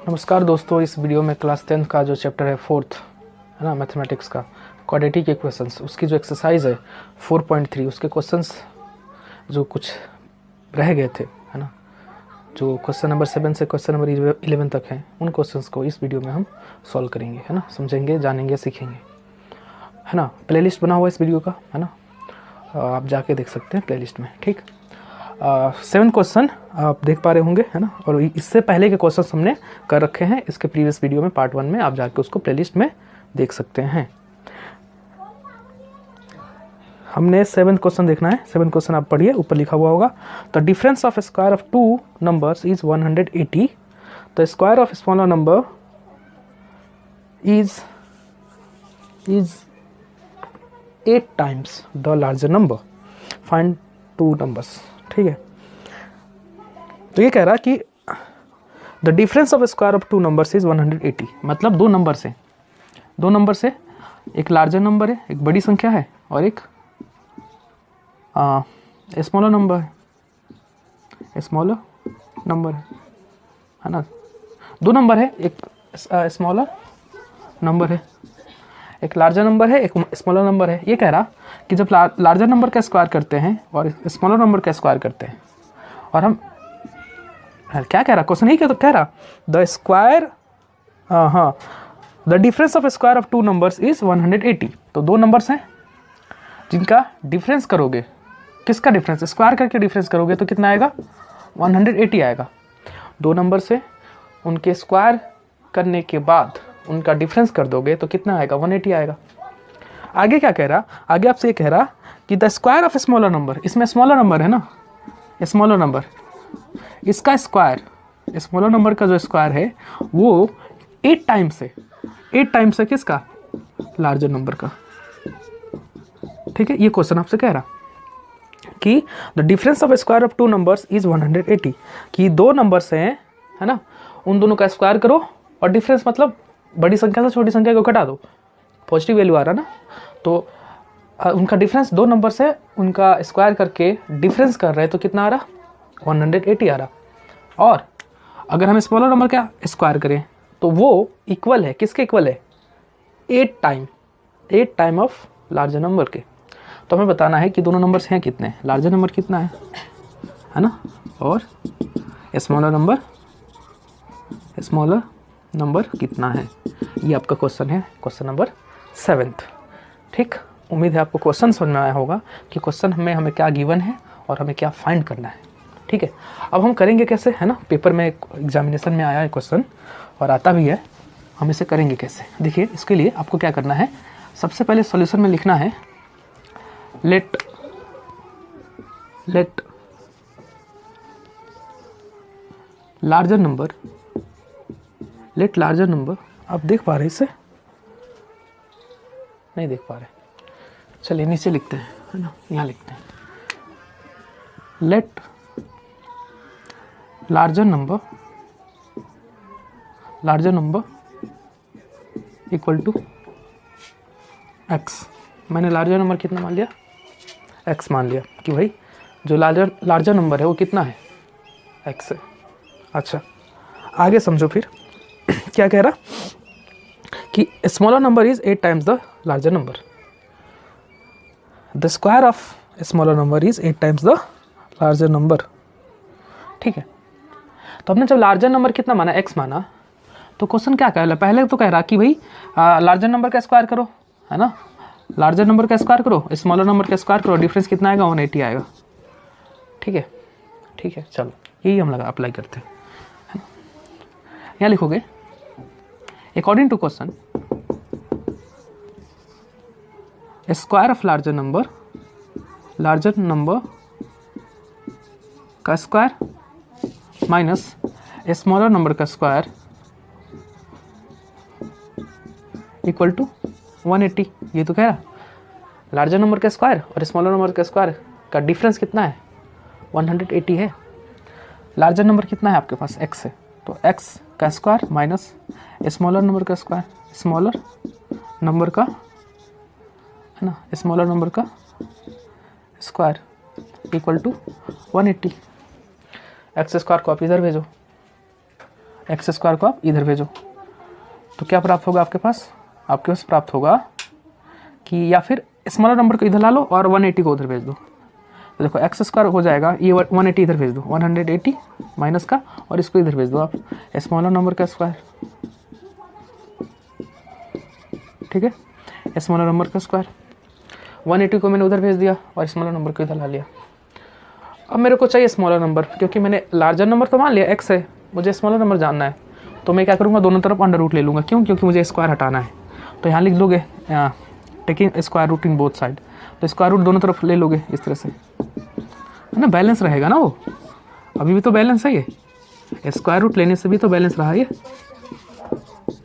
नमस्कार दोस्तों, इस वीडियो में क्लास 10 का जो चैप्टर है फोर्थ है ना मैथमेटिक्स का क्वाड्रेटिक इक्वेशंस, उसकी जो एक्सरसाइज है 4.3 उसके क्वेश्चंस जो कुछ रह गए थे है ना, जो क्वेश्चन नंबर 7 से क्वेश्चन नंबर 11 तक हैं, उन क्वेश्चंस को इस वीडियो में हम सॉल्व करेंगे है ना, समझेंगे, जानेंगे, सीखेंगे है ना। प्लेलिस्ट बना हुआ इस वीडियो का है ना, आप जाके देख सकते हैं प्लेलिस्ट में। ठीक, 7 क्वेश्चन आप देख पा रहे होंगे है ना, और इससे पहले के क्वेश्चन हमने कर रखे हैं इसके प्रीवियस वीडियो में पार्ट 1 में, आप जाके उसको प्लेलिस्ट में देख सकते हैं। हमने 7 क्वेश्चन देखना है। 7 क्वेश्चन आप पढ़िए, ऊपर लिखा हुआ होगा। The difference of square of 2 numbers is 180। The square of smaller number is 8 times the larger number. Find 2 numbers. ठीक है, तो ये कह रहा कि the difference of square of 2 numbers is 180, मतलब दो नंबर से एक लार्जर नंबर है, एक बड़ी संख्या है, और एक स्मॉलर नंबर है ना। दो नंबर है, एक स्मॉलर नंबर है, एक लार्जर नंबर है, एक स्मॉलर नंबर है। ये कह रहा कि जब लार्जर नंबर का स्क्वायर करते हैं और स्मॉलर नंबर का स्क्वायर करते हैं, और हम क्या कह रहा, क्वेश्चन यही कह रहा the square the difference of square of 2 numbers is 180। तो दो नंबर्स हैं जिनका डिफरेंस करोगे, किसका डिफरेंस, स्क्वायर करके डिफरेंस करोगे तो कितना आएगा, 180 आएगा। दो नंबर से उनके स्क्वायर करने के बाद उनका डिफरेंस कर दोगे तो कितना आएगा, 180 आएगा। आगे क्या कह रहा, आगे आपसे ये कह रहा कि the square of smaller number, इसमें स्मॉलर नंबर है ना, स्मॉलर नंबर, इसका स्क्वायर, स्मॉलर नंबर का जो स्क्वायर है वो 8 टाइम्स है किसका, लार्जर नंबर का। ठीक है, ये क्वेश्चन आपसे कह रहा कि the difference of square of 2 numbers is 180, कि दो नंबर्स हैं है ना, उन दोनों का स्क्वायर करो और डिफरेंस मतलब बड़ी संख्या से छोटी संख्या को घटा दो, पॉजिटिव वैल्यू आ रहा ना, तो उनका डिफरेंस दो नंबर से उनका स्क्वायर करके डिफरेंस कर रहे हैं तो कितना आ रहा, 180 आ रहा। और अगर हम स्मॉलर नंबर का स्क्वायर करें तो वो इक्वल है, किसके इक्वल है, 8 टाइम ऑफ लार्जर नंबर के। तो हमें बताना है कि दोनों नंबर्स हैं कितने, लार्जर नंबर कितना है ना, और स्मॉलर नंबर कितना है। ये आपका क्वेश्चन है, क्वेश्चन नंबर 7। ठीक, उम्मीद है आपको क्वेश्चन समझ में आया होगा कि क्वेश्चन हमें क्या गिवन है और हमें क्या फाइंड करना है। ठीक है, अब हम करेंगे कैसे है ना, पेपर में एग्जामिनेशन में आया है क्वेश्चन और आता भी है, हम इसे करेंगे कैसे। देखिए, इसके लिए आपको क्या करना है, सबसे पहले सॉल्यूशन में लिखना है लेट लार्जर नंबर, आप देख पा रहे इसे, नहीं देख पा रहे, चलिए नीचे लिखते हैं है ना, यहाँ लिखते हैं let larger number equal to x. मैंने लार्जर नंबर कितना मान लिया, एक्स मान लिया, कि भाई जो लार्जर नंबर है वो कितना है, एक्स है। अच्छा, आगे समझो फिर क्या कह रहा कि smaller number is 8 times the larger number, the square of smaller number is 8 times the larger number. ठीक है, तो हमने जब लार्जर नंबर कितना माना, एक्स माना, तो क्वेश्चन क्या कह रहा, पहले तो कह रहा कि भाई लार्जर नंबर का स्क्वायर करो है ना, लार्जर नंबर का स्क्वायर करो, स्मॉलर नंबर का स्क्वायर करो, डिफरेंस कितना आएगा, 180 आएगा। ठीक है, चलो यही हम अप्लाई करते हैं। यहाँ लिखोगे according to question square of larger number का स्क्वायर माइनस स्मॉलर नंबर का स्क्वायर इक्वल टू 180। ये तो कह रहा लार्जर नंबर का स्क्वायर और स्मॉलर नंबर का स्क्वायर का डिफरेंस कितना है, 180 है। लार्जर नंबर कितना है आपके पास, x है, तो x का स्क्वायर माइनस स्मॉलर नंबर का स्क्वायर, स्मॉलर नंबर का है ना, स्मॉलर नंबर का square equal to 180। X square को आप इधर भेजो, एक्स स्क्वायर को आप इधर भेजो, तो क्या प्राप्त होगा आपके पास प्राप्त होगा कि या फिर स्मॉलर नंबर को इधर ला लो और 180 को उधर भेज दो। तो देखो एक्स स्क्वायर हो जाएगा, ये 180 इधर भेज दो, 180 माइनस का, और इसको इधर भेज दो आप, स्मॉलर नंबर का स्क्वायर। ठीक है, स्मॉलर नंबर का स्क्वायर। 180 को मैंने उधर भेज दिया और स्मॉलर नंबर को इधर ला लिया। अब मेरे को चाहिए स्मॉलर नंबर, क्योंकि मैंने लार्जर नंबर तो मान लिया एक्स है, मुझे स्मॉलर नंबर जानना है। तो मैं क्या करूँगा, दोनों तरफ अंडर रूट ले लूँगा। क्यों? क्योंकि मुझे स्क्वायर हटाना है। तो यहाँ लिख दोगे taking square root in both side, तो स्क्वायर रूट दोनों तरफ ले लोगे इस तरह से, है ना, बैलेंस रहेगा ना वो। अभी भी तो बैलेंस है ये, स्क्वायर रूट लेने से भी तो बैलेंस रहा ये,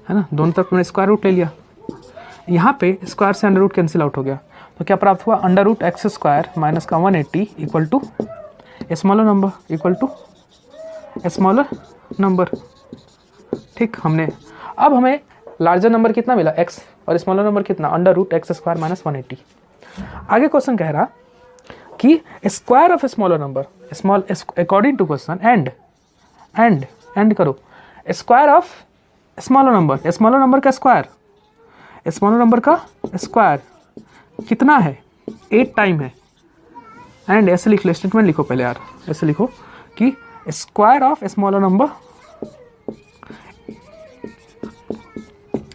है ना। दोनों तरफ मैंने स्क्वायर रूट ले लिया, यहाँ पे स्क्वायर से अंडर रूट कैंसिल आउट हो गया। तो क्या प्राप्त हुआ, under root x square minus का 180 equal to smaller number, equal to smaller number. ठीक, अब हमें लार्जर नंबर कितना मिला, एक्स, और स्मॉलर नंबर कितना, under root x square minus 180। आगे क्वेश्चन कह रहा कि square of smaller number, small according to question and करो, स्क्वायर ऑफ स्मॉलर नंबर का स्क्वायर, स्मॉलर नंबर का स्क्वायर कितना है, 8 टाइम है। एंड ऐसे लिख लो, स्टेटमेंट लिखो पहले यार, ऐसे लिखो कि square of smaller number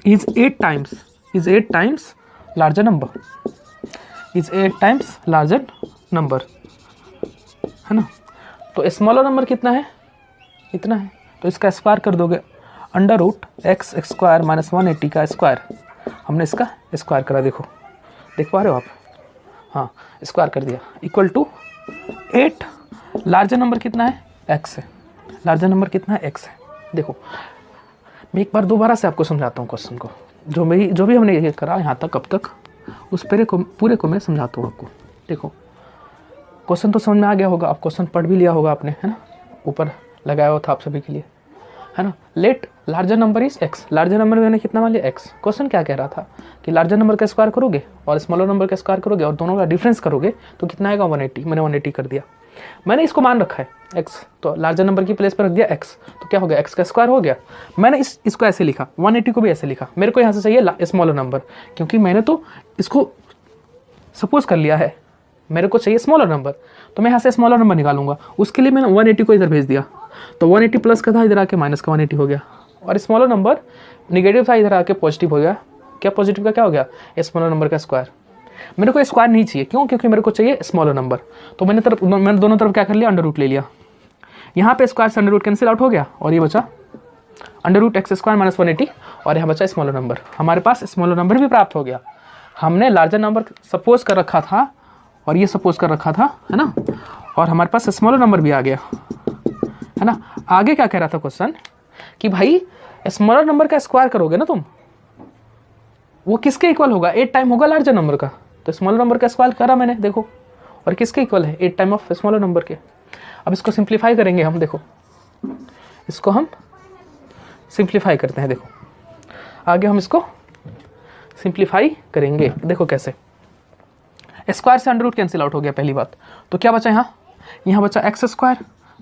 is 8 times larger number, is 8 times larger number, है ना। तो स्मॉलर नंबर कितना है, इतना है, तो इसका स्क्वायर कर दोगे, under root x square minus 180 का स्क्वायर। हमने इसका स्क्वायर करा, देखो देख पा रहे हो आप, हाँ स्क्वायर कर दिया, इक्वल टू 8। लार्जर नंबर कितना है, एक्स है, लार्जर नंबर कितना है, एक्स है। देखो मैं एक बार दोबारा से आपको समझाता हूँ क्वेश्चन को, जो भी हमने ये करा यहाँ तक, अब तक उस पूरे को मैं समझाता हूँ आपको। देखो क्वेश्चन तो समझ में आ गया होगा, आप क्वेश्चन पढ़ भी लिया होगा आपने, है ना, ऊपर लगाया हुआ था आप सभी के लिए, है ना। Let larger number is x, larger number मैंने कितना मान लिया, एक्स। क्वेश्चन क्या कह रहा था कि लार्जर नंबर का स्क्वायर करोगे और स्मॉलर नंबर का स्क्वायर करोगे और दोनों का डिफरेंस करोगे तो कितना आएगा, 180। मैंने 180 कर दिया, मैंने इसको मान रखा है एक्स, तो लार्जर नंबर की प्लेस पर रख दिया एक्स, तो क्या हो गया, एक्स का स्क्वायर हो गया। मैंने इसको ऐसे लिखा, 180 को भी ऐसे लिखा। मेरे को यहाँ से चाहिए स्मॉलर नंबर, क्योंकि मैंने तो इसको सपोज कर लिया है, मेरे को चाहिए स्मॉलर नंबर, तो मैं यहाँ से स्मॉलर नंबर निकालूंगा। उसके लिए मैंने 180 को इधर भेज दिया, तो 180 प्लस का था, इधर आके माइनस का 180 हो गया, और स्मॉलर नंबर निगेटिव था, इधर आके पॉजिटिव हो गया। क्या पॉजिटिव का क्या हो गया, स्मॉलर नंबर का स्क्वायर। मेरे को स्क्वायर नहीं चाहिए, क्यों, क्योंकि मेरे को चाहिए स्मॉलर नंबर। तो मैंने दोनों तरफ क्या कर लिया, अंडर रूट ले लिया। यहाँ पे स्क्वायर से अंडर रूट कैंसिल आउट हो गया, और ये बचा under root x square minus 180, और यहाँ बचा स्मॉलर नंबर। हमारे पास स्मॉलर नंबर भी प्राप्त हो गया। हमने लार्जर नंबर सपोज कर रखा था और ये सपोज कर रखा था, है ना, और हमारे पास स्मॉलर नंबर भी आ गया, है ना। आगे क्या कह रहा था क्वेश्चन कि भाई स्मॉलर नंबर का स्क्वायर करोगे ना तुम, वो किसके इक्वल होगा, 8 टाइम होगा लार्जर नंबर का। तो स्मॉलर नंबर का स्क्वायर करा मैंने, देखो, और किसके इक्वल है, 8 टाइम ऑफ स्मॉलर नंबर के। अब इसको सिंप्लीफाई करेंगे हम, देखो इसको हम सिंप्लीफाई करते हैं। देखो आगे हम इसको सिंप्लीफाई करेंगे, देखो कैसे। स्क्वायर से अंडर रूट कैंसिल आउट हो गया पहली बात, तो क्या बचा यहाँ बचा एक्स स्क्वायर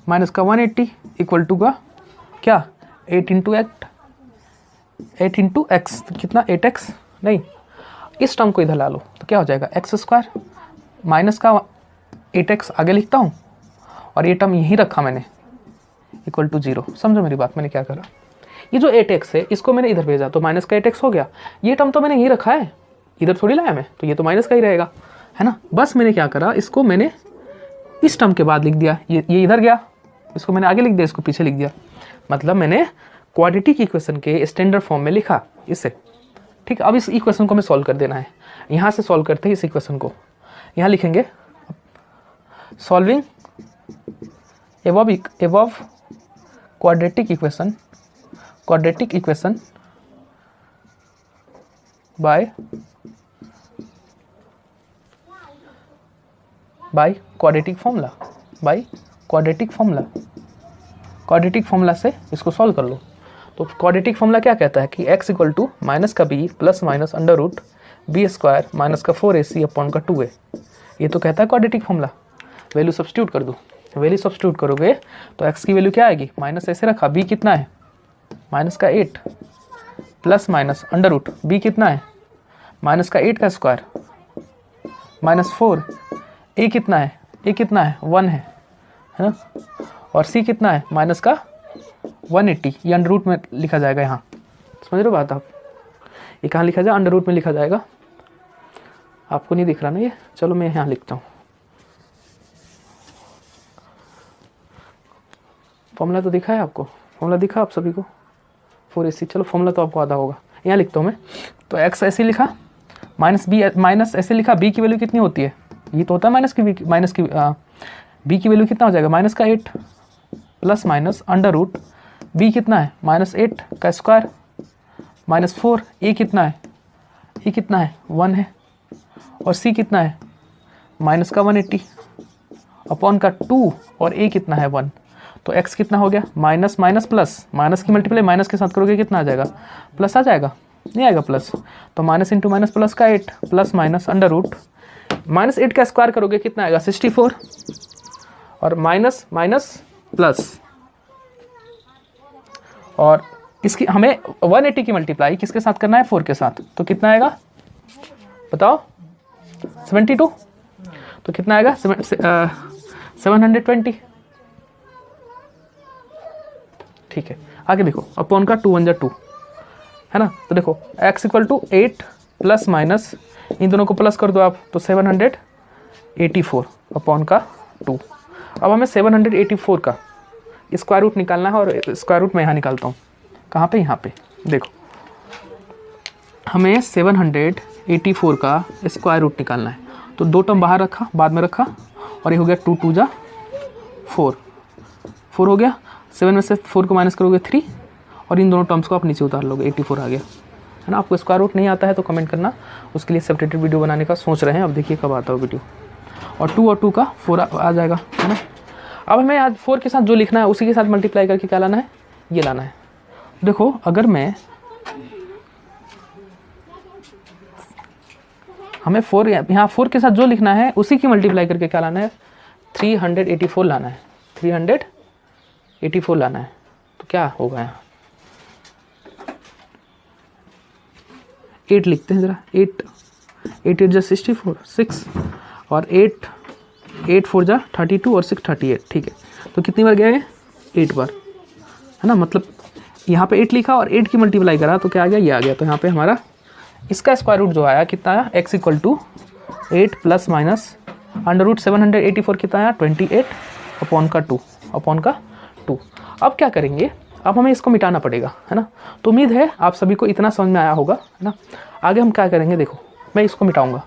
माइनस का 180 इक्वल टू का क्या, 8 इंटू एक्स, कितना 8x, नहीं इस टर्म को इधर ला लो, तो क्या हो जाएगा, एक्स स्क्वायर माइनस का 8x आगे लिखता हूँ, और ये टर्म यहीं रखा मैंने, इक्वल टू 0। समझो मेरी बात, मैंने क्या करा, ये जो 8x है इसको मैंने इधर भेजा, तो माइनस का 8x हो गया। ये टर्म तो मैंने यहीं रखा है, इधर थोड़ी लाया मैं, तो ये तो माइनस का ही रहेगा, है ना। बस मैंने क्या करा, इसको मैंने इस टर्म के बाद लिख दिया, ये इधर गया, इसको मैंने आगे लिख दिया, इसको पीछे लिख दिया। मतलब मैंने क्वाड्रेटिक इक्वेशन के स्टैंडर्ड फॉर्म में लिखा इसे। ठीक, अब इस इक्वेशन को हमें सॉल्व कर देना है। यहाँ से सॉल्व करते हैं इस इक्वेशन को, यहाँ लिखेंगे solving above quadratic equation by quadratic formula से इसको सॉल्व कर लो। तो क्वाड्रेटिक फॉर्मूला क्या कहता है कि x इक्वल टू माइनस का b plus minus under root b square minus का 4ac अपॉन का 2a। ये तो कहता है क्वाड्रेटिक फॉर्मूला। वैल्यू सब्स्टिट्यूट कर दो, वैल्यू सब्स्टिट्यूट करोगे तो x की वैल्यू क्या आएगी, माइनस ऐसे रखा, b कितना है माइनस का 8 plus minus under root b कितना है माइनस का 8 का स्क्वायर माइनस 4, ए कितना है 1 है ना, और सी कितना है माइनस का 180, ये अंडर रूट में लिखा जाएगा यहाँ, समझ रहे हो बात आप, ये कहाँ लिखा जाए अंडर रूट में लिखा जाएगा, आपको नहीं दिख रहा ना ये, चलो मैं यहाँ लिखता हूँ। फॉर्मूला तो दिखा है आपको, फॉर्मूला दिखा आप सभी को 4ac, चलो फॉर्मूला तो आपको आधा होगा, यहाँ लिखता हूँ मैं। तो x ऐसे लिखा माइनस बी माइनस ऐसे लिखा, b की वैल्यू कितनी होती है, ये तो होता है b की वैल्यू कितना हो जाएगा माइनस का 8 plus minus under root b कितना है माइनस 8 का स्क्वायर माइनस 4, ए कितना है 1 है, और c कितना है माइनस का 180 अपॉन का 2, और a कितना है 1, तो x कितना हो गया माइनस माइनस प्लस, माइनस की मल्टीप्लाई माइनस के साथ करोगे कितना आ जाएगा प्लस आ जाएगा, नहीं आएगा प्लस, तो माइनस इंटू माइनस प्लस का 8 plus minus under root minus 8 का स्क्वायर करोगे कितना आएगा 64, और माइनस माइनस प्लस, और इसकी हमें 180 की मल्टीप्लाई किसके साथ करना है 4 के साथ, तो कितना आएगा बताओ 72, तो कितना आएगा 720, ठीक है। आगे देखो अपॉन का 2 1 2 है ना, तो देखो x equal to 8 plus minus इन दोनों को प्लस कर दो आप, तो 784 अपॉन का 2। अब हमें 784 का स्क्वायर रूट निकालना है, और स्क्वायर रूट मैं यहाँ निकालता हूँ, कहाँ पे यहाँ पे देखो, हमें 784 का स्क्वायर रूट निकालना है, तो 2 टर्म बाहर रखा बाद में रखा, और ये हो गया 2 2 जा 4 हो गया, 7 में से 4 को माइनस करोगे 3, और इन दोनों टर्म्स को आप नीचे उतार लोगे 84 आ गया है ना। आपको स्क्वायर रूट नहीं आता है तो कमेंट करना, उसके लिए सेपरेटेड वीडियो बनाने का सोच रहे हैं, अब देखिए कब आता है वीडियो, और 2 और 2 का 4 आ जाएगा है ना। अब हमें आज 4 के साथ जो लिखना है उसी के साथ मल्टीप्लाई करके क्या लाना है, ये लाना है। देखो अगर मैं हमें 4 यहाँ 4 के साथ जो लिखना है उसी की मल्टीप्लाई करके क्या लाना है 384 लाना है, 384 लाना है, तो क्या होगा यहाँ 8 लिखते हैं ज़रा, 8 8 8 जा 64 6, और 8 4 जा 32, और 6 38, ठीक है। तो कितनी बार गया ये 8 बार है ना, मतलब यहाँ पे 8 लिखा और 8 की मल्टीप्लाई करा तो क्या आ गया, ये आ गया। तो यहाँ पे हमारा इसका स्क्वायर रूट जो आया कितना आया, x equal to 8 plus minus under root 784 कितना आया 28 अपॉन का 2। अब क्या करेंगे, अब हमें इसको मिटाना पड़ेगा है ना। तो उम्मीद है आप सभी को इतना समझ में आया होगा है ना। आगे हम क्या करेंगे, देखो मैं इसको मिटाऊंगा,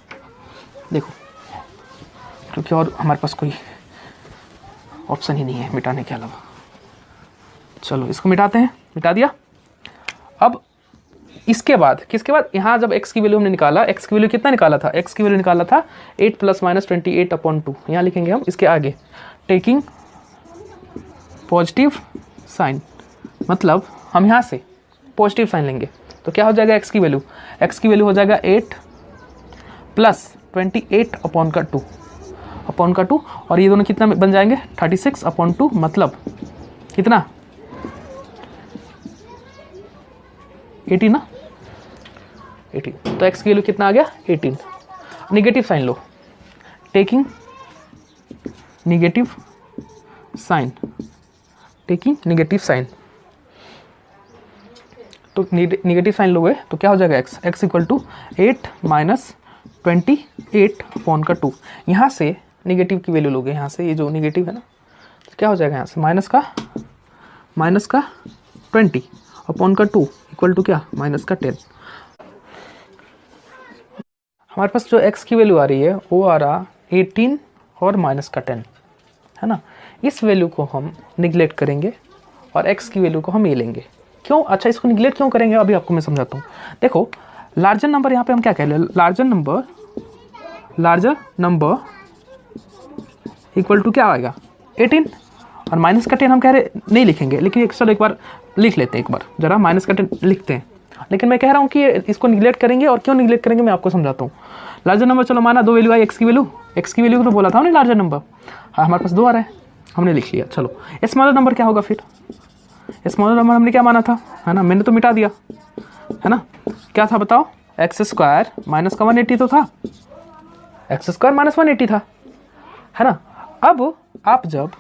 देखो क्योंकि और हमारे पास कोई ऑप्शन ही नहीं है मिटाने के अलावा। चलो इसको मिटाते हैं, मिटा दिया। अब इसके बाद किसके बाद, यहाँ जब x की वैल्यू हमने निकाला, x की वैल्यू कितना निकाला था, x की वैल्यू निकाला था 8 प्लस माइनस 28 अपॉन 2, यहाँ लिखेंगे हम इसके आगे टेकिंग पॉजिटिव साइन, मतलब हम यहाँ से पॉजिटिव साइन लेंगे तो क्या हो जाएगा x की वैल्यू हो जाएगा 8 प्लस 28 अपॉन का 2 और ये दोनों कितना बन जाएंगे 36 अपॉन 2, मतलब कितना 18 ना, 18। तो x की वैल्यू कितना आ गया 18। निगेटिव साइन लो, टेकिंग निगेटिव साइन, तो निगेटिव साइन लोगे तो क्या हो जाएगा x equal to 8 minus 28 upon का 2। यहाँ से निगेटिव की वैल्यू लोगे, यहाँ से ये जो निगेटिव है ना, तो क्या हो जाएगा यहाँ से माइनस का 20 अपॉन का 2 इक्वल टू क्या माइनस का 10। हमारे पास जो x की वैल्यू आ रही है वो आ रहा 18 और माइनस का 10 है ना। इस वैल्यू को हम निगलेक्ट करेंगे और x की वैल्यू को हम ये लेंगे। क्यों, अच्छा इसको निगलेक्ट क्यों करेंगे अभी आपको मैं समझाता हूँ। देखो लार्जर नंबर यहाँ पे हम क्या कह रहे हैं, लार्जर नंबर इक्वल टू क्या आएगा 18 और माइनस का 10 हम कह रहे नहीं लिखेंगे, लेकिन चलो एक बार लिख लेते हैं, एक बार जरा माइनस का 10 लिखते हैं। लेकिन मैं कह रहा हूँ कि इसको निगलेक्ट करेंगे, और क्यों निगलेक्ट करेंगे मैं आपको समझाता हूँ। लार्जर नंबर चलो माना 2 वैल्यू आई x की वैल्यू तो बोला था हमने लार्जर नंबर, हाँ हमारे पास 2 आ रहा है हमने लिख लिया। चलो स्मॉलर नंबर क्या होगा फिर, स्मॉलर नंबर हमने क्या माना था, है ना, मैंने तो मिटा दिया, है ना, क्या था बताओ, एक्स स्क्वायर माइनस का 180 तो था, एक्स स्क्वायर माइनस 180 था, है ना। अब आप जब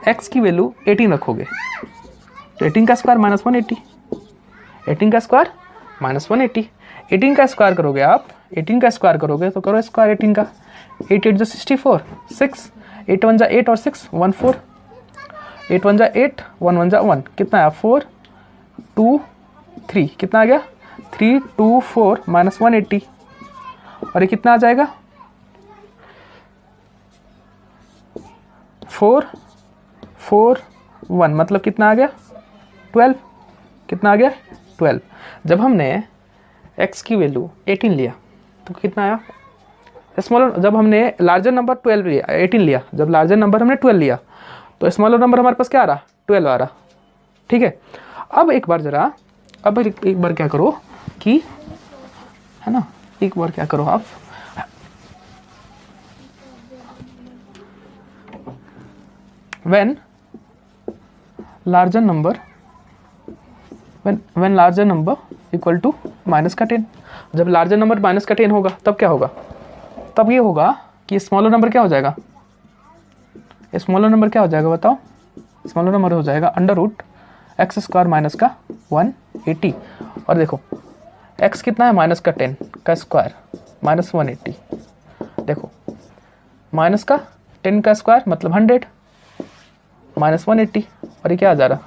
x की वैल्यू 18 रखोगे तो 18 का स्क्वायर माइनस 180, 18 का स्क्वायर माइनस 180, 18 का स्क्वायर करोगे आप, 18 का स्क्वायर करोगे तो करो स्क्वायर 18 का, 8 8 जो 64, 6 8 1 जा 8 और 6 1 4, 8 1 जा 8 1 1 जा 1, कितना आया 4 2 3, कितना आ गया 3 2 4 माइनस 180, और ये कितना आ जाएगा 4 4 1, मतलब कितना आ गया 12, कितना आ गया 12। जब हमने x की वैल्यू 18 लिया तो कितना आया स्मॉलर, जब हमने लार्जर नंबर 12 लिया 18 लिया, जब लार्जर नंबर हमने 12 लिया तो स्मॉलर नंबर हमारे पास क्या आ रहा 12 आ रहा, ठीक है। अब एक बार जरा, अब एक बार क्या करो कि, है ना, एक बार क्या करो आप, when larger number equal to minus का 10, जब लार्जर नंबर माइनस का 10 होगा तब क्या होगा, तब ये होगा कि स्मॉलर नंबर क्या हो जाएगा, स्मॉलर नंबर क्या हो जाएगा बताओ, स्मॉलर नंबर हो जाएगा under root x square minus का 180, और देखो x कितना है माइनस का 10 का स्क्वायर माइनस 180, देखो माइनस का 10 का स्क्वायर मतलब 100 माइनस 180, और ये क्या आ जा रहा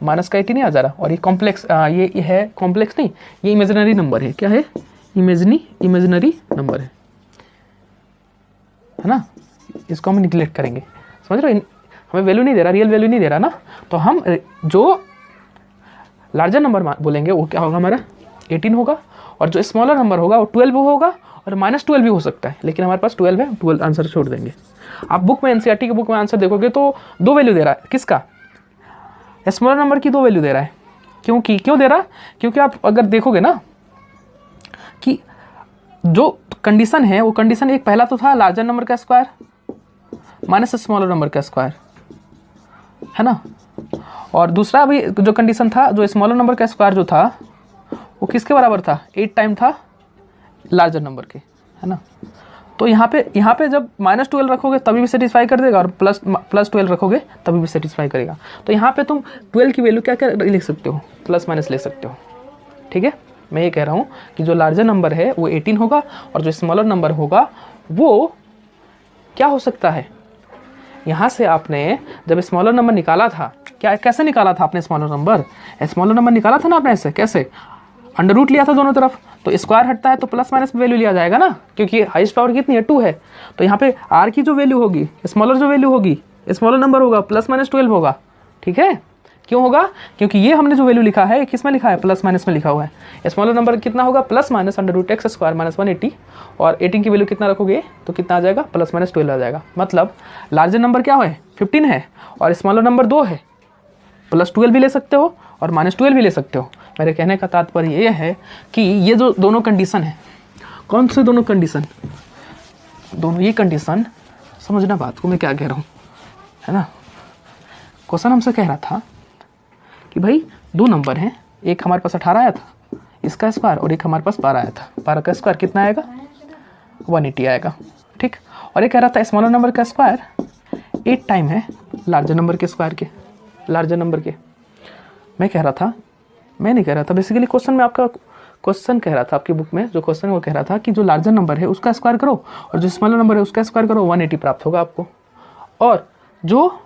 माइनस का 80 नहीं आ जा रहा, और ये कॉम्प्लेक्स ये है कॉम्प्लेक्स नहीं, ये इमेजिनरी नंबर है, क्या है इमेजिनरी नंबर है ना, इसको हम निगलेक्ट करेंगे, समझ रहे हो, हमें वैल्यू नहीं दे रहा, रियल वैल्यू नहीं दे रहा ना, तो हम जो लार्जर नंबर बोलेंगे वो क्या होगा हमारा 18 होगा, और जो स्मॉलर नंबर होगा वो 12 होगा, और माइनस 12 भी हो सकता है, लेकिन हमारे पास 12 है, 12 आंसर छोड़ देंगे। आप बुक में एनसीईआरटी की बुक में आंसर देखोगे तो दो वैल्यू दे रहा है, किसका, स्मॉलर नंबर की दो वैल्यू दे रहा है, क्यों दे रहा, क्योंकि आप अगर देखोगे ना कि जो कंडीशन है वो कंडीशन एक पहला तो था लार्जर नंबर का स्क्वायर माइनस स्मॉलर नंबर का स्क्वायर, है ना, और दूसरा भी जो कंडीशन था जो स्मॉलर नंबर का स्क्वायर जो था वो किसके बराबर था 8 टाइम था लार्जर नंबर के, है ना। तो यहाँ पे जब माइनस 12 रखोगे तभी भी सेटिस्फाई कर देगा, और प्लस 12 रखोगे तभी भी सेटिस्फाई करेगा, तो यहाँ पे तुम 12 की वैल्यू क्या क्या लिख सकते हो, प्लस माइनस ले सकते हो, ठीक है। मैं ये कह रहा हूँ कि जो लार्जर नंबर है वो 18 होगा, और जो स्मॉलर नंबर होगा वो क्या हो सकता है, यहाँ से आपने जब स्मॉलर नंबर निकाला था, क्या कैसे निकाला था आपने स्मॉलर नंबर निकाला था ना आपने, ऐसे कैसे अंडर रूट लिया था दोनों तरफ, तो स्क्वायर हटता है तो प्लस माइनस वैल्यू लिया जाएगा ना, क्योंकि हाईएस्ट पावर कितनी है 2 है, तो यहाँ पे आर की जो वैल्यू होगी स्मॉलर जो वैल्यू होगी स्मॉलर नंबर होगा प्लस माइनस 12 होगा, ठीक है। क्यों होगा, क्योंकि ये हमने जो वैल्यू लिखा है किस में लिखा है प्लस माइनस में लिखा हुआ है, स्मॉलर नंबर कितना होगा plus minus under root x square minus 180, और 18 की वैल्यू कितना रखोगे तो कितना आ जाएगा प्लस माइनस 12 आ जाएगा, मतलब लार्जर नंबर क्या है 15 है और स्मॉलर नंबर 2 है, प्लस 12 भी ले सकते हो और माइनस 12 भी ले सकते हो। मेरे कहने का तात्पर्य ये है कि ये जो दोनों कंडीशन है, कौन से दोनों कंडीशन, दोनों ये कंडीशन, समझना बात को मैं क्या कह रहा हूँ, है ना। क्वेश्चन हमसे कह रहा था कि भाई दो नंबर हैं, एक हमारे पास 18 आया था इसका स्क्वायर, और एक हमारे पास 12 आया था, 12 का स्क्वायर कितना आएगा 180 आएगा, ठीक। और ये कह रहा था स्मॉलर नंबर का स्क्वायर 8 टाइम है लार्जर नंबर के स्क्वायर के, लार्जर नंबर के। मैं नहीं कह रहा था बेसिकली, क्वेश्चन में आपका क्वेश्चन कह रहा था, आपकी बुक में जो क्वेश्चन वो कह रहा था कि जो लार्जर नंबर है उसका स्क्वायर करो और जो स्मॉलर नंबर है उसका स्क्वायर करो, 180 प्राप्त होगा आपको, और जो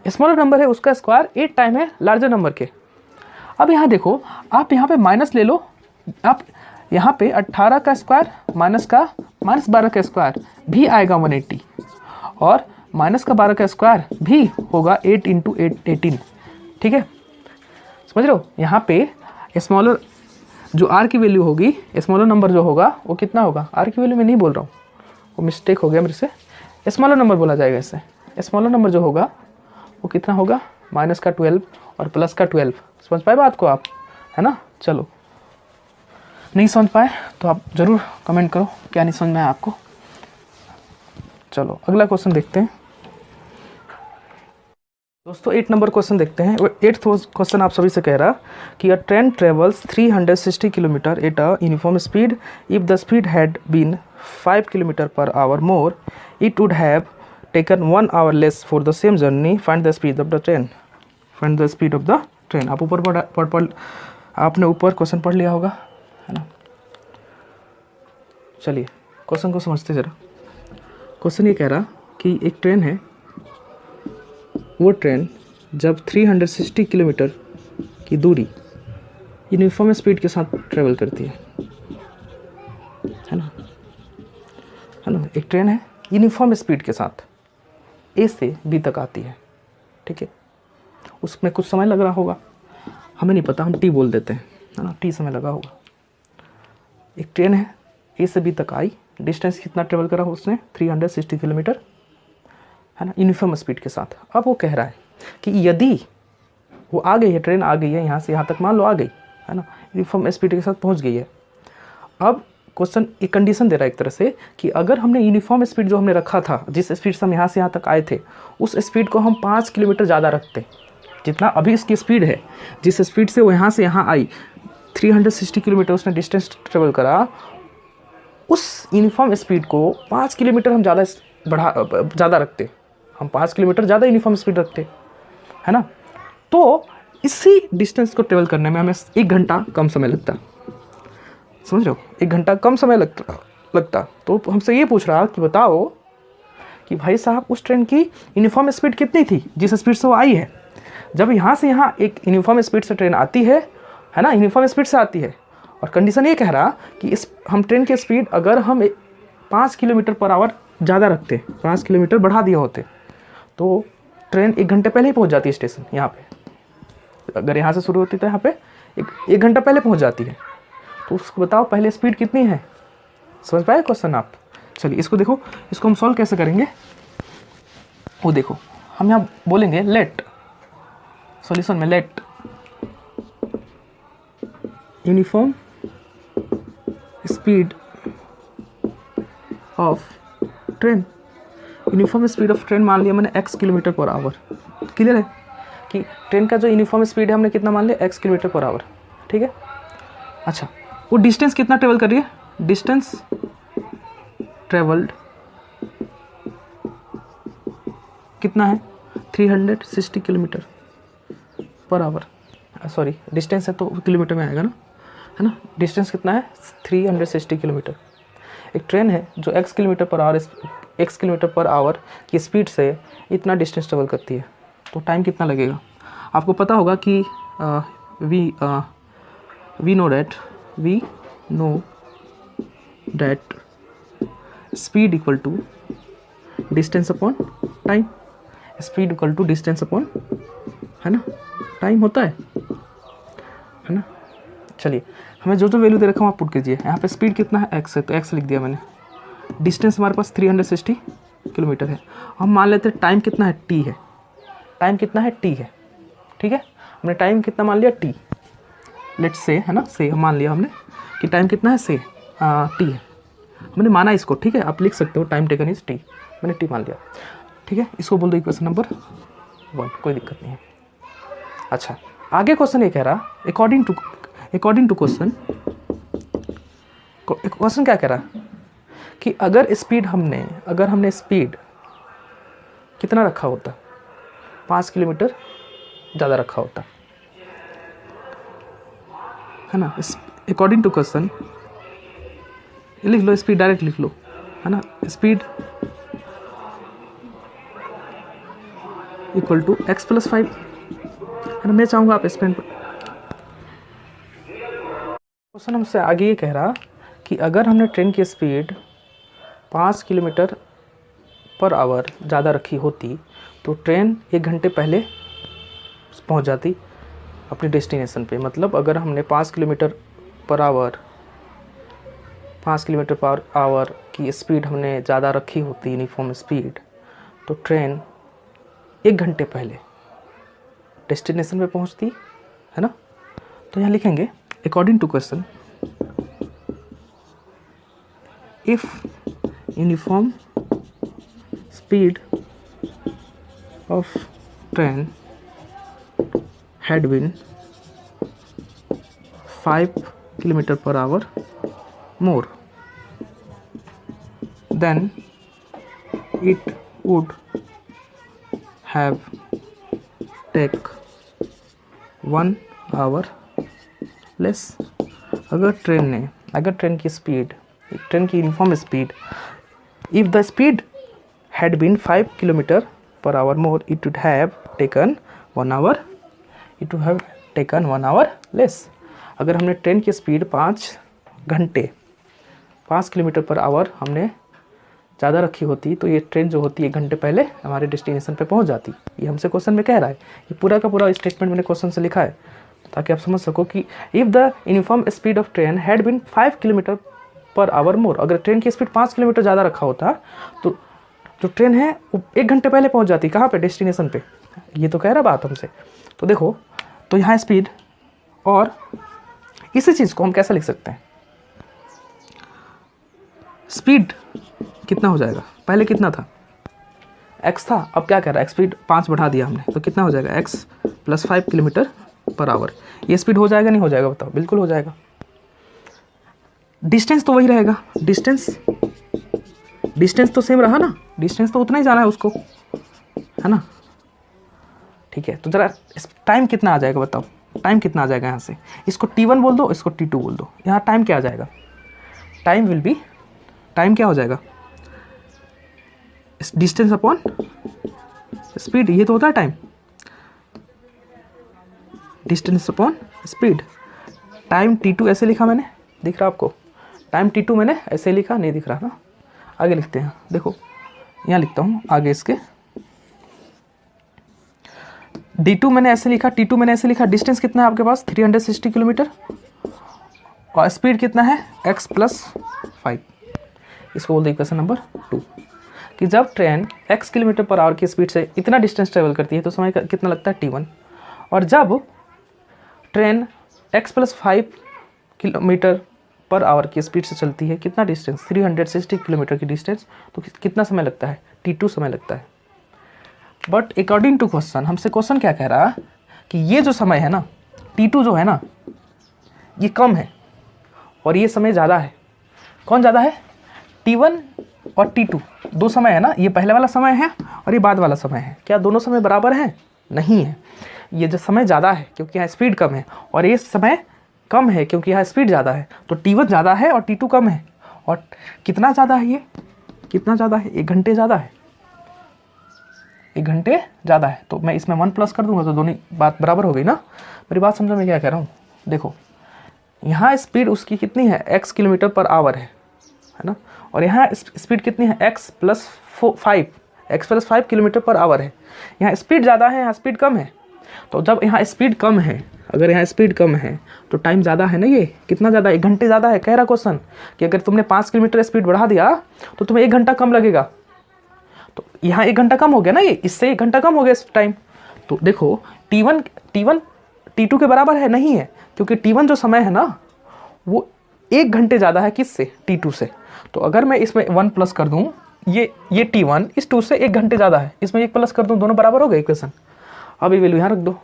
स्मॉलर नंबर है उसका स्क्वायर 8 टाइम है लार्जर नंबर के। अब यहाँ देखो, आप यहाँ पे माइनस ले लो, आप यहाँ पे 18 का स्क्वायर माइनस 12 का स्क्वायर भी आएगा 180, और माइनस का 12 का स्क्वायर भी होगा 8 इंटू 18, ठीक है, समझ रहे हो। यहाँ पे स्मॉलर जो आर की वैल्यू होगी, स्मॉलर नंबर जो होगा वो कितना होगा, आर की वैल्यू मैं नहीं बोल रहा हूँ, वो मिस्टेक हो गया मेरे से, स्मॉलर नंबर बोला जाएगा इससे। स्मॉलर नंबर जो होगा वो कितना होगा माइनस का 12 और प्लस का 12। समझ पाए बात को आप, है ना। चलो, नहीं समझ पाए तो आप ज़रूर कमेंट करो क्या नहीं समझ में आया आपको। चलो अगला क्वेश्चन देखते हैं। दोस्तों 8 नंबर क्वेश्चन देखते हैं। 8th क्वेश्चन आप सभी से कह रहा कि a train travels 360 kilometre at a uniform speed. If the speed had been 5 kilometre per hour more it would have taken 1 hour less for the same journey. Find the speed of the train. Find the speed of the train. आप आपने ऊपर question पढ़ लिया होगा, है ना। चलिए question को समझते जरा। क्वेश्चन ये कह रहा कि एक ट्रेन है, वो ट्रेन जब 360 किलोमीटर की दूरी यूनिफॉर्म स्पीड के साथ ट्रेवल करती है ना, है ना। एक ट्रेन है यूनिफॉर्म स्पीड के साथ ए से बी तक आती है, ठीक है। उसमें कुछ समय लग रहा होगा, हमें नहीं पता, हम टी बोल देते हैं, है ना। टी समय लगा होगा। एक ट्रेन है ए से बी तक आई, डिस्टेंस कितना ट्रेवल करा उसने 360 किलोमीटर, है ना, यूनिफॉर्म स्पीड के साथ। अब वो कह रहा है कि यदि वो आ गई है, ट्रेन आ गई है यहाँ से यहाँ तक, मान लो आ गई, है ना, यूनिफॉर्म स्पीड के साथ पहुँच गई है। अब क्वेश्चन एक कंडीशन दे रहा है एक तरह से कि अगर हमने यूनिफॉर्म स्पीड जो हमने रखा था, जिस स्पीड से हम यहाँ से यहाँ तक आए थे, उस स्पीड को हम 5 किलोमीटर ज़्यादा रखते, जितना अभी इसकी स्पीड है, जिस स्पीड से वो यहाँ से यहाँ आई 360 किलोमीटर उसने डिस्टेंस ट्रेवल करा, उस यूनिफॉर्म स्पीड को 5 किलोमीटर हम ज़्यादा रखते, हम 5 किलोमीटर ज़्यादा यूनिफॉर्म स्पीड रखते, है ना। तो इसी डिस्टेंस को ट्रेवल करने में हमें 1 घंटा कम समय लगता, समझ रहे हो, 1 घंटा कम समय लगता। तो हमसे ये पूछ रहा कि बताओ कि भाई साहब उस ट्रेन की यूनिफॉर्म स्पीड कितनी थी जिस स्पीड से वो आई है। जब यहाँ से यहाँ एक यूनिफॉर्म स्पीड से ट्रेन आती है ना, यूनिफॉर्म स्पीड से आती है, और कंडीशन ये कह रहा कि हम ट्रेन की स्पीड अगर हम 5 किलोमीटर पर आवर ज़्यादा रखते, 5 किलोमीटर बढ़ा दिए होते, तो ट्रेन 1 घंटे पहले ही पहुंच जाती है स्टेशन यहाँ पे। अगर यहाँ से शुरू होती तो यहाँ पे एक घंटा पहले पहुंच जाती है। तो उसको बताओ पहले स्पीड कितनी है। समझ पाए क्वेश्चन आप। चलिए इसको देखो, इसको हम सॉल्व कैसे करेंगे वो देखो। हम यहाँ बोलेंगे लेट, सॉल्यूशन में let uniform speed of train. Uniform speed of train मान लिया मैंने x kilometre per hour. Clear है कि ट्रेन का जो यूनिफॉर्म स्पीड है हमने कितना मान लिया, x किलोमीटर पर आवर, ठीक है। अच्छा, वो डिस्टेंस कितना ट्रेवल कर रही है, डिस्टेंस ट्रेवल्ड कितना है 360 kilometre per our. Sorry distance है तो किलोमीटर में आएगा ना, है ना। डिस्टेंस कितना है 360 किलोमीटर। एक ट्रेन है जो x किलोमीटर पर आवर की स्पीड से इतना डिस्टेंस ट्रेवल करती है, तो टाइम कितना लगेगा। आपको पता होगा कि we know that speed equal to distance upon time. Speed equal to distance upon, है ना, टाइम होता है ना। चलिए हमें जो जो वैल्यू दे रखा हूँ आप पुट कीजिए। यहाँ पे स्पीड कितना है x है, तो x लिख दिया मैंने। डिस्टेंस हमारे पास 360 किलोमीटर है। हम मान लेते हैं टाइम कितना है, t है। टाइम कितना है, t है, ठीक है। हमने टाइम कितना मान लिया, t। लेट्स से, है ना, से मान लिया हमने कि टाइम कितना है, से t है। हमने माना इसको, ठीक है। आप लिख सकते हो टाइम टेकन इज t, मैंने t मान लिया, ठीक है। इसको बोल दो इक्वेशन नंबर 1, कोई दिक्कत नहीं है। अच्छा, आगे क्वेश्चन ये कह रहा अकॉर्डिंग टू क्वेश्चन क्या कह रहा कि अगर हमने स्पीड कितना रखा होता, 5 किलोमीटर ज़्यादा रखा होता, है ना। अकॉर्डिंग टू क्वेश्चन लिख लो, स्पीड डायरेक्ट लिख लो, है ना। स्पीड इक्वल टू x + 5, है ना। मैं चाहूँगा आप स्पेन पर। क्वेश्चन हमसे आगे ये कह रहा कि अगर हमने ट्रेन की स्पीड 5 किलोमीटर पर आवर ज़्यादा रखी होती तो ट्रेन 1 घंटे पहले पहुंच जाती अपने डेस्टिनेशन पे। मतलब अगर हमने 5 किलोमीटर पर आवर की स्पीड हमने ज़्यादा रखी होती, यूनिफॉर्म स्पीड, तो ट्रेन 1 घंटे पहले डेस्टिनेशन पे पहुंचती, है ना। तो यहाँ लिखेंगे according to question if uniform speed of train had been 5 kilometer per hour more, then it would have take 1 hour less. अगर ट्रेन की स्पीड, ट्रेन की uniform speed, if the speed had been 5 kilometre per hour more, it would have taken 1 hour less. अगर हमने train की speed 5 kilometre per our हमने ज़्यादा रखी होती तो ये ट्रेन जो होती है 1 घंटे पहले हमारे डेस्टिनेशन पे पहुंच जाती. ये हमसे क्वेश्चन में कह रहा है. ये पूरा का पूरा स्टेटमेंट मैंने क्वेश्चन से लिखा है ताकि आप समझ सको कि if the uniform speed of train had been 5 kilometre per hour more, अगर ट्रेन की स्पीड 5 किलोमीटर ज़्यादा रखा होता तो जो ट्रेन है वो 1 घंटे पहले पहुंच जाती. कहाँ पे? डेस्टिनेशन पे. ये तो कह रहा बात हमसे. तो देखो, तो यहाँ स्पीड, और इसी चीज़ को हम कैसे लिख सकते हैं? स्पीड कितना हो जाएगा? पहले कितना था? x था. अब क्या कह रहा है? स्पीड 5 बढ़ा दिया हमने, तो कितना हो जाएगा? x + 5 kilometre per our. ये स्पीड हो जाएगा नहीं हो जाएगा? बताओ. बिल्कुल हो जाएगा. डिस्टेंस तो वही रहेगा. डिस्टेंस तो सेम रहा ना. डिस्टेंस तो उतना ही जाना है उसको, है ना. ठीक है. तो ज़रा टाइम कितना आ जाएगा बताओ? टाइम कितना आ जाएगा यहाँ से? इसको t1 बोल दो, इसको t2 बोल दो. यहाँ टाइम क्या आ जाएगा? टाइम क्या हो जाएगा? Distance upon speed. ये तो होता है time. Distance upon speed. Time t2 ऐसे लिखा मैंने, दिख रहा आपको? टाइम t2 मैंने ऐसे लिखा, नहीं दिख रहा ना. आगे लिखते हैं. देखो यहाँ लिखता हूँ आगे इसके. d2 मैंने ऐसे लिखा, t2 मैंने ऐसे लिखा. डिस्टेंस कितना है आपके पास? 360 किलोमीटर. और स्पीड कितना है? x + 5. इसको बोलते हैं इक्वेशन नंबर 2 कि जब train x kilometre per our की स्पीड से इतना डिस्टेंस ट्रेवल करती है तो समय कितना लगता है? t1. और जब train x + 5 kilometre per our की स्पीड से चलती है, कितना डिस्टेंस? 360 किलोमीटर की डिस्टेंस, तो कितना समय लगता है? t2 समय लगता है. बट अकॉर्डिंग टू क्वेश्चन, हमसे क्वेश्चन क्या कह रहा है कि ये जो समय है ना, t2 जो है ना, ये कम है और ये समय ज़्यादा है. कौन ज़्यादा है? t1 और t2 दो समय है ना. ये पहले वाला समय है और ये बाद वाला समय है. क्या दोनों समय बराबर हैं? नहीं है. ये जो समय ज़्यादा है क्योंकि यहाँ स्पीड कम है, और ये समय कम है क्योंकि यहाँ स्पीड ज़्यादा है. तो t1 ज़्यादा है और t2 कम है. और कितना ज़्यादा है? ये कितना ज़्यादा है? 1 घंटे ज़्यादा है. 1 घंटे ज़्यादा है. तो मैं इसमें 1 प्लस कर दूंगा तो दोनों बात बराबर हो गई ना. मेरी बात समझो मैं क्या कह रहा हूँ. देखो यहाँ स्पीड उसकी कितनी है? x किलोमीटर पर आवर है ना. और यहाँ स्पीड कितनी है? x + 5 किलोमीटर पर आवर है. यहाँ स्पीड ज़्यादा है, यहाँ स्पीड कम है. तो जब यहाँ स्पीड कम है, अगर यहाँ स्पीड कम है तो टाइम ज़्यादा है ना. ये कितना ज़्यादा? 1 घंटे ज़्यादा है. कह रहा क्वेश्चन कि अगर तुमने 5 किलोमीटर स्पीड बढ़ा दिया तो तुम्हें 1 घंटा कम लगेगा. तो यहाँ 1 घंटा कम हो गया ना. ये इससे 1 घंटा कम हो गया इस टाइम. तो देखो t1 t2 के बराबर है नहीं है, क्योंकि t1 जो समय है ना वो 1 घंटे ज़्यादा है. किससे? t2 से. तो अगर मैं इसमें 1 प्लस कर दूँ, ये t1 इस 2 से 1 घंटे ज़्यादा है, इसमें 1 प्लस कर दूँ, दोनों बराबर हो गए इक्वेशन. अब ये वैल्यू यहाँ रख दो.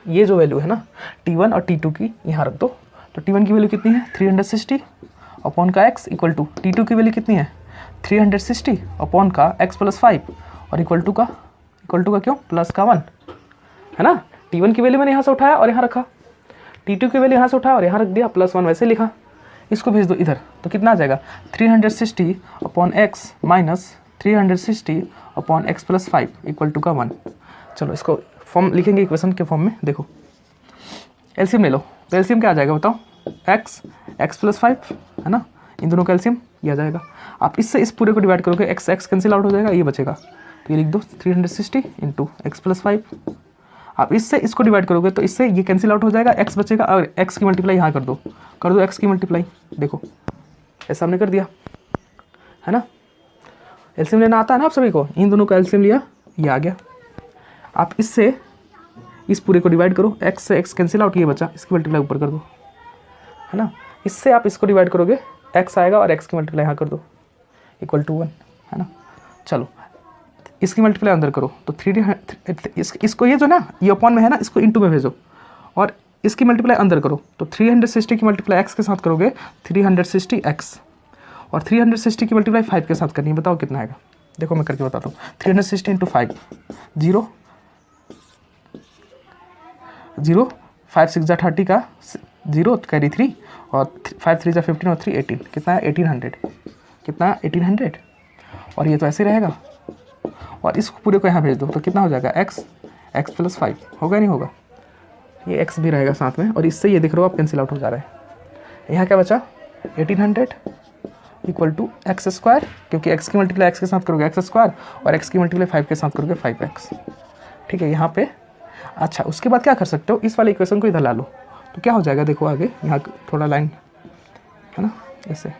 ये जो वैल्यू है ना t1 और t2 की, यहाँ रख दो. तो t1 की वैल्यू कितनी है? 360 अपॉन का x इक्वल टू t2 की वैल्यू कितनी है? 360 अपॉन का x + 5 और इक्वल टू का क्यों? प्लस का 1 है ना. t1 की वैल्यू मैंने यहाँ से उठाया और यहाँ रखा. t2 की वैल्यू यहाँ से उठाया और यहाँ रख दिया. +1 वैसे लिखा. इसको भेज दो इधर तो कितना आ जाएगा? 360 upon x minus 360 upon x + 5 equal to का 1. चलो इसको फॉर्म लिखेंगे इक्वेशन के फॉर्म में. देखो एलसीएम ले लो. तो एलसीएम क्या आ जाएगा बताओ? x + 5 है ना. इन दोनों का एलसीएम ये आ जाएगा. आप इससे इस पूरे को डिवाइड करोगे, x कैंसिल आउट हो जाएगा, ये बचेगा. तो ये लिख दो 360 इंटू x + 5. आप इससे इसको डिवाइड करोगे तो इससे ये कैंसिल आउट हो जाएगा, x बचेगा. और x की मल्टीप्लाई यहाँ कर दो x की मल्टीप्लाई. देखो ऐसा हमने कर दिया है ना. एलसीएम लेना आता है ना आप सभी को. इन दोनों का एलसीएम लिया, ये आ गया. आप इससे इस पूरे को डिवाइड करो, x से x कैंसिल आउट, ये बचा, इसकी मल्टीप्लाई ऊपर कर दो है ना. इससे आप इसको डिवाइड करोगे, x आएगा और x की मल्टीप्लाई यहाँ कर दो इक्वल टू 1 है ना. चलो इसकी मल्टीप्लाई अंदर करो तो 3 इसको ये जो ना ये अपॉन में है ना, इसको इनटू में भेजो और इसकी मल्टीप्लाई अंदर करो, तो 360 की मल्टीप्लाई x के साथ करोगे 360x, और 360 की मल्टीप्लाई 5 के साथ करनी है। बताओ कितना आएगा? देखो मैं करके बताता हूँ। 360 इंटू 5, 0 0, 5 6 जा 30 का 0 कैरी 3, और 5 3 जा 15 और 3 18, कितना है 1800, कितना 1800। और ये तो ऐसे रहेगा, और इसको पूरे को यहाँ भेज दो तो कितना हो जाएगा x प्लस 5, होगा नहीं होगा? ये x भी रहेगा साथ में, और इससे ये दिख रहा हो आप कैंसिल आउट हो जा रहा है। यहाँ क्या बचा 1800 इक्वल टू एक्स स्क्वायर, क्योंकि x की मल्टीप्लाई x के साथ करोगे x स्क्वायर, और x की मल्टीप्लाई 5 के साथ करोगे 5x। ठीक है, यहाँ पे अच्छा उसके बाद क्या कर सकते हो, इस वाले इक्वेशन को इधर ला लो, तो क्या हो जाएगा देखो आगे, यहाँ थोड़ा लाइन है ना ऐसे,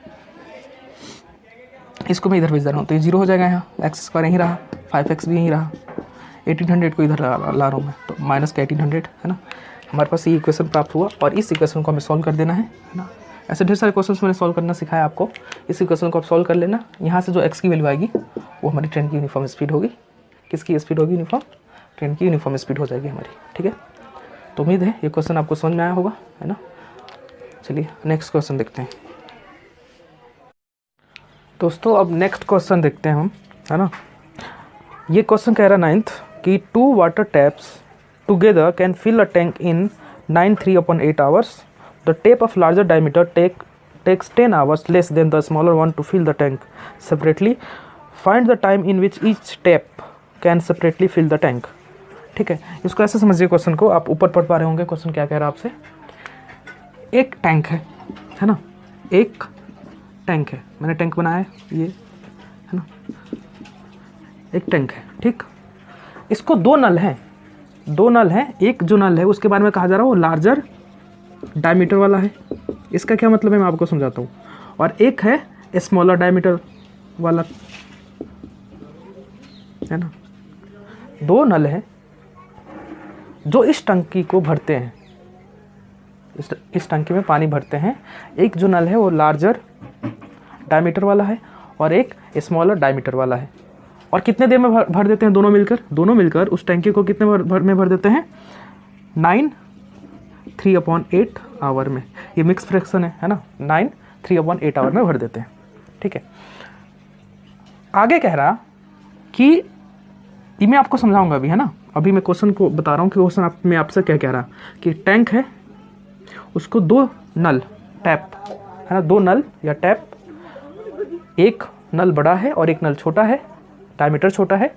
इसको मैं इधर भेज दे रहा हूँ तो ये 0 हो जाएगा। यहाँ एक्स स्क्वायर यहीं रहा, 5x भी यहीं रहा, 1800 को इधर ला रहा हूँ मैं, तो माइनस का 1800 है ना। हमारे पास ये इक्वेशन प्राप्त हुआ, और इस इक्वेशन को हमें सॉल्व कर देना है ना। ऐसे ढेर सारे क्वेश्चंस मैंने सॉल्व करना सिखाया आपको, इस इक्वेशन को आप सॉल्व कर लेना। यहाँ से जो x की वैल्यू आएगी वो हमारी ट्रेन की यूनिफॉर्म स्पीड होगी। किसकी स्पीड होगी? यूनिफॉर्म, ट्रेन की यूनिफॉर्म स्पीड हो जाएगी हमारी। ठीक है, तो उम्मीद है ये क्वेश्चन आपको समझ में आया होगा, है ना। चलिए नेक्स्ट क्वेश्चन देखते हैं दोस्तों। अब नेक्स्ट क्वेश्चन देखते हैं हम, है ना। ये क्वेश्चन कह रहा है 9th कि 2 water taps together can fill a tank in 9/3/8 hours. The tap of larger diameter takes 10 hours less than the smaller one to fill the tank separately. Find the time in which each tap can separately fill the tank. ठीक है, इसको ऐसे समझिए question को, आप ऊपर पढ़ पा रहे होंगे क्वेश्चन क्या कह रहा है आपसे। एक टैंक है ना, एक टैंक है, मैंने टैंक बनाया है ये, है ना, एक टैंक है। ठीक, इसको दो नल हैं, एक जो नल है उसके बारे में कहा जा रहा है वो लार्जर डायमीटर वाला है। इसका क्या मतलब है मैं आपको समझाता हूँ। और एक है स्मॉलर डायमीटर वाला, है ना। दो नल हैं जो इस टंकी को भरते हैं, इस टंकी में पानी भरते हैं। एक जो नल है वो लार्जर डायमीटर वाला है, और एक स्मॉलर डायमीटर वाला है। और कितने देर में भर देते हैं दोनों मिलकर उस टंकी को कितने में भर देते हैं? 9/3/8 आवर में। ये मिक्स फ्रैक्शन है ना, 9/3/8 आवर में भर देते हैं। ठीक है, आगे कह रहा कि ये मैं आपको समझाऊंगा अभी, है ना। अभी मैं क्वेश्चन को बता रहा हूँ कि क्वेश्चन मैं आपसे क्या कह रहा कि टैंक है, उसको दो नल टैप, है ना, दो नल या टैप, एक नल बड़ा है और एक नल छोटा है, डायमीटर छोटा है,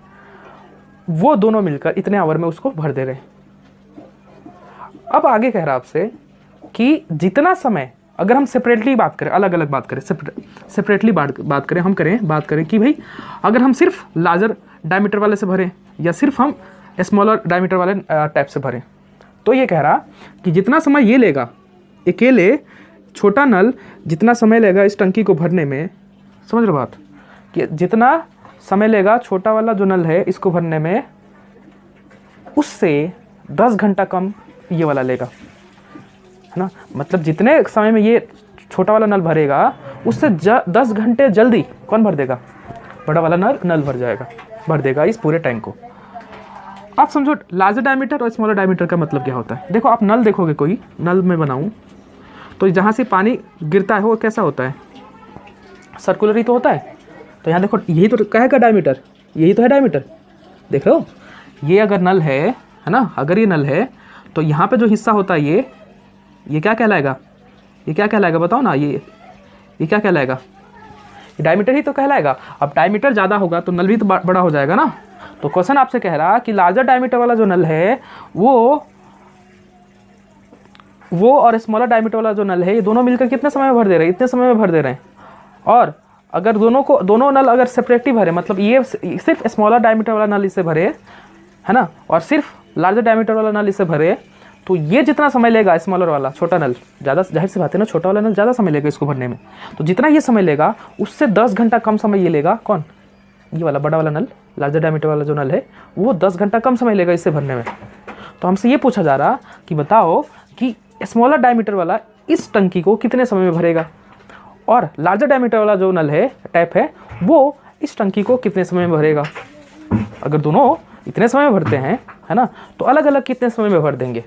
वो दोनों मिलकर इतने आवर में उसको भर दे रहे हैं। अब आगे कह रहा आपसे कि जितना समय, अगर हम सेपरेटली बात करें, अलग अलग बात करें, सेपरेटली बात करें, हम बात करें कि भाई अगर हम सिर्फ लार्जर डायमीटर वाले से भरें या सिर्फ हम स्मॉलर डायमीटर वाले टैप से भरें, तो ये कह रहा कि जितना समय ये लेगा, अकेले छोटा नल जितना समय लेगा इस टंकी को भरने में, समझ रहे बात, कि जितना समय लेगा छोटा वाला जो नल है इसको भरने में, उससे 10 घंटा कम ये वाला लेगा, है ना। मतलब जितने समय में ये छोटा वाला नल भरेगा उससे 10 घंटे जल्दी कौन भर देगा? बड़ा वाला नल भर देगा इस पूरे टैंक को। आप समझो लार्जर डायमीटर और स्मॉलर डायमीटर का मतलब क्या होता है। देखो आप नल देखोगे, कोई नल में बनाऊं तो जहाँ से पानी गिरता है वो कैसा होता है? सर्कुलर ही तो होता है। तो यहाँ देखो यही तो क्या है डायमीटर, यही तो है डायमीटर, देख रहे हो। ये अगर नल है ना, अगर ये नल है तो यहाँ पे जो हिस्सा होता है ये क्या कहलाएगा? ये क्या कहलाएगा बताओ ना, ये क्या कहलाएगा? ये डायमीटर ही तो कहलाएगा। अब डायमीटर ज़्यादा होगा तो नल भी तो बड़ा हो जाएगा ना। तो क्वेश्चन आपसे कह रहा कि लार्जर डायमीटर वाला जो नल है वो और स्मॉलर डायमीटर वाला जो नल है, ये दोनों मिलकर कितने समय में भर दे रहे हैं? इतने समय में भर दे रहे हैं। और अगर दोनों नल अगर सेपरेटली भरे, मतलब ये सिर्फ स्मॉलर डायमीटर वाला नल इसे भरे, है ना, और सिर्फ लार्जर डायमीटर वाला नल इसे भरे, तो ये जितना समय लेगा स्मॉलर वाला छोटा नल, ज़्यादा जाहिर सी बात है ना, छोटा वाला नल ज़्यादा समय लेगा इसको भरने में। तो जितना ये समय लेगा उससे 10 घंटा कम समय ये लेगा कौन? ये वाला बड़ा वाला नल, लार्जर डायमीटर वाला जो नल है वो 10 घंटा कम समय लेगा इससे भरने में। तो हमसे ये पूछा जा रहा कि बताओ कि स्मॉलर डायमीटर वाला इस टंकी को कितने समय में भरेगा, और लार्जर डायमीटर वाला जो नल है, टैप है, वो इस टंकी को कितने समय में भरेगा। अगर दोनों इतने समय में भरते हैं, है ना, तो अलग अलग कितने समय में भर देंगे।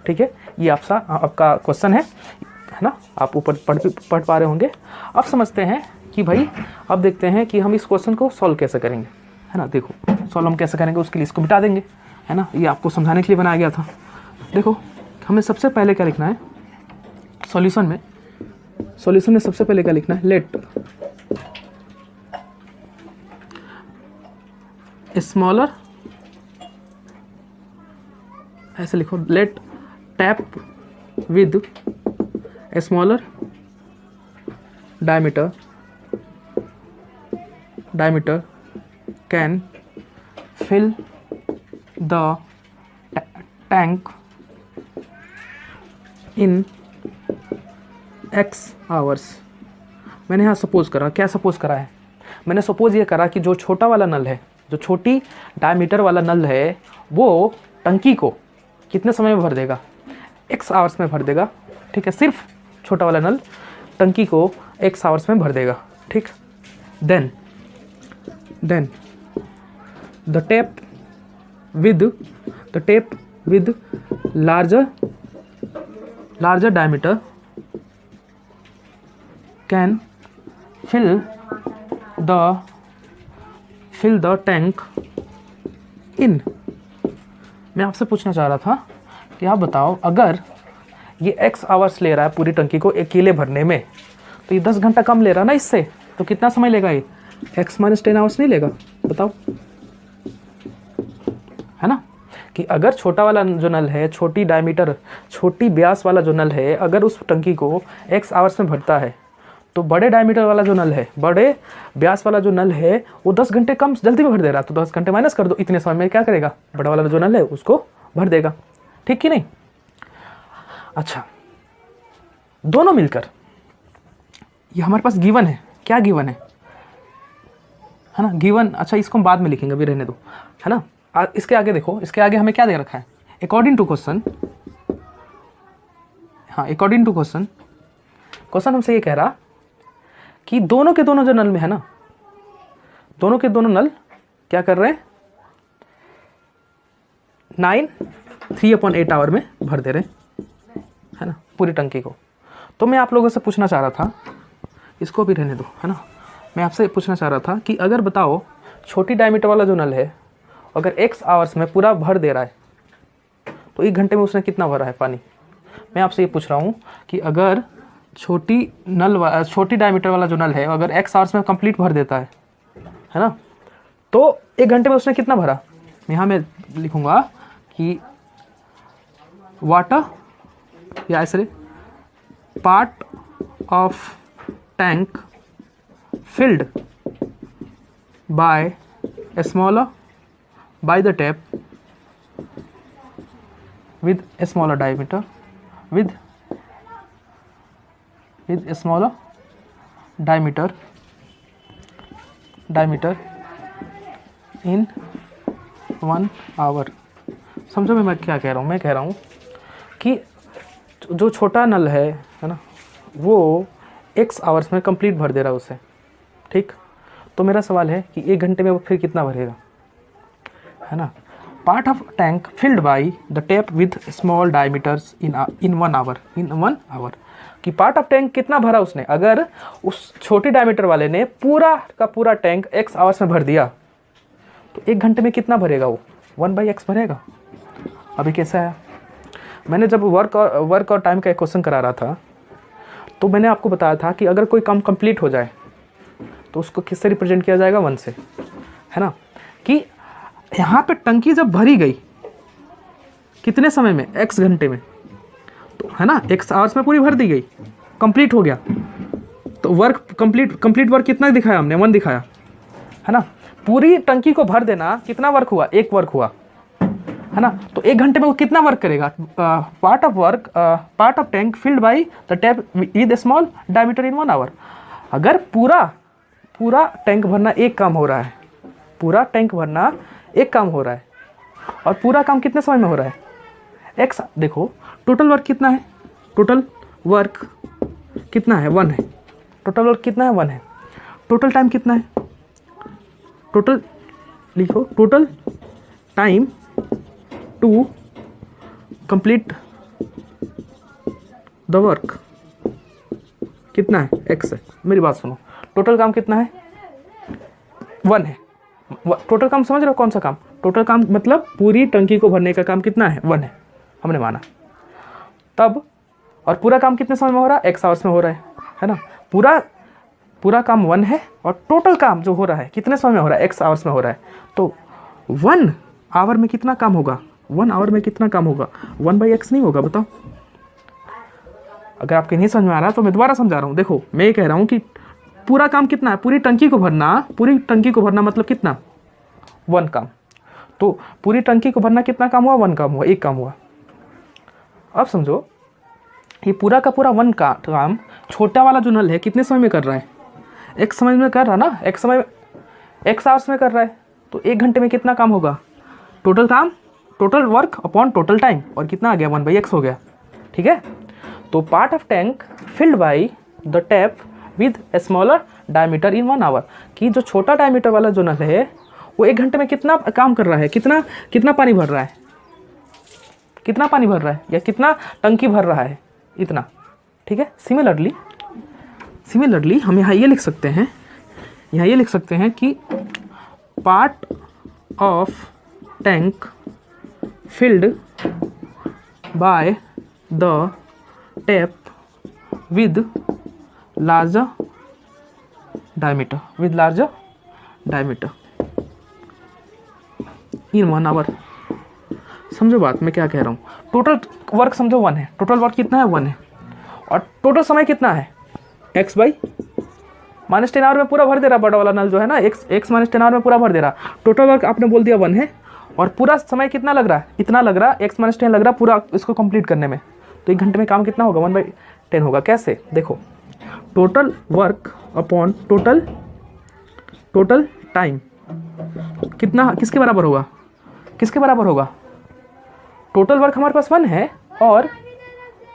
ठीक है, ये आपका क्वेश्चन है ना, आप ऊपर पढ़ पा रहे होंगे। अब समझते हैं कि भाई अब देखते हैं कि हम इस क्वेश्चन को सॉल्व कैसे करेंगे, है ना। देखो सॉल्व हम कैसे करेंगे, उसके लिए इसको मिटा देंगे, है ना, ये आपको समझाने के लिए बनाया गया था। देखो हमें सबसे पहले क्या लिखना है सॉल्यूशन में सबसे पहले क्या लिखना है, लेट स्मॉलर, ऐसे लिखो, let tap with smaller diameter can fill the tank in x hours. मैंने यहाँ सपोज करा, क्या सपोज करा है, मैंने सपोज ये करा कि जो छोटा वाला नल है, जो छोटी डायमीटर वाला नल है, वो टंकी को कितने समय में भर देगा, x आवर्स में भर देगा, ठीक है। सिर्फ छोटा वाला नल टंकी को x आवर्स में भर देगा, ठीक। Then the tap with larger diameter can fill the tank in। मैं आपसे पूछना चाह रहा था कि आप बताओ, अगर ये x आवर्स ले रहा है पूरी टंकी को अकेले भरने में, तो ये 10 घंटा कम ले रहा है ना इससे, तो कितना समय लेगा ये, x - 10 आवर्स नहीं लेगा, बताओ, है ना। कि अगर छोटा वाला जो नल है, छोटी डायमीटर, छोटी व्यास वाला जो नल है, अगर उस टंकी को x आवर्स में भरता है, तो बड़े डायमीटर वाला जो नल है, बड़े व्यास वाला जो नल है, वो 10 घंटे कम जल्दी में भर दे रहा है। तो 10 घंटे माइनस कर दो, इतने समय में क्या करेगा, बड़ा वाला जो नल है उसको भर देगा, ठीक कि नहीं। अच्छा, दोनों मिलकर, ये हमारे पास गिवन है, क्या गिवन है ना, गिवन। अच्छा, इसको हम बाद में लिखेंगे, अभी रहने दो, है ना। इसके आगे देखो, इसके आगे हमें क्या दे रखा है, अकॉर्डिंग टू क्वेश्चन, हाँ, अकॉर्डिंग टू क्वेश्चन हमसे ये कह रहा कि दोनों के दोनों जो नल में है ना, दोनों के दोनों नल क्या कर रहे हैं, 3/8 आवर में भर दे रहे हैं, है ना, पूरी टंकी को। तो मैं आप लोगों से पूछना चाह रहा था, इसको भी रहने दो, है ना, मैं आपसे पूछना चाह रहा था कि अगर बताओ छोटी डायमीटर वाला जो नल है, अगर x आवर्स में पूरा भर दे रहा है, तो 1 घंटे में उसने कितना भरा है पानी। मैं आपसे ये पूछ रहा हूँ कि अगर छोटी डायमीटर वाला जो नल है, अगर x आवर्स में कंप्लीट भर देता है ना, तो 1 घंटे में उसने कितना भरा। यहाँ मैं लिखूँगा कि वाटर, या ऐसे part of tank filled by the tap with a smaller diameter with a smaller diameter in 1 hour। समझो मैं क्या कह रहा हूँ, मैं कह रहा हूँ कि जो छोटा नल है ना, वो x आवर्स में कंप्लीट भर दे रहा है उसे, ठीक। तो मेरा सवाल है कि 1 घंटे में वो फिर कितना भरेगा, है ना। Part of tank filled by the tap with small diameters in 1 hour, कि पार्ट ऑफ टैंक कितना भरा उसने, अगर उस छोटी डायमीटर वाले ने पूरा का पूरा टैंक x आवर्स में भर दिया, तो 1 घंटे में कितना भरेगा, वो 1/x भरेगा। अभी कैसा है, मैंने जब वर्क और टाइम का एक क्वेश्चन करा रहा था, तो मैंने आपको बताया था कि अगर कोई काम कंप्लीट हो जाए तो उसको किससे रिप्रेजेंट किया जाएगा, 1 से, है ना। कि यहाँ पे टंकी जब भरी गई कितने समय में, x घंटे में, तो है ना, x आवर्स में पूरी भर दी गई, कंप्लीट हो गया, तो वर्क कंप्लीट वर्क कितना दिखाया हमने, 1 दिखाया, है ना। पूरी टंकी को भर देना कितना वर्क हुआ, 1 वर्क हुआ, है ना। तो 1 घंटे में वो कितना वर्क करेगा, part of tank filled by the tap with small diameter in 1 hour. अगर पूरा टैंक भरना एक काम हो रहा है, पूरा टैंक भरना एक काम हो रहा है, और पूरा काम कितने समय में हो रहा है, x। देखो टोटल वर्क कितना है, टोटल वर्क कितना है, 1 है, टोटल वर्क कितना है, 1 है। टोटल टाइम कितना है, टोटल लिखो, total time to complete the work कितना है, x है। मेरी बात सुनो, टोटल काम कितना है, 1 है। टोटल काम समझ रहे हो, कौन सा काम, टोटल काम मतलब पूरी टंकी को भरने का काम कितना है, 1 है, हमने माना। तब और पूरा काम कितने समय में हो रहा है, x आवर्स में हो रहा है ना। पूरा काम 1 है और टोटल काम जो हो रहा है कितने समय में हो रहा है, x आवर्स में हो रहा है। तो 1 आवर में कितना काम होगा, 1 आवर में कितना काम होगा, 1/x नहीं होगा, बताओ। अगर आपके नहीं समझ में आ रहा तो मैं दोबारा समझा रहा हूँ। देखो मैं ये कह रहा हूँ कि पूरा काम कितना है, पूरी टंकी को भरना मतलब कितना, 1 काम। तो पूरी टंकी को भरना कितना काम हुआ, 1 काम हुआ, 1 काम हुआ। अब समझो ये पूरा का पूरा 1 का काम छोटा वाला जो नल है कितने समय में कर रहा है, x समय में कर रहा ना, x आवर्स में कर रहा है। तो 1 घंटे में कितना काम होगा, टोटल काम, total work upon total time, और कितना आ गया, 1/x हो गया। ठीक है। तो part of tank filled by the tap with a smaller diameter in 1 hour, कि जो छोटा डायमीटर वाला जो नल है वो 1 घंटे में कितना काम कर रहा है, कितना पानी भर रहा है, कितना पानी भर रहा है या कितना टंकी भर रहा है, इतना। ठीक है। सिमिलरली हम यहाँ ये लिख सकते हैं, कि part of tank filled by the tap with larger diameter in 1 hour. समझो बात मैं क्या कह रहा हूँ। टोटल वर्क समझो 1 है, टोटल वर्क कितना है, 1 है, और टोटल समय कितना है, x/-10 आवर में पूरा भर दे रहा बड़ा वाला नल जो है ना, x-10 आवर में पूरा भर दे रहा। टोटल वर्क आपने बोल दिया 1 है, और पूरा समय कितना लग रहा है, इतना लग रहा, x-10 लग रहा पूरा इसको कंप्लीट करने में। तो 1 घंटे में काम कितना होगा, 1/10 होगा। कैसे, देखो total work upon total time कितना, किसके बराबर होगा, टोटल वर्क हमारे पास 1 है और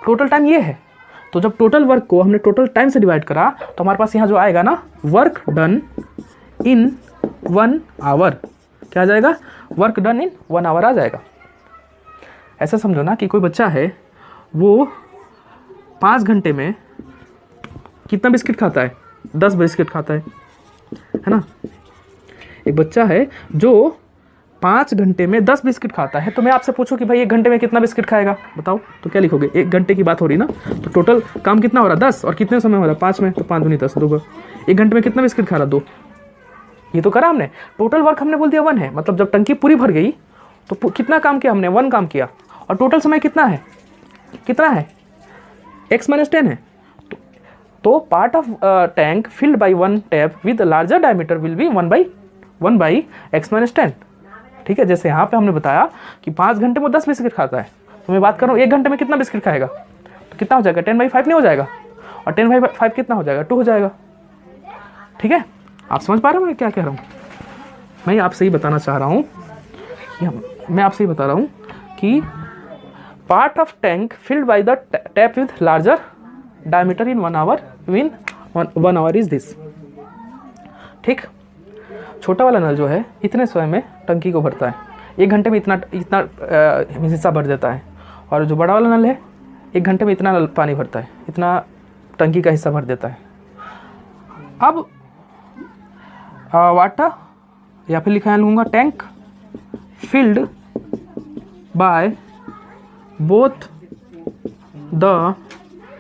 टोटल टाइम ये है। तो जब टोटल वर्क को हमने टोटल टाइम से डिवाइड करा तो हमारे पास यहाँ जो आएगा ना, वर्क डन इन 1 आवर, क्या आ जाएगा, वर्क डन इन 1 आवर आ जाएगा। ऐसा समझो ना कि कोई बच्चा है वो 5 घंटे में कितना बिस्किट खाता है, 10 बिस्किट खाता है ना। एक बच्चा है जो 5 घंटे में 10 बिस्किट खाता है। तो मैं आपसे पूछूं कि भाई 1 घंटे में कितना बिस्किट खाएगा, बताओ, तो क्या लिखोगे, 1 घंटे की बात हो रही ना। तो टोटल काम कितना हो रहा, 10, और कितने समय हो रहा, 5 में, तो 5 दूनी 10, 2। 1 घंटे में कितना बिस्किट खा रहा, 2। ये तो करा हमने। टोटल वर्क हमने बोल दिया 1 है, मतलब जब टंकी पूरी भर गई तो कितना काम किया हमने, 1 काम किया, और टोटल समय कितना है, x-10 है। तो part of tank filled by 1 tap with larger diameter will be 1/x-10। ठीक है। जैसे यहाँ पे हमने बताया कि 5 घंटे में 10 बिस्किट खाता है, तो मैं बात कर रहा हूँ 1 घंटे में कितना बिस्किट खाएगा, तो कितना हो जाएगा, 10/5 नहीं हो जाएगा, और 10/5 कितना हो जाएगा, 2 हो जाएगा। ठीक है। आप समझ पा रहे हो मैं क्या कह रहा हूँ। मैं आपसे ही बताना चाह रहा हूँ, कि part of tank filled by the tap with larger diameter in 1 hour, in 1 hour is this. ठीक। छोटा वाला नल जो है इतने समय में टंकी को भरता है, 1 घंटे में इतना हिस्सा भर देता है, और जो बड़ा वाला नल है 1 घंटे में इतना पानी भरता है, इतना टंकी का हिस्सा भर देता है। अब वाटर या फिर लिखा लूँगा tank filled by both the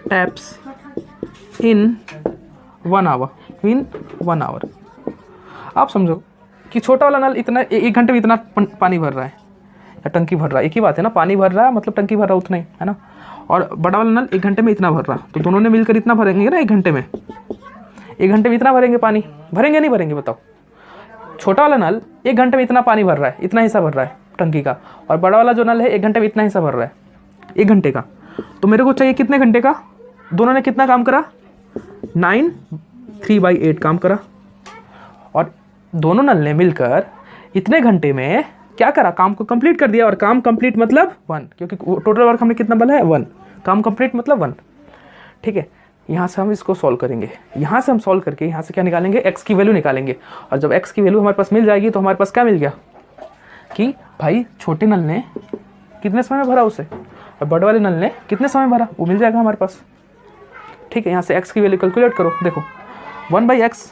taps in 1 hour. आप समझो कि छोटा वाला नल इतना 1 घंटे में इतना पानी भर रहा है या टंकी भर रहा है, एक ही बात है ना, पानी भर रहा है मतलब टंकी भर रहा है उतना ही, है ना। और बड़ा वाला नल 1 घंटे में इतना भर रहा, तो दोनों ने मिलकर इतना भरेंगे ना 1 घंटे में, 1 घंटे में इतना भरेंगे पानी, भरेंगे नहीं भरेंगे बताओ। छोटा वाला नल 1 घंटे में इतना पानी भर रहा है, इतना हिस्सा भर रहा है टंकी का, और बड़ा वाला जो नल है 1 घंटे में इतना हिस्सा भर रहा है, 1 घंटे का। तो मेरे को चाहिए कितने घंटे का, दोनों ने कितना काम करा, 9 3/8 काम करा, और दोनों नल ने मिलकर इतने घंटे में क्या करा, काम को कंप्लीट कर दिया। और काम कंप्लीट मतलब 1, क्योंकि टोटल वर्क हमने कितना बोला है 1, काम कंप्लीट मतलब 1। ठीक है। यहाँ से हम इसको सॉल्व करेंगे, यहाँ से हम सॉल्व करके यहाँ से क्या निकालेंगे, x की वैल्यू निकालेंगे। और जब x की वैल्यू हमारे पास मिल जाएगी तो हमारे पास क्या मिल गया कि भाई छोटे नल ने कितने समय में भरा उसे, और बड़े वाले नल ने कितने समय भरा, वो मिल जाएगा हमारे पास। ठीक है, यहाँ से x की वैल्यू कैलकुलेट करो। देखो 1/x,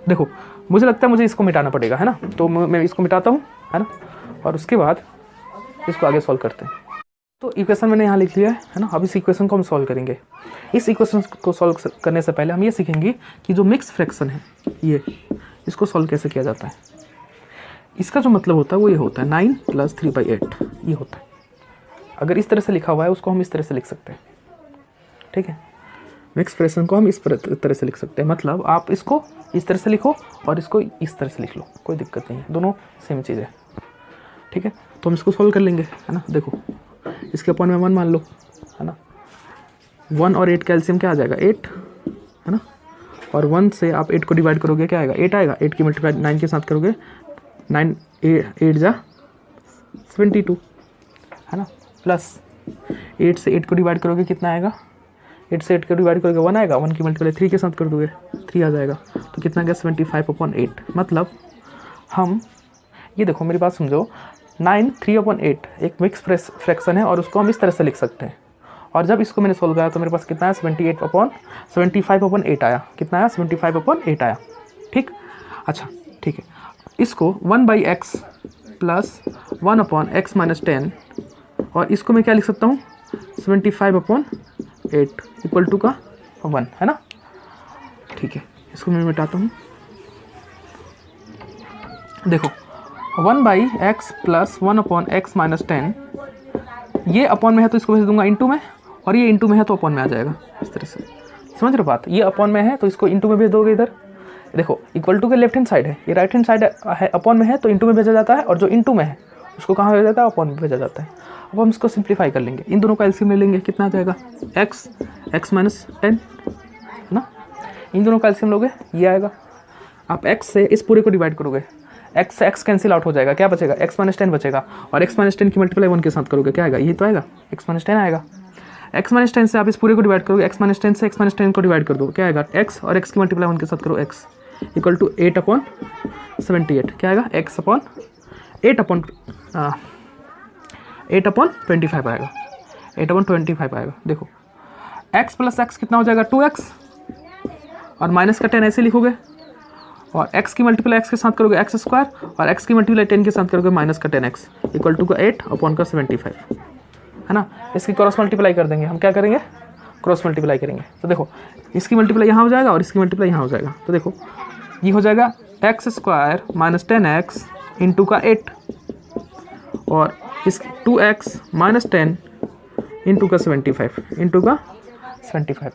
देखो मुझे लगता है मुझे इसको मिटाना पड़ेगा, है ना, तो मैं इसको मिटाता हूँ, है ना, और उसके बाद इसको आगे सॉल्व करते हैं। तो इक्वेशन मैंने यहाँ लिख लिया है ना। अब इस इक्वेशन को हम सॉल्व करेंगे। इस इक्वेशन को सॉल्व करने से पहले हम ये सीखेंगे कि जो मिक्स फ्रैक्शन है ये, इसको सॉल्व कैसे किया जाता है। इसका जो मतलब होता है वो ये होता है 9 + 3/8 ये होता है। अगर इस तरह से लिखा हुआ है उसको हम इस तरह से लिख सकते हैं। ठीक है, मिक्स फ्रैक्शन को हम इस तरह से लिख सकते हैं। मतलब आप इसको इस तरह से लिखो और इसको इस तरह से लिख लो, कोई दिक्कत नहीं है, दोनों सेम चीज़ है। ठीक है, तो हम इसको सॉल्व कर लेंगे, है ना। देखो इसके अपॉन में 1 मान लो, है ना। 1 और 8 कैल्शियम क्या आ जाएगा 8, है ना। और 1 से आप 8 को डिवाइड करोगे क्या आएगा 8 आएगा। 8 की मल्टीप्लाई 9 के साथ करोगे, 9 8 जा 72, है ना। प्लस 8 से 8 को डिवाइड करोगे कितना आएगा, 8 से 8 को डिवाइड करोगे 1 आएगा। 1 की मल्टीप्लाई 3 के साथ कर दोगे 3 आ जाएगा। तो कितना गया 75/8। मतलब हम ये देखो मेरी बात समझो, 9 3/8 एक मिक्स फ्रैक्शन है और उसको हम इस तरह से लिख सकते हैं। और जब इसको मैंने सोल्व किया तो मेरे पास कितना है 75/8 आया। कितना आया 75/8 आया। ठीक, अच्छा ठीक है। इसको 1/x + 1/x - 10, और इसको मैं क्या लिख सकता हूँ 75/8 इक्वल टू का 1, है ना। ठीक है, इसको मैं मिटाता हूँ। देखो 1/x + 1/x - 10, ये अपॉन में है तो इसको भेज दूंगा इंटू में, और ये इंटू में है तो अपॉन में आ जाएगा। इस तरह से समझ रहे हो बात। ये अपॉन में है तो इसको इंटू में भेज दोगे इधर। देखो इक्वल टू के लेफ्ट हैंड साइड है, ये राइट हैंड साइड है, अपॉन में है तो इंटू में भेजा जाता है, और जो इंटू में है उसको कहाँ भेजा जाता है अपॉन में भेजा जाता है। अब हम इसको सिंप्लीफाई कर लेंगे, इन दोनों का एलसीएम ले लेंगे, कितना आ जाएगा x - 10, है ना। इन दोनों का एलसीएम लोगे ये आएगा। आप x से इस पूरे को डिवाइड करोगे, x से x कैंसिल आउट हो जाएगा, क्या बचेगा x - 10 बचेगा, और x - 10 की मल्टीप्लाई 1 के साथ करोगे क्या आएगा, ये तो आएगा x - 10 आएगा। x - 10 से आप इस पूरे को डिवाइड करोगे, x - 10 से x - 10 को डिवाइड कर दो क्या आएगा x, और x की मल्टीप्लाई 1 के साथ करो x इक्वल टू 8/78 क्या आएगा x/8/25 आएगा, 8/25 आएगा। देखो x + x कितना हो जाएगा 2x, और माइनस का 10 ऐसे लिखोगे, और x की मल्टीप्लाई x के साथ करोगे x², और x की मल्टीप्लाई 10 के साथ करोगे माइनस का 10x इक्वल टू का 8/75, है ना। इसकी क्रॉस मल्टीप्लाई कर देंगे हम, क्या करेंगे क्रॉस मल्टीप्लाई करेंगे। तो देखो इसकी मल्टीप्लाई यहाँ हो जाएगा और इसकी मल्टीप्लाई यहाँ हो जाएगा। तो देखो ये हो जाएगा x² - 10x इंटू का 8, और इस 2x - 10 इंटू का 75 इंटू का 75।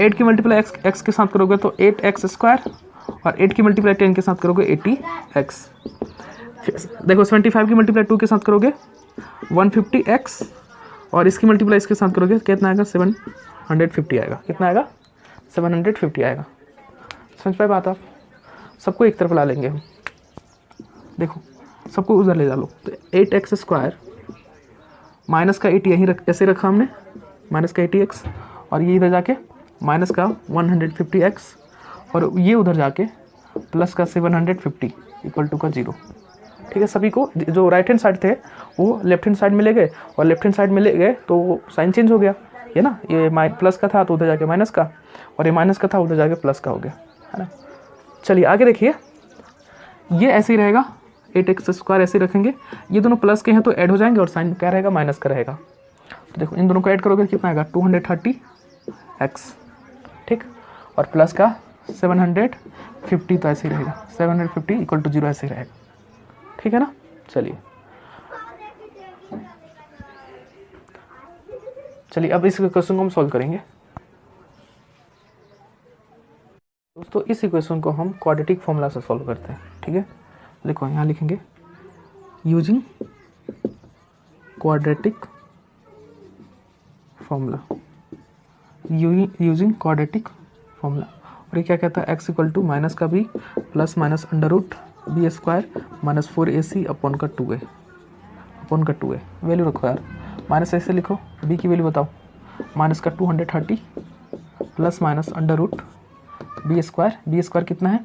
8 की मल्टीप्लाई x के साथ करोगे तो 8x², और 8 की मल्टीप्लाई 10 के साथ करोगे 80x। देखो 75 की मल्टीप्लाई 2 के साथ करोगे 150x, और इसकी मल्टीप्लाई इसके साथ करोगे कितना आएगा 750 आएगा। कितना आएगा 750 आएगा। समझ पाए बात आप। सबको एक तरफ ला लेंगे हम, देखो सबको उधर ले जा लो। तो 8x² माइनस का 80 यहीं ऐसे रखा हमने, माइनस का 80x, और ये इधर जाके माइनस का 150x, और ये उधर जाके प्लस का 750 इक्वल टू का 0। ठीक है, सभी को जो राइट हैंड साइड थे वो लेफ्ट हैंड साइड में ले गए, और लेफ्ट हैंड साइड में ले गए तो साइन चेंज हो गया, ये ना, ये प्लस का था तो उधर जाके माइनस का, और ये माइनस का था उधर जाके प्लस का हो गया, है ना। चलिए आगे देखिए, ये ऐसे ही रहेगा 8x² ऐसे रखेंगे, ये दोनों प्लस के हैं तो ऐड हो जाएंगे, और साइन क्या रहेगा माइनस का रहेगा। तो देखो इन दोनों को ऐड करोगे कितना आएगा 230x, ठीक, और प्लस का 750 तो ऐसे ही रहेगा, 750 इक्वल टू 0 ऐसे ही रहेगा। ठीक है ना। चलिए अब इस क्वेश्चन को हम सॉल्व करेंगे। दोस्तों इस इक्वेशन को हम क्वाड्रेटिक फॉर्मूला से सॉल्व करते हैं। ठीक है, देखो यहाँ लिखेंगे using quadratic formula, using quadratic formula. और ये क्या कहता है x इक्वल टू माइनस का b plus minus √b² minus 4ac upon का 2a वैल्यू रखो यार, माइनस ऐसे लिखो, b की वैल्यू बताओ, माइनस का 230 प्लस माइनस √b² कितना है,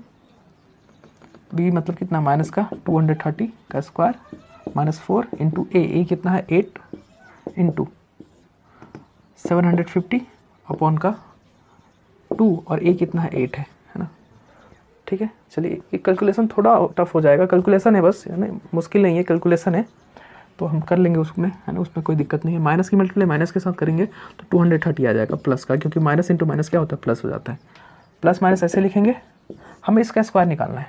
b मतलब कितना, माइनस का 230 का स्क्वायर -4 इंटू ए कितना है 8 इंटू 750 अपॉन का 2 और ए कितना है 8 है ना। ठीक है, चलिए ये कैलकुलेशन थोड़ा टफ हो जाएगा, कैलकुलेशन है बस, है ना, मुश्किल नहीं है, कैलकुलेशन है तो हम कर लेंगे उसमें, है ना, उसमें कोई दिक्कत नहीं है। माइनस की मल्टीप्लाई माइनस के साथ करेंगे तो 230 आ जाएगा प्लस का, क्योंकि माइनस इंटू माइनस क्या होता है, प्लस हो जाता है। प्लस माइनस ऐसे लिखेंगे, हमें इसका स्क्वायर निकालना है।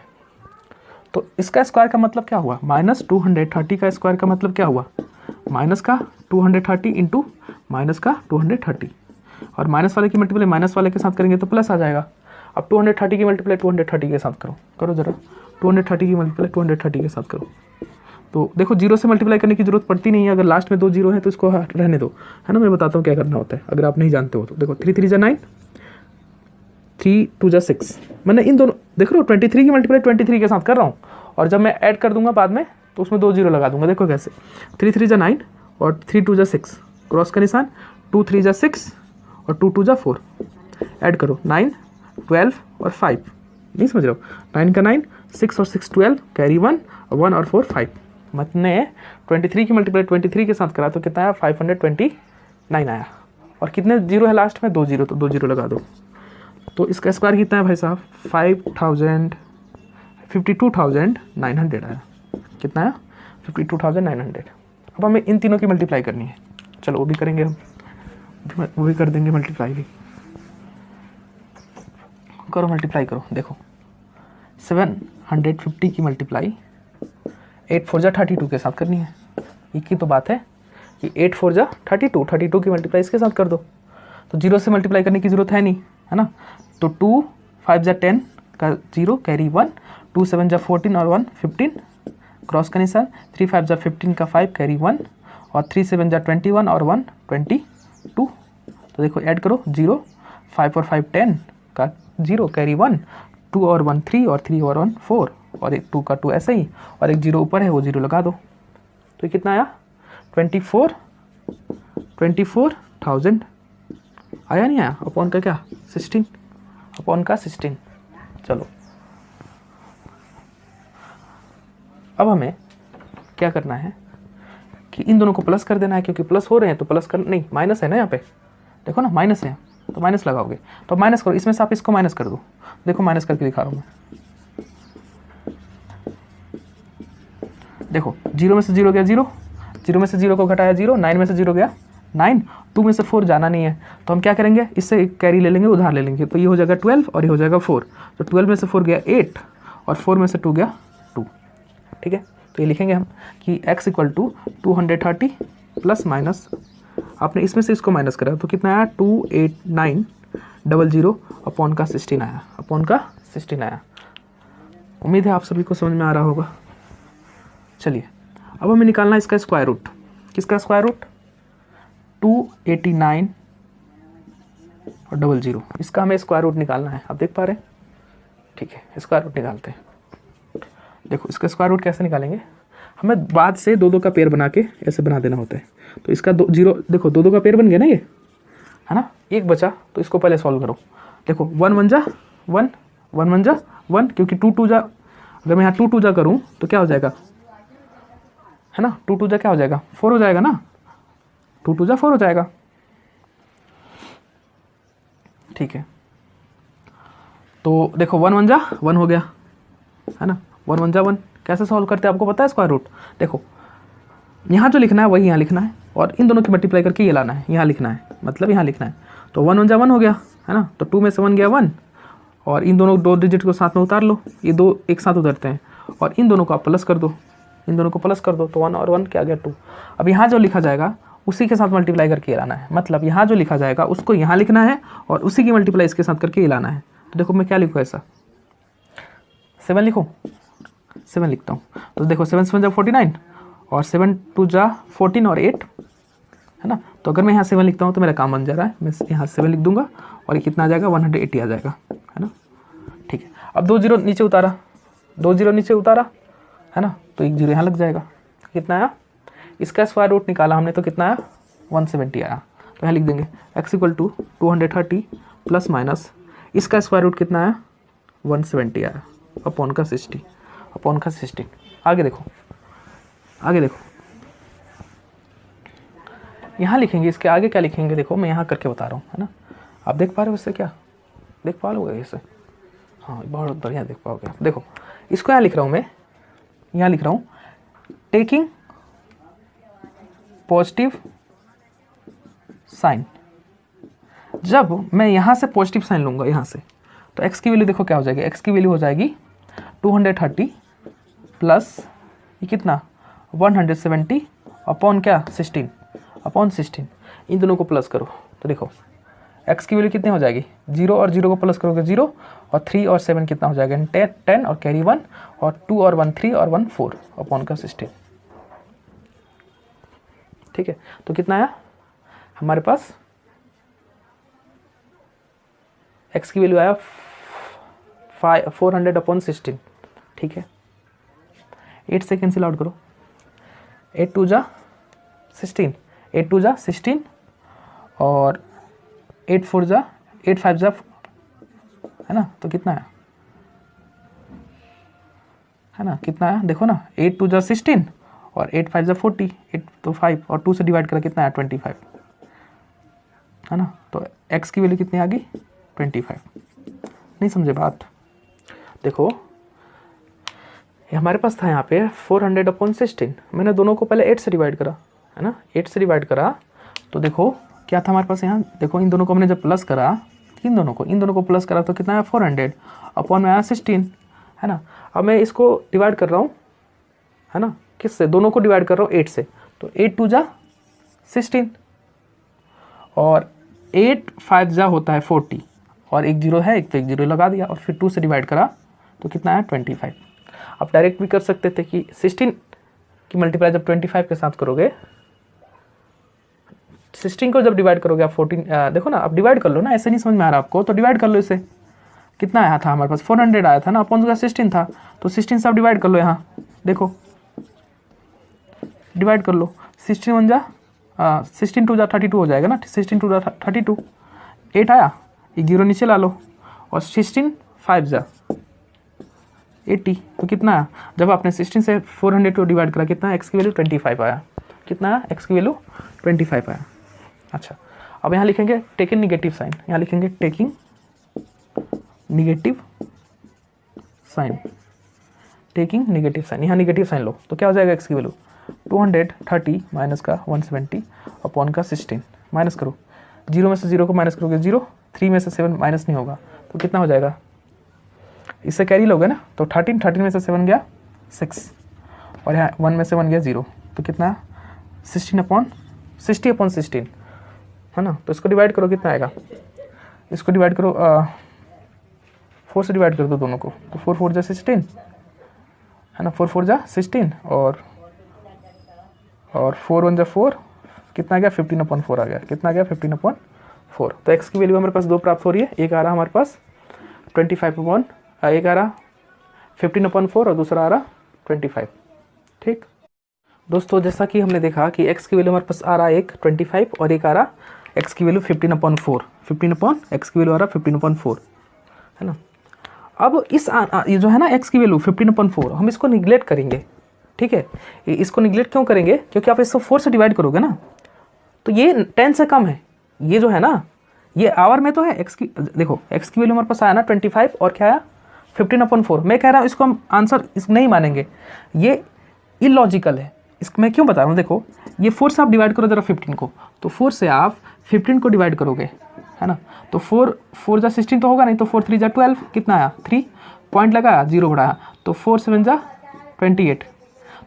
तो इसका स्क्वायर का मतलब क्या हुआ, -230 का स्क्वायर का मतलब क्या हुआ, माइनस का 230 इंटू माइनस का 230, और माइनस वाले की मल्टीप्लाई माइनस वाले के साथ करेंगे तो प्लस आ जाएगा। अब 230 की मल्टीप्लाई 230 के साथ करो ज़रा, 230 की मल्टीप्लाई 230 के साथ करो। तो देखो जीरो से मल्टीप्लाई करने की जरूरत पड़ती नहीं है, अगर लास्ट में 2 जीरो है तो इसको रहने दो, है ना। मैं बताता हूँ क्या करना होता है अगर आप नहीं जानते हो तो। देखो 3 3 जा 9, 3 2 जा 6, मैंने इन दोनों देख रहे हो 23 की मल्टीप्लाई 23 के साथ कर रहा हूँ, और जब मैं ऐड कर दूंगा बाद में तो उसमें 2 जीरो लगा दूंगा। देखो कैसे, 3 3 जा 9 और 3 2 जा 6, क्रॉस का निशान, 2 3 जा 6 और 2 2 जा 4, ऐड करो 9 12 और 5, नहीं समझ रहे हो, 9 का 9, 6 और 6 12, कैरी 1 और 1 और 4 5। मैंने 23 की मल्टीप्लाई 23 के साथ करा तो कितना आया, 529 आया। और कितने जीरो है लास्ट में, 2 जीरो, तो 2 जीरो लगा दो। तो इसका स्क्वायर कितना है भाई साहब, 52,900 आया। कितना आया, 52,900। अब हमें इन तीनों की मल्टीप्लाई करनी है, चलो वो भी करेंगे हम, वो भी कर देंगे मल्टीप्लाई भी। करो मल्टीप्लाई करो, देखो 750 की मल्टीप्लाई 8 4 जा 32 के साथ करनी है। एक ही तो बात है कि 8 4 जा 32 की मल्टीप्लाई इसके साथ कर दो। तो जीरो से मल्टीप्लाई करने की ज़रूरत है नहीं, है ना। तो 2 5 जा 10 का 0, कैरी 1, 2 7 जा 14 और 1 15, क्रॉस का निशान, 3 5 जा 15 का 5, कैरी 1, और 3 7 जा 21 और 1 22। तो देखो ऐड करो 0, 5 और 5 10 का 0, कैरी 1, 2 और 1 3 और 3 और 1 4, और एक 2 का 2 ऐसे ही, और एक 0 ऊपर है वो 0 लगा दो। तो ये कितना आया, 24,000 आया, नहीं आया, अपॉन का क्या 16, अपॉन का 16। चलो अब हमें क्या करना है कि इन दोनों को प्लस कर देना है, क्योंकि प्लस हो रहे हैं तो प्लस कर, नहीं माइनस है ना यहाँ पे, देखो ना माइनस है तो माइनस लगाओगे, तो माइनस करो, इसमें से आप इसको माइनस कर दो। देखो माइनस करके दिखा रहा हूँ मैं, देखो 0 में से 0 गया 0, 0 में से 0 को घटाया 0, 9 में से 0 गया 9, 2 में से 4 जाना नहीं है, तो हम क्या करेंगे, इससे कैरी ले लेंगे, उधार ले लेंगे, तो ये हो जाएगा 12 और ये हो जाएगा 4। तो 12 में से 4 गया 8 और 4 में से 2 गया 2। ठीक है, तो ये लिखेंगे हम कि x = 230 प्लस माइनस, आपने इसमें से इसको माइनस करा तो कितना आया, 28900 अपॉन का 16 आया, अपॉन का 16 आया। उम्मीद है आप सभी को समझ में आ रहा होगा। चलिए अब हमें निकालना है इसका स्क्वायर रूट। किसका स्क्वायर रूट, 289 और 00, इसका हमें स्क्वायर रूट निकालना है। आप देख पा रहे हैं, ठीक है, स्क्वायर रूट निकालते हैं। देखो इसका स्क्वायर रूट कैसे निकालेंगे, हमें बाद से 2 का पेयर बना के ऐसे बना देना होता है। तो इसका 2 0, देखो 2 का पेयर बन गया ना ये, है ना, एक बचा, तो इसको पहले सॉल्व करो। देखो 1 1 जा 1, 1 1 जा 1, क्योंकि 2 2 जा, अगर मैं यहाँ 2 2 जा करूँ तो क्या हो जाएगा, है ना, 2 2 जा क्या हो जाएगा, 4 हो जाएगा ना, 2 2 जा 4 हो जाएगा। ठीक है, तो देखो 1 1 जा 1 हो गया, है ना, 1 1 जा 1। कैसे सॉल्व करते हैं आपको पता है स्क्वायर रूट, देखो यहाँ जो लिखना है वही यहाँ लिखना है, और इन दोनों की मल्टीप्लाई करके ये लाना है, यहाँ लिखना है, मतलब यहाँ लिखना है। तो 1 1 जा 1 हो गया, है ना, तो 2 में से 1 गया 1, और इन दोनों 2 डिजिट को साथ में उतार लो, ये 2 एक साथ उतरते हैं, और इन दोनों को आप प्लस कर दो, इन दोनों को प्लस कर दो, तो 1 और 1 क्या गया 2। अब यहाँ जो लिखा जाएगा उसी के साथ मल्टीप्लाई करके ये लाना है, मतलब यहाँ जो लिखा जाएगा उसको यहाँ लिखना है और उसी की मल्टीप्लाई इसके साथ करके ये लाना है। तो देखो मैं क्या लिखूँ, ऐसा 7 लिखूँ, 7 लिखता हूँ। तो देखो 7 7 जा 49 और 7 2 जा 14 और 8, है ना। तो अगर मैं यहाँ 7 लिखता हूँ तो मेरा काम बन जा रहा है, मैं यहाँ 7 लिख दूंगा और ये कितना आ जाएगा, 180 आ जाएगा, है ना। ठीक है, अब 2 0 नीचे उतारा, 2 0 नीचे उतारा, है ना, तो 1 0 यहाँ लग जाएगा। कितना आया, इसका स्क्वायर रूट निकाला हमने तो कितना आया, 170 आया। तो यहाँ लिख देंगे x = 230 प्लस माइनस, इसका स्क्वायर रूट कितना आया, 170 आया, अपॉन का 60, अपॉन का 16। आगे देखो आगे देखो, यहाँ लिखेंगे, इसके आगे क्या लिखेंगे देखो, मैं यहाँ करके बता रहा हूँ, है ना। आप देख पा रहे हो इससे, क्या देख पा लोगे इससे? हाँ बहुत बढ़िया देख पाओगे। देखो इसको यहाँ लिख रहा हूँ मैं, यहाँ लिख रहा हूँ टेकिंग पॉजिटिव साइन। जब मैं यहाँ से पॉजिटिव साइन लूँगा यहाँ से, तो x की वैल्यू देखो क्या हो जाएगी, x की वैल्यू हो जाएगी 230 प्लस ये कितना 170 अपॉन क्या 16 अपॉन 16। इन दोनों को प्लस करो तो देखो x की वैल्यू कितनी हो जाएगी, 0 और 0 को प्लस करोगे 0, और 3 और 7 कितना हो जाएगा 10 और कैरी 1, और 2 और 1 3 और 1 4 अपॉन का 16। ठीक है, तो कितना आया हमारे पास, x की वैल्यू आया 400 अपॉन 16। ठीक है, 8 से कैंसिल आउट करो, 8 2 जा 16, 8 2 जा 16 और 8 4 जा 8 5 जा, है ना, तो कितना है ना, कितना आया देखो ना, 8 2 जा 16 और 8 5 जा 40, 8 तो 5 और 2 से डिवाइड करा कितना आया 25, है ना। तो x की वैल्यू कितनी आ गई 25। नहीं समझे बात? देखो ये हमारे पास था यहाँ पे 400 अपॉन 16, मैंने दोनों को पहले 8 से डिवाइड करा, है ना, 8 से डिवाइड करा, तो देखो क्या था हमारे पास यहाँ, देखो इन दोनों को हमने जब प्लस करा, इन दोनों को प्लस करा तो कितना आया 400 अपॉन में आया 16, है ना। अब मैं इसको डिवाइड कर रहा हूँ, है ना, किससे, दोनों को डिवाइड कर रहा हूँ 8 से, तो 8 2 जा 16 और 8 5 जा होता है 40 और एक जीरो है, एक तो एक जीरो लगा दिया और फिर 2 से डिवाइड करा तो कितना आया 25। आप डायरेक्ट भी कर सकते थे कि 16 की मल्टीप्लाई जब 25 के साथ करोगे, 16 को जब डिवाइड करोगे आप 14, देखो ना आप डिवाइड कर लो ना, ऐसे नहीं समझ में आ रहा आपको तो डिवाइड कर लो इसे। कितना आया था हमारे पास 400 आया था ना, अपॉन का 16 था, तो 16 से आप डिवाइड कर लो, यहाँ देखो डिवाइड कर लो, 16 1 जा 16 2 जा 32 हो जाएगा ना, 16 2 जा 32, 8 आया, ये जीरो नीचे ला लो और 16 5 जा 80, तो कितना आया, जब आपने 16 से 400 को डिवाइड करा कितना, x की वैल्यू 25 आया, कितना आया x की वैल्यू 25 आया। अच्छा अब यहाँ लिखेंगे टेकिंग निगेटिव साइन, यहाँ लिखेंगे taking negative sign, taking negative sign, यहाँ निगेटिव साइन लो तो क्या हो जाएगा x की वैल्यू 230 माइनस का 170 अपॉन का 16, माइनस करो, 0 में से 0 को माइनस करोगे 0, 3 में से 7 माइनस नहीं होगा तो कितना हो जाएगा, इससे कैरी लोगे ना, तो 13 में से 7 गया 6 और यहाँ 1 में से 1 गया 0, तो कितना 60 अपॉन 16, है ना। तो इसको डिवाइड करो कितना आएगा, इसको डिवाइड करो 4 से डिवाइड कर दो दोनों को, तो 4 4 जा 16, है ना, 4 4 जा 16 और 4 1 जा 4, कितना आ गया 15/4 आ गया, कितना आ गया 15/4। तो x की वैल्यू हमारे पास दो प्राप्त हो रही है, एक आ रहा हमारे पास 25 एक आ रहा 15/4 और दूसरा आ रहा 25। ठीक दोस्तों, जैसा कि हमने देखा कि x की वैल्यू हमारे पास आ रहा है एक 25 और एक आ रहा x की वैल्यू 15/4, x की वैल्यू आ रहा 15/4, है ना। अब इस ये जो है ना x की वैल्यू 15/4, हम इसको निगलेक्ट करेंगे, ठीक है। इसको निगलेक्ट क्यों करेंगे, क्योंकि आप इसको 4 से डिवाइड करोगे ना तो ये 10 से कम है, ये जो है ना ये आवर में तो है x की, देखो x की वैल्यू हमारे पास आया ना 25 और क्या आया 15/4। मैं कह रहा हूँ इसको हम आंसर इस नहीं मानेंगे, ये इलॉजिकल है। इसको मैं क्यों बता रहा हूँ, देखो ये 4 से आप डिवाइड करो जरा 15 को, तो 4 से आप 15 को डिवाइड करोगे, है ना, तो 4 4 जा 16 तो होगा नहीं, तो 4 3 जा 12, कितना आया 3 पॉइंट लगाया 0 बढ़ाया, तो 4 7 जा 28,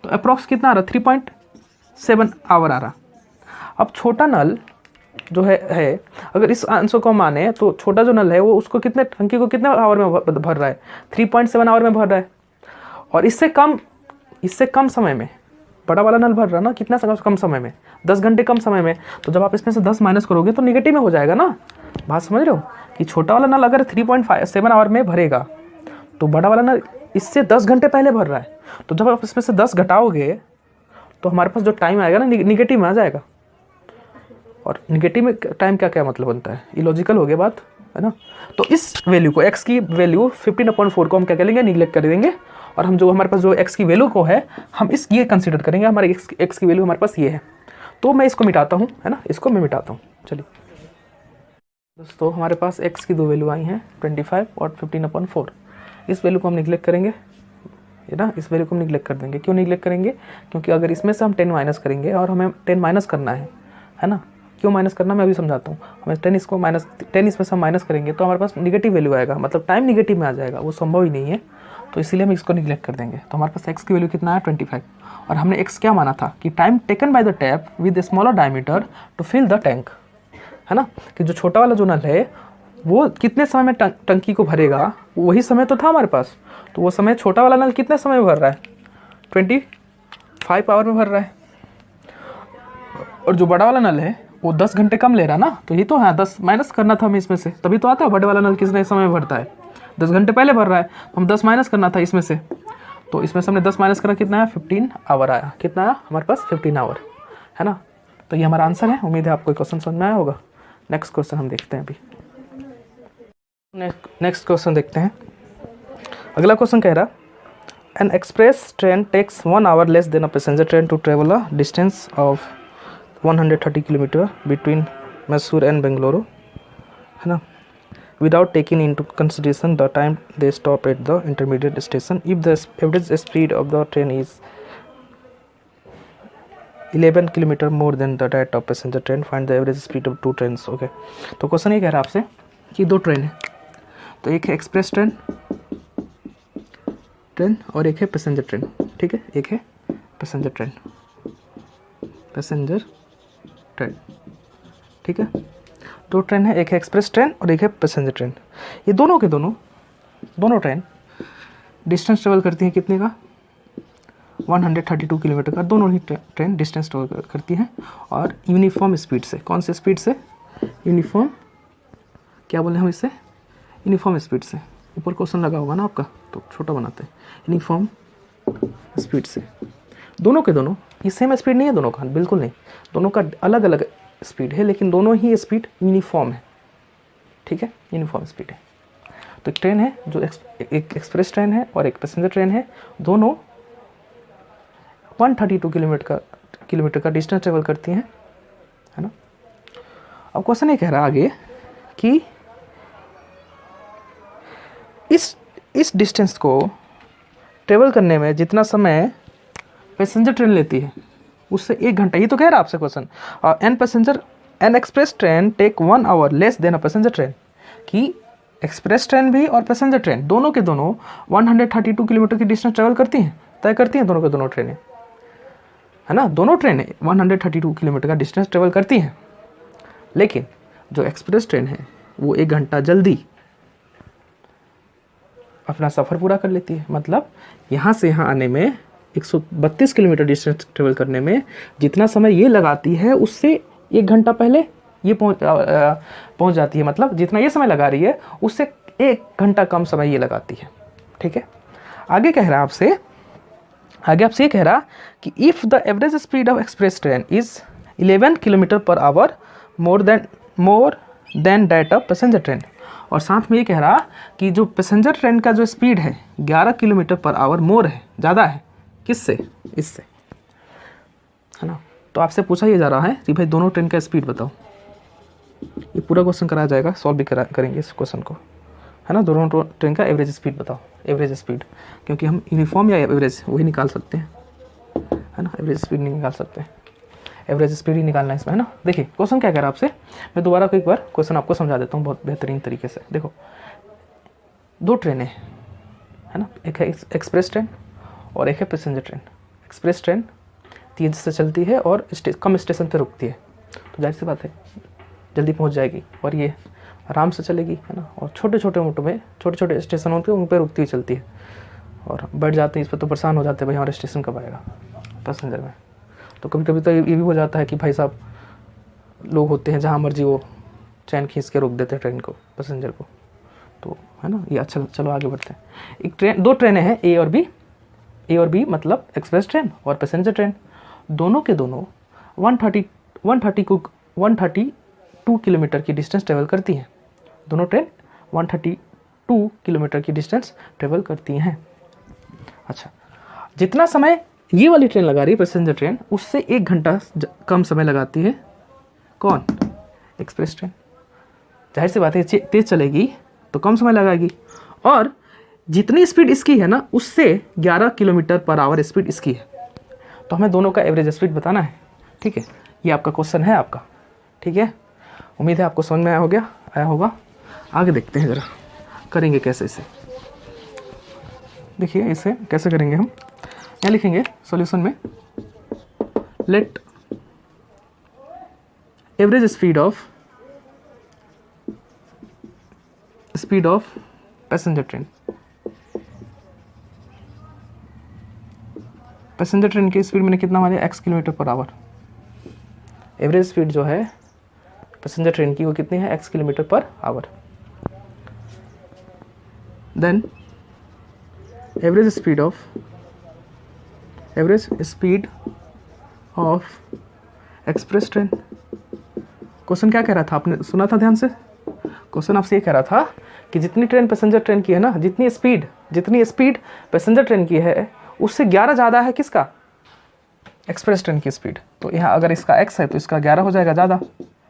तो अप्रॉक्स कितना आ रहा 3.7 आवर आ रहा। अब छोटा नल जो है अगर इस आंसर को माने तो छोटा जो नल है वो उसको कितने टंकी को कितने आवर में भर रहा है, 3.7 आवर में भर रहा है। और इससे कम समय में बड़ा वाला नल भर रहा ना, कितना कम समय में 10 घंटे कम समय में, तो जब आप इसमें से 10 माइनस करोगे तो निगेटिव में हो जाएगा ना। बात समझ रहे हो कि छोटा वाला नल अगर 3.7 आवर में भरेगा तो बड़ा वाला नल इससे 10 घंटे पहले भर रहा है, तो जब आप इसमें से 10 घटाओगे तो हमारे पास जो टाइम आएगा ना निगेटिव में आ जाएगा। और निगेटिव में टाइम का क्या मतलब बनता है, इलॉजिकल हो गया बात, है ना। तो इस वैल्यू को x की वैल्यू 15/4 को हम क्या कर लेंगे, निगलेक्ट कर देंगे और हम जो हमारे पास जो x की वैल्यू को है हम इस ये कंसिडर करेंगे, हमारे x की वैल्यू हमारे पास ये है। तो मैं इसको मिटाता हूँ, है ना, इसको मैं मिटाता हूँ। चलिए दोस्तों, हमारे पास x की दो वैल्यू आई हैं 25 और 15/4। इस वैल्यू को हम निगलेक्ट करेंगे, है ना, इस वैल्यू को हम निगलेक्ट कर देंगे। क्यों निगलेक्ट करेंगे? क्योंकि अगर इसमें से हम 10 माइनस करेंगे और हमें 10 माइनस करना है ना, क्यों माइनस करना मैं अभी समझाता हूँ। हमें 10 इसमें से हम माइनस करेंगे तो हमारे पास निगेटिव वैल्यू आएगा, मतलब टाइम निगेटिव में आ जाएगा, वो संभव ही नहीं है। तो इसीलिए हम इसको निगलेक्ट कर देंगे। तो हमारे पास x की वैल्यू कितना है 25, और हमने x क्या माना था कि time taken by the tap with smaller diameter to fill the tank, है ना, कि जो छोटा वाला जो नल है वो कितने समय में टंकी को भरेगा, वही समय तो था हमारे पास। तो वो समय छोटा वाला नल कितने समय में भर रहा है? 25 आवर में भर रहा है। और जो बड़ा वाला नल है वो 10 घंटे कम ले रहा है ना, तो ये तो है 10 माइनस करना था हमें इसमें से, तभी तो आता है बड़े वाला नल कितने समय में भरता है, 10 घंटे पहले भर रहा है, तो हम 10 माइनस करना था इसमें से। तो इसमें से हमने 10 माइनस करा, कितना आया 15 आवर आया। कितना आया हमारे पास 15 आवर, है ना। तो ये हमारा आंसर है। उम्मीद है आपको क्वेश्चन समझ में आया होगा। नेक्स्ट क्वेश्चन हम देखते हैं अभी। नेक्स्ट क्वेश्चन देखते हैं। अगला क्वेश्चन कह रहा, an express train takes 1 hour less than a passenger train to travel a distance of 130 kilometre between Mysore and Bengaluru, है ना, without taking into consideration the time they stop at the intermediate station. If the average speed of the train is 11 km more than the that of passenger train, find the average speed of two trains. Okay, तो question ये कह रहा है आपसे कि दो train है, तो एक है एक्सप्रेस ट्रेन और एक है पैसेंजर ट्रेन, ठीक है, एक है पैसेंजर ट्रेन, ठीक है। दो ट्रेन है, एक है एक्सप्रेस ट्रेन और एक है पैसेंजर ट्रेन। ये दोनों के दोनों ट्रेन डिस्टेंस ट्रेवल करती हैं कितने का? 132 किलोमीटर का। दोनों ही ट्रेन डिस्टेंस ट्रेवल करती हैं और यूनिफॉर्म स्पीड से। कौन से स्पीड से? यूनिफॉर्म, क्या बोले हम इससे? यूनिफॉर्म स्पीड से। ऊपर क्वेश्चन लगा होगा ना आपका, तो छोटा बनाते हैं। यूनिफॉर्म स्पीड से। दोनों के दोनों ये सेम स्पीड नहीं है दोनों का, बिल्कुल नहीं, दोनों का अलग अलग स्पीड है, लेकिन दोनों ही स्पीड यूनिफॉर्म है, ठीक है, यूनिफॉर्म स्पीड है। तो एक ट्रेन है जो एक एक्सप्रेस ट्रेन है और एक पैसेंजर ट्रेन है, दोनों 132 किलोमीटर का डिस्टेंस ट्रेवल करती हैं, है ना। अब क्वेश्चन ये कह रहा है आगे कि इस डिस्टेंस को ट्रेवल करने में जितना समय पैसेंजर ट्रेन लेती है उससे 1 घंटा, ये तो कह रहा है आपसे क्वेश्चन। और an express train take 1 hour less than a passenger train, कि एक्सप्रेस ट्रेन भी और पैसेंजर ट्रेन दोनों के दोनों 132 किलोमीटर की डिस्टेंस ट्रेवल करती हैं, तय करती हैं दोनों के दोनों ट्रेनें, है ना। दोनों ट्रेनें 132 किलोमीटर का डिस्टेंस ट्रेवल करती हैं, लेकिन जो एक्सप्रेस ट्रेन है वो 1 घंटा जल्दी अपना सफ़र पूरा कर लेती है। मतलब यहाँ से यहाँ आने में 132 किलोमीटर डिस्टेंस ट्रेवल करने में जितना समय ये लगाती है उससे 1 घंटा पहले ये पहुँच जाती है। मतलब जितना ये समय लगा रही है उससे 1 घंटा कम समय ये लगाती है, ठीक है। आगे कह रहा है आपसे ये कह रहा कि if the average speed of express train is 11 kilometre per hour more than that of passenger train, और साथ में ये कह रहा कि जो पैसेंजर ट्रेन का जो स्पीड है 11 किलोमीटर पर आवर मोर है, ज़्यादा है, किससे? इससे, है ना। तो आपसे पूछा ये जा रहा है कि भाई दोनों ट्रेन का स्पीड बताओ। ये पूरा क्वेश्चन कराया जाएगा, सॉल्व भी करेंगे इस क्वेश्चन को, है ना। दोनों ट्रेन का एवरेज स्पीड बताओ, एवरेज स्पीड, क्योंकि हम यूनिफॉर्म या एवरेज वही निकाल सकते हैं, है ना। एवरेज स्पीड नहीं निकाल सकते, एवरेज स्पीड ही निकालना है इसमें, है ना। देखिए क्वेश्चन क्या कह रहा है आपसे, मैं दोबारा को एक बार क्वेश्चन आपको समझा देता हूँ बहुत बेहतरीन तरीके से। देखो दो ट्रेनें, है ना, एक है एक्सप्रेस ट्रेन और एक है पैसेंजर ट्रेन। एक्सप्रेस ट्रेन तेज से चलती है और कम स्टेशन पे रुकती है, तो जाहिर सी बात है जल्दी पहुंच जाएगी, और ये आराम से चलेगी, है ना। और छोटे छोटे स्टेशन होते हैं उन पर रुकती हुई चलती है, और बैठ जाते हैं इस पर तो परेशान हो जाते हैं भाई हमारा स्टेशन कब आएगा पैसेंजर में। तो कभी कभी तो ये भी हो जाता है कि भाई साहब लोग होते हैं जहाँ मर्जी वो चैन खींच के रोक देते हैं ट्रेन को, पैसेंजर को, तो है ना। ये अच्छा, चलो आगे बढ़ते हैं। दो ट्रेनें हैं ए और बी मतलब एक्सप्रेस ट्रेन और पैसेंजर ट्रेन, दोनों के दोनों 132 किलोमीटर की डिस्टेंस ट्रेवल करती हैं। दोनों ट्रेन 132 किलोमीटर की डिस्टेंस ट्रेवल करती हैं। अच्छा, जितना समय ये वाली ट्रेन लगा रही है पैसेंजर ट्रेन, उससे 1 घंटा कम समय लगाती है कौन? Express train. जाहिर सी बात है, तेज़ चलेगी तो कम समय लगाएगी, और जितनी स्पीड इसकी है ना, उससे 11 किलोमीटर पर आवर स्पीड इसकी है। तो हमें दोनों का एवरेज स्पीड बताना है। ठीक है, ये आपका क्वेश्चन है आपका। ठीक है, उम्मीद है आपको समझ में आया होगा। आगे देखते हैं ज़रा करेंगे कैसे इसे। देखिए इसे कैसे करेंगे हम। यहाँ लिखेंगे सॉल्यूशन में, let average speed of passenger train. Passenger train की स्पीड मैंने कितना माना? x kilometre per hour. Average speed जो है पैसेंजर ट्रेन की वो कितनी है? x kilometre per hour. Then average speed of express train. Question क्या कह रहा था, आपने सुना था ध्यान से? क्वेश्चन आपसे ये कह रहा था कि जितनी ट्रेन पैसेंजर ट्रेन की है ना, जितनी स्पीड पैसेंजर ट्रेन की है, उससे 11 ज़्यादा है किसका? एक्सप्रेस ट्रेन की स्पीड। तो यहाँ अगर इसका x है तो इसका 11 हो जाएगा ज़्यादा,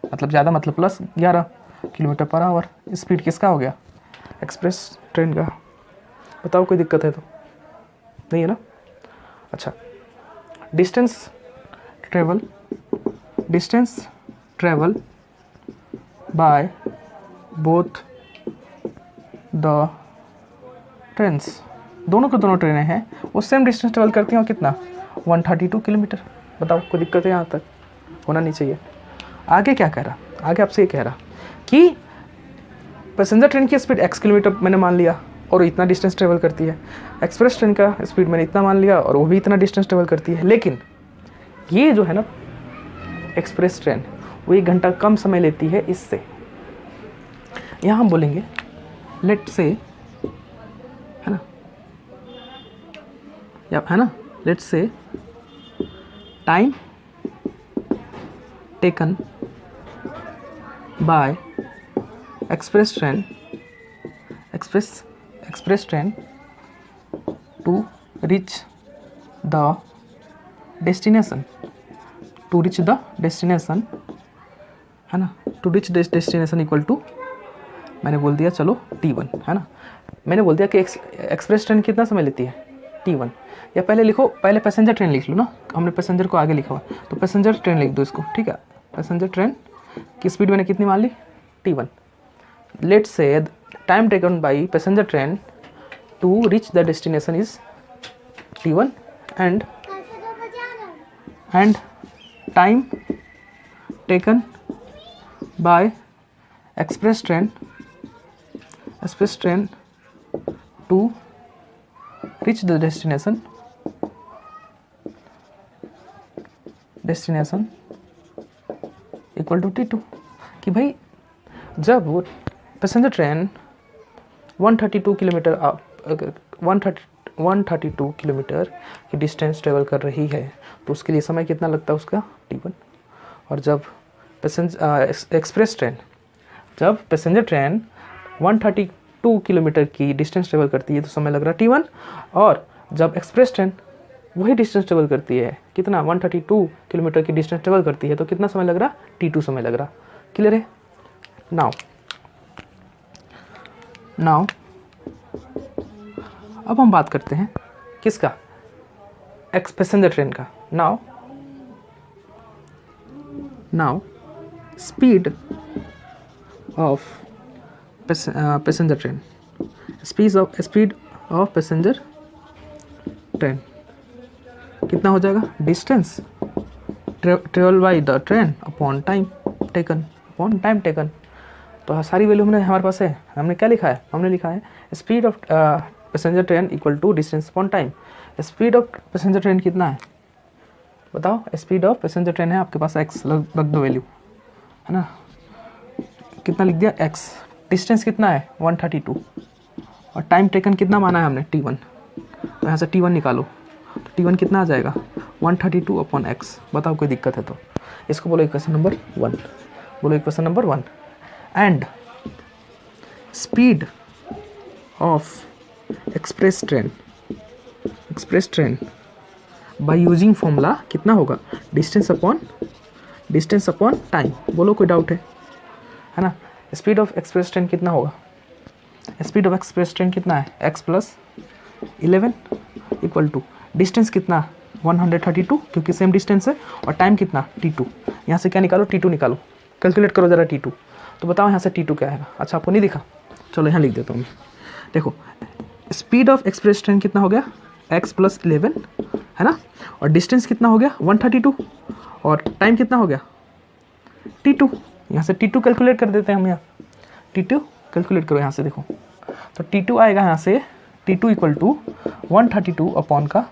मतलब ज़्यादा मतलब plus 11 kilometre per our. Speed किसका हो गया? एक्सप्रेस ट्रेन का। बताओ कोई दिक्कत है तो? नहीं है ना? अच्छा, distance travel by both the trains. दोनों ट्रेनें हैं, वो सेम डिस्टेंस ट्रेवल करती हैं, और कितना? 132 किलोमीटर। बताओ कोई दिक्कत है? यहाँ तक होना नहीं चाहिए। आगे क्या कह रहा? आगे आपसे ये कह रहा कि पैसेंजर ट्रेन की स्पीड x किलोमीटर मैंने मान लिया और इतना डिस्टेंस ट्रेवल करती है, एक्सप्रेस ट्रेन का स्पीड मैंने इतना मान लिया और वो भी इतना डिस्टेंस ट्रेवल करती है, लेकिन ये जो है ना एक्सप्रेस ट्रेन, वो 1 घंटा कम समय लेती है इससे। यहाँ हम बोलेंगे लेट से, है ना, या है ना, let say time taken by express train to reach the destination, है ना, to reach destination equal to, मैंने बोल दिया चलो T1, है ना। मैंने बोल दिया कि एक्सप्रेस ट्रेन कितना समय लेती है? T1। या पहले लिखो, पहले पैसेंजर ट्रेन लिख लो ना, हमने पैसेंजर को आगे लिखा हुआ, तो पैसेंजर ट्रेन लिख दो इसको। ठीक है, पैसेंजर ट्रेन की स्पीड मैंने कितनी मान ली? T1। Let's say time taken by passenger train to reach the destination is T1 and time taken by express train to reach the destination equal to T2। कि भाई जब वो पैसेंजर ट्रेन 132 किलोमीटर की distance travel कर रही है तो उसके लिए समय कितना लगता है उसका? T1। और जब जब पैसेंजर ट्रेन 132 किलोमीटर की डिस्टेंस ट्रेवल करती है तो समय लग रहा है T1। और जब एक्सप्रेस ट्रेन वही डिस्टेंस ट्रेवल करती है, कितना? 132 किलोमीटर की डिस्टेंस ट्रेवल करती है, तो कितना समय लग रहा? T2 समय लग रहा। क्लियर है? नाउ अब हम बात करते हैं किसका? पैसेंजर ट्रेन का। Now speed of passenger train, speed of passenger train कितना हो जाएगा? Distance travel by the train upon time taken. तो सारी वैल्यू हमने हमारे पास है। हमने क्या लिखा है? हमने लिखा है speed of passenger train equal to distance upon time. Speed of passenger train कितना है? बताओ। स्पीड ऑफ पैसेंजर रख आपके पास x रख दो वैल्यू, है ना। कितना लिख दिया? x। डिस्टेंस कितना है? 132। और टाइम टेकन कितना माना है हमने? T1। तो यहाँ से T1 निकालो तो T1 कितना आ जाएगा? 132 अपॉन x। बताओ कोई दिक्कत है तो? इसको बोलो इक्वेशन नंबर 1। बोलो equation number 1। And speed of express train express train by using formula कितना होगा, डिस्टेंस अपॉन टाइम। बोलो कोई डाउट है ना। स्पीड ऑफ एक्सप्रेस ट्रेन कितना होगा, स्पीड ऑफ एक्सप्रेस ट्रेन कितना है, x + 11 इक्वल टू डिस्टेंस कितना 132 क्योंकि सेम डिस्टेंस है, और टाइम कितना t2। यहाँ से क्या निकालो, t2 निकालो, कैलकुलेट करो ज़रा t2। तो बताओ यहाँ से t2 क्या आएगा। अच्छा आपको नहीं दिखा, चलो यहाँ लिख देता हूँ मैं। देखो स्पीड ऑफ एक्सप्रेस ट्रेन कितना हो गया, x + 11 है ना, और डिस्टेंस कितना हो गया 132, और टाइम कितना हो गया t2। यहाँ से t2 कैलकुलेट कर देते हैं हम। यहाँ t2 कैलकुलेट करो यहाँ से, देखो तो t2 आएगा यहाँ से, t2 इक्वल टू 132 अपॉन का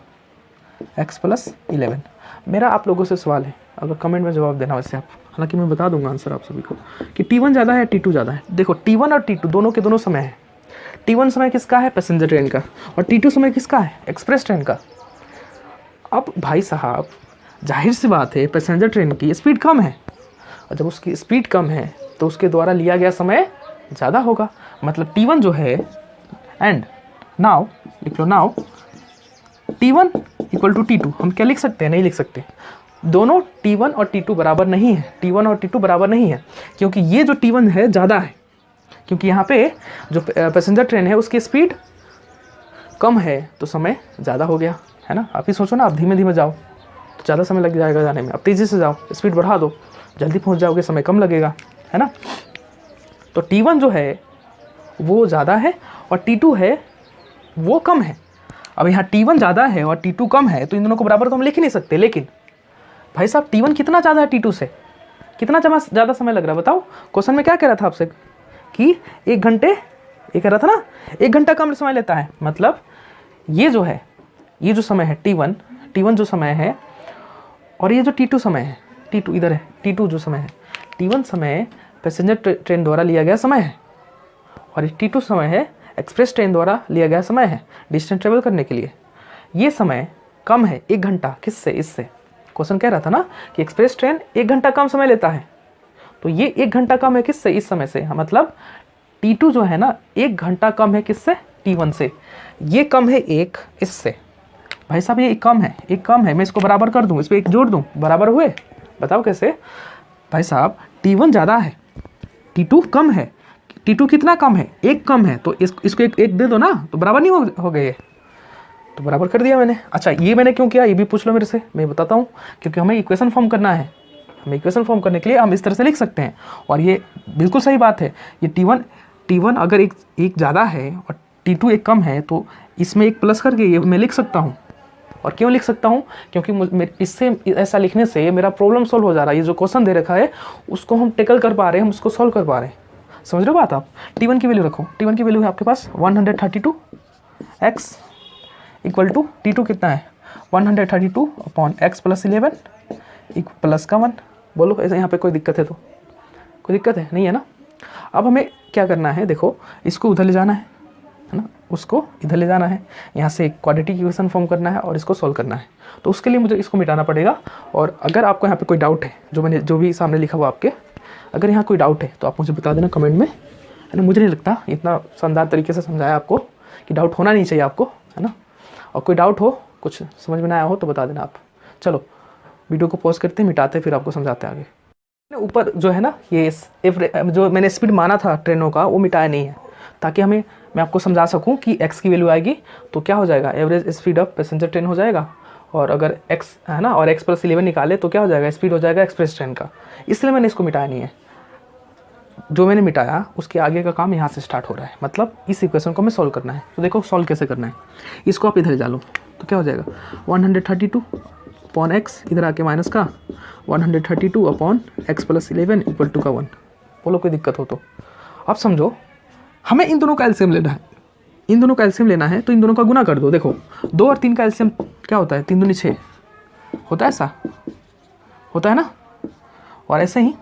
x + 11। मेरा आप लोगों से सवाल है, अगर कमेंट में जवाब देना वैसे आप, हालांकि मैं बता दूंगा आंसर आप सभी को कि t1 ज़्यादा है t2 ज़्यादा है। देखो t1 और t2 दोनों के दोनों समय है। t1 समय किसका है, पैसेंजर ट्रेन का, और t2 समय किसका है, एक्सप्रेस ट्रेन का। अब भाई साहब जाहिर सी बात है पैसेंजर ट्रेन की स्पीड कम है, और जब उसकी स्पीड कम है तो उसके द्वारा लिया गया समय ज़्यादा होगा। मतलब t1 जो है, एंड नाउ लिख लो, now t1 equal to t2। हम क्या लिख सकते हैं, नहीं लिख सकते, दोनों t1 और t2 बराबर नहीं है, t1 और t2 बराबर नहीं है, क्योंकि ये जो t1 है ज़्यादा है, क्योंकि यहाँ पे जो पैसेंजर ट्रेन है उसकी स्पीड कम है तो समय ज़्यादा हो गया, है ना। आप ही सोचो ना, आप धीमे धीमे जाओ तो ज़्यादा समय लग जाएगा जाने में, आप तेज़ी से जाओ, स्पीड बढ़ा दो, जल्दी पहुँच जाओगे, समय कम लगेगा, है ना। तो t1 जो है वो ज़्यादा है और t2 है वो कम है। अब यहाँ t1 ज़्यादा है और t2 कम है, तो इन दोनों को बराबर तो हम लिख ही नहीं सकते। लेकिन भाई साहब t1 कितना ज़्यादा है t2 से, कितना ज़्यादा समय लग रहा है बताओ। क्वेश्चन में क्या कह रहा था आपसे कि 1 घंटे, ये कह रहा था ना 1 घंटा कम समय लेता है। मतलब ये जो है, ये जो समय है t1 जो समय है, और ये जो t2 समय है, t2 इधर है, t2 जो समय है, t1 समय पैसेंजर ट्रेन द्वारा लिया गया समय है, और ये t2 समय है एक्सप्रेस ट्रेन द्वारा लिया गया समय है डिस्टेंस ट्रेवल करने के लिए। ये समय कम है 1 घंटा, किससे, इससे। क्वेश्चन कह रहा था ना कि एक्सप्रेस ट्रेन 1 घंटा कम समय लेता है, तो ये 1 घंटा कम है किससे, इस समय से। मतलब t2 जो है ना 1 घंटा कम है किससे, t1 से। ये कम है 1 इससे। भाई साहब ये कम है, 1 कम है, मैं इसको बराबर कर दूँ, इस पर 1 जोड़ दूँ, बराबर हुए। बताओ कैसे। भाई साहब t1 ज़्यादा है, t2 कम है, t2 कितना कम है, 1 कम है, तो इसको एक दे दो ना, तो बराबर नहीं हो गए, तो बराबर कर दिया मैंने। अच्छा ये मैंने क्यों किया, ये भी पूछ लो मेरे से, मैं बताता हूँ। क्योंकि हमें इक्वेशन फॉर्म करना है, हमें इक्वेशन फॉर्म करने के लिए हम इस तरह से लिख सकते हैं, और ये बिल्कुल सही बात है। ये t1 अगर एक ज़्यादा है और t2 1 कम है, तो इसमें 1 प्लस करके ये मैं लिख सकता हूँ। और क्यों लिख सकता हूँ, क्योंकि इससे ऐसा लिखने से मेरा प्रॉब्लम सॉल्व हो जा रहा है। ये जो क्वेश्चन दे रखा है उसको हम टेकल कर पा रहे हैं, हम उसको सॉल्व कर पा रहे हैं। समझ रहे हो बात आप। t1 की वैल्यू रखो, t1 की वैल्यू है आपके पास 132, x इक्वल टू t2 कितना है 132 अपॉन x + 11 प्लस का 1। बोलो ऐसे यहाँ पे कोई दिक्कत है तो, कोई दिक्कत है नहीं है ना। अब हमें क्या करना है, देखो इसको उधर ले जाना है ना, उसको इधर ले जाना है, यहाँ से क्वाड्रेटिक इक्वेशन फॉर्म करना है और इसको सॉल्व करना है। तो उसके लिए मुझे इसको मिटाना पड़ेगा। और अगर आपको यहाँ पे कोई डाउट है, जो भी सामने लिखा हुआ आपके, अगर यहाँ कोई डाउट है तो आप मुझे बता देना कमेंट में, है ना। मुझे नहीं लगता इतना शानदार तरीके से समझाया आपको कि डाउट होना नहीं चाहिए आपको, है ना। और कोई डाउट हो, कुछ समझ में ना आया हो तो बता देना आप। चलो वीडियो को पॉज करते हैं, मिटाते फिर आपको समझाते आगे। ऊपर जो है ना ये जो मैंने स्पीड माना था ट्रेनों का, वो मिटाया नहीं है, ताकि मैं आपको समझा सकूं कि x की वैल्यू आएगी तो क्या हो जाएगा, average speed of passenger train हो जाएगा। और अगर x है ना, और x + 11 निकाले तो क्या हो जाएगा, स्पीड हो जाएगा एक्सप्रेस ट्रेन का। इसलिए मैंने इसको मिटाया नहीं है। जो मैंने मिटाया उसके आगे का काम यहाँ से स्टार्ट हो रहा है। मतलब इस इक्वेशन को हमें सॉल्व करना है। तो देखो सॉल्व कैसे करना है, इसको आप इधर ले जा लो तो क्या हो जाएगा 132 अपॉन x, इधर आके माइनस का 132 अपॉन x + 11 इक्वल टू का 1। बोलो कोई दिक्कत हो तो। अब समझो हमें इन दोनों का एलसीएम लेना है, इन दोनों का एलसीएम लेना है, तो इन दोनों का गुना कर दो। देखो 2 और 3 का एलसीएम क्या होता है, 3 दूनी 6 होता है, ऐसा होता है ना। और ऐसे ही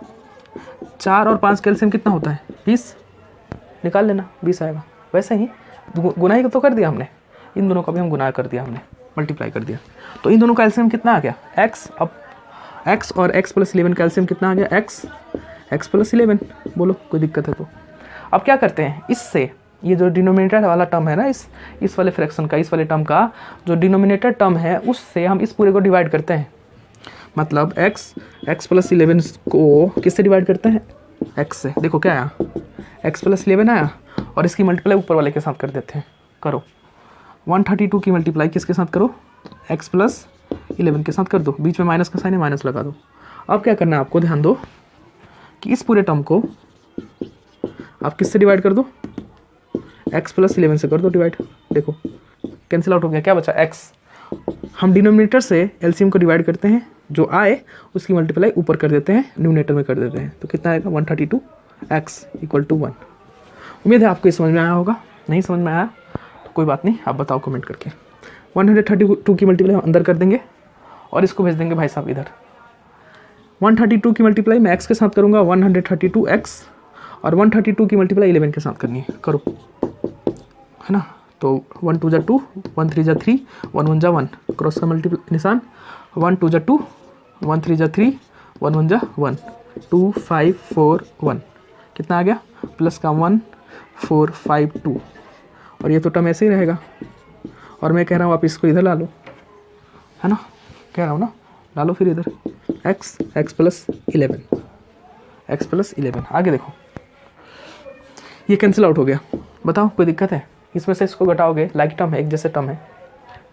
4 और 5 का एलसीएम कितना होता है 20, निकाल लेना 20 आएगा। वैसे ही गुना ही तो कर दिया हमने, इन दोनों का भी हम गुना कर दिया, हमने मल्टीप्लाई कर दिया। तो इन दोनों का एलसीएम कितना आ गया x। अब x और x + 11 का एलसीएम कितना आ गया x + 11। बोलो कोई दिक्कत है तो। अब क्या करते हैं, इससे ये जो डिनोमिनेटर वाला टर्म है ना, इस वाले फ्रैक्शन का, इस वाले टर्म का जो डिनोमिनेटर टर्म है उससे हम इस पूरे को डिवाइड करते हैं। मतलब x प्लस 11 को किससे डिवाइड करते हैं? x से। देखो क्या आया, x प्लस 11 आया और इसकी मल्टीप्लाई ऊपर वाले के साथ कर देते हैं। करो 132 की मल्टीप्लाई किसके साथ करो? x प्लस 11 के साथ कर दो। बीच में माइनस का साइन है, माइनस लगा दो। अब क्या करना है आपको, ध्यान दो कि इस पूरे टर्म को आप किससे डिवाइड कर दो? x प्लस 11 से कर दो डिवाइड। देखो कैंसिल आउट हो गया, क्या बचा? x। हम डिनोमिनेटर से एलसीएम को डिवाइड करते हैं, जो आए उसकी मल्टीप्लाई ऊपर कर देते हैं, न्यूमरेटर में कर देते हैं। तो कितना आएगा? 132 x इक्वल टू 1। उम्मीद है आपको समझ में आया होगा। नहीं समझ में आया तो कोई बात नहीं, आप बताओ कमेंट करके। 132 की मल्टीप्लाई हम अंदर कर देंगे और इसको भेज देंगे भाई साहब इधर। 132 की मल्टीप्लाई मैं x के साथ करूँगा, 132x, और 132 की मल्टीप्लाई 11 के साथ करनी है। करो, है ना। तो 1 2 जा 2, 1 3 जा 3, 1 1 जा 1, क्रॉस का मल्टीप्लाई निशान, 1 2 जा 2, 1 3 जा 3, 1 1 जा 1, 2 5 4 1, कितना आ गया? प्लस का 1 4 5 2, और ये तो टर्म ऐसे ही रहेगा। और मैं कह रहा हूँ आप इसको इधर ला लो, है ना, कह रहा हूँ ना, ला लो फिर इधर x प्लस 11, x प्लस 11। आगे देखो ये कैंसिल आउट हो गया। बताओ कोई दिक्कत है? इसमें से इसको घटाओगे, लाइक टर्म है, एक जैसे टर्म है,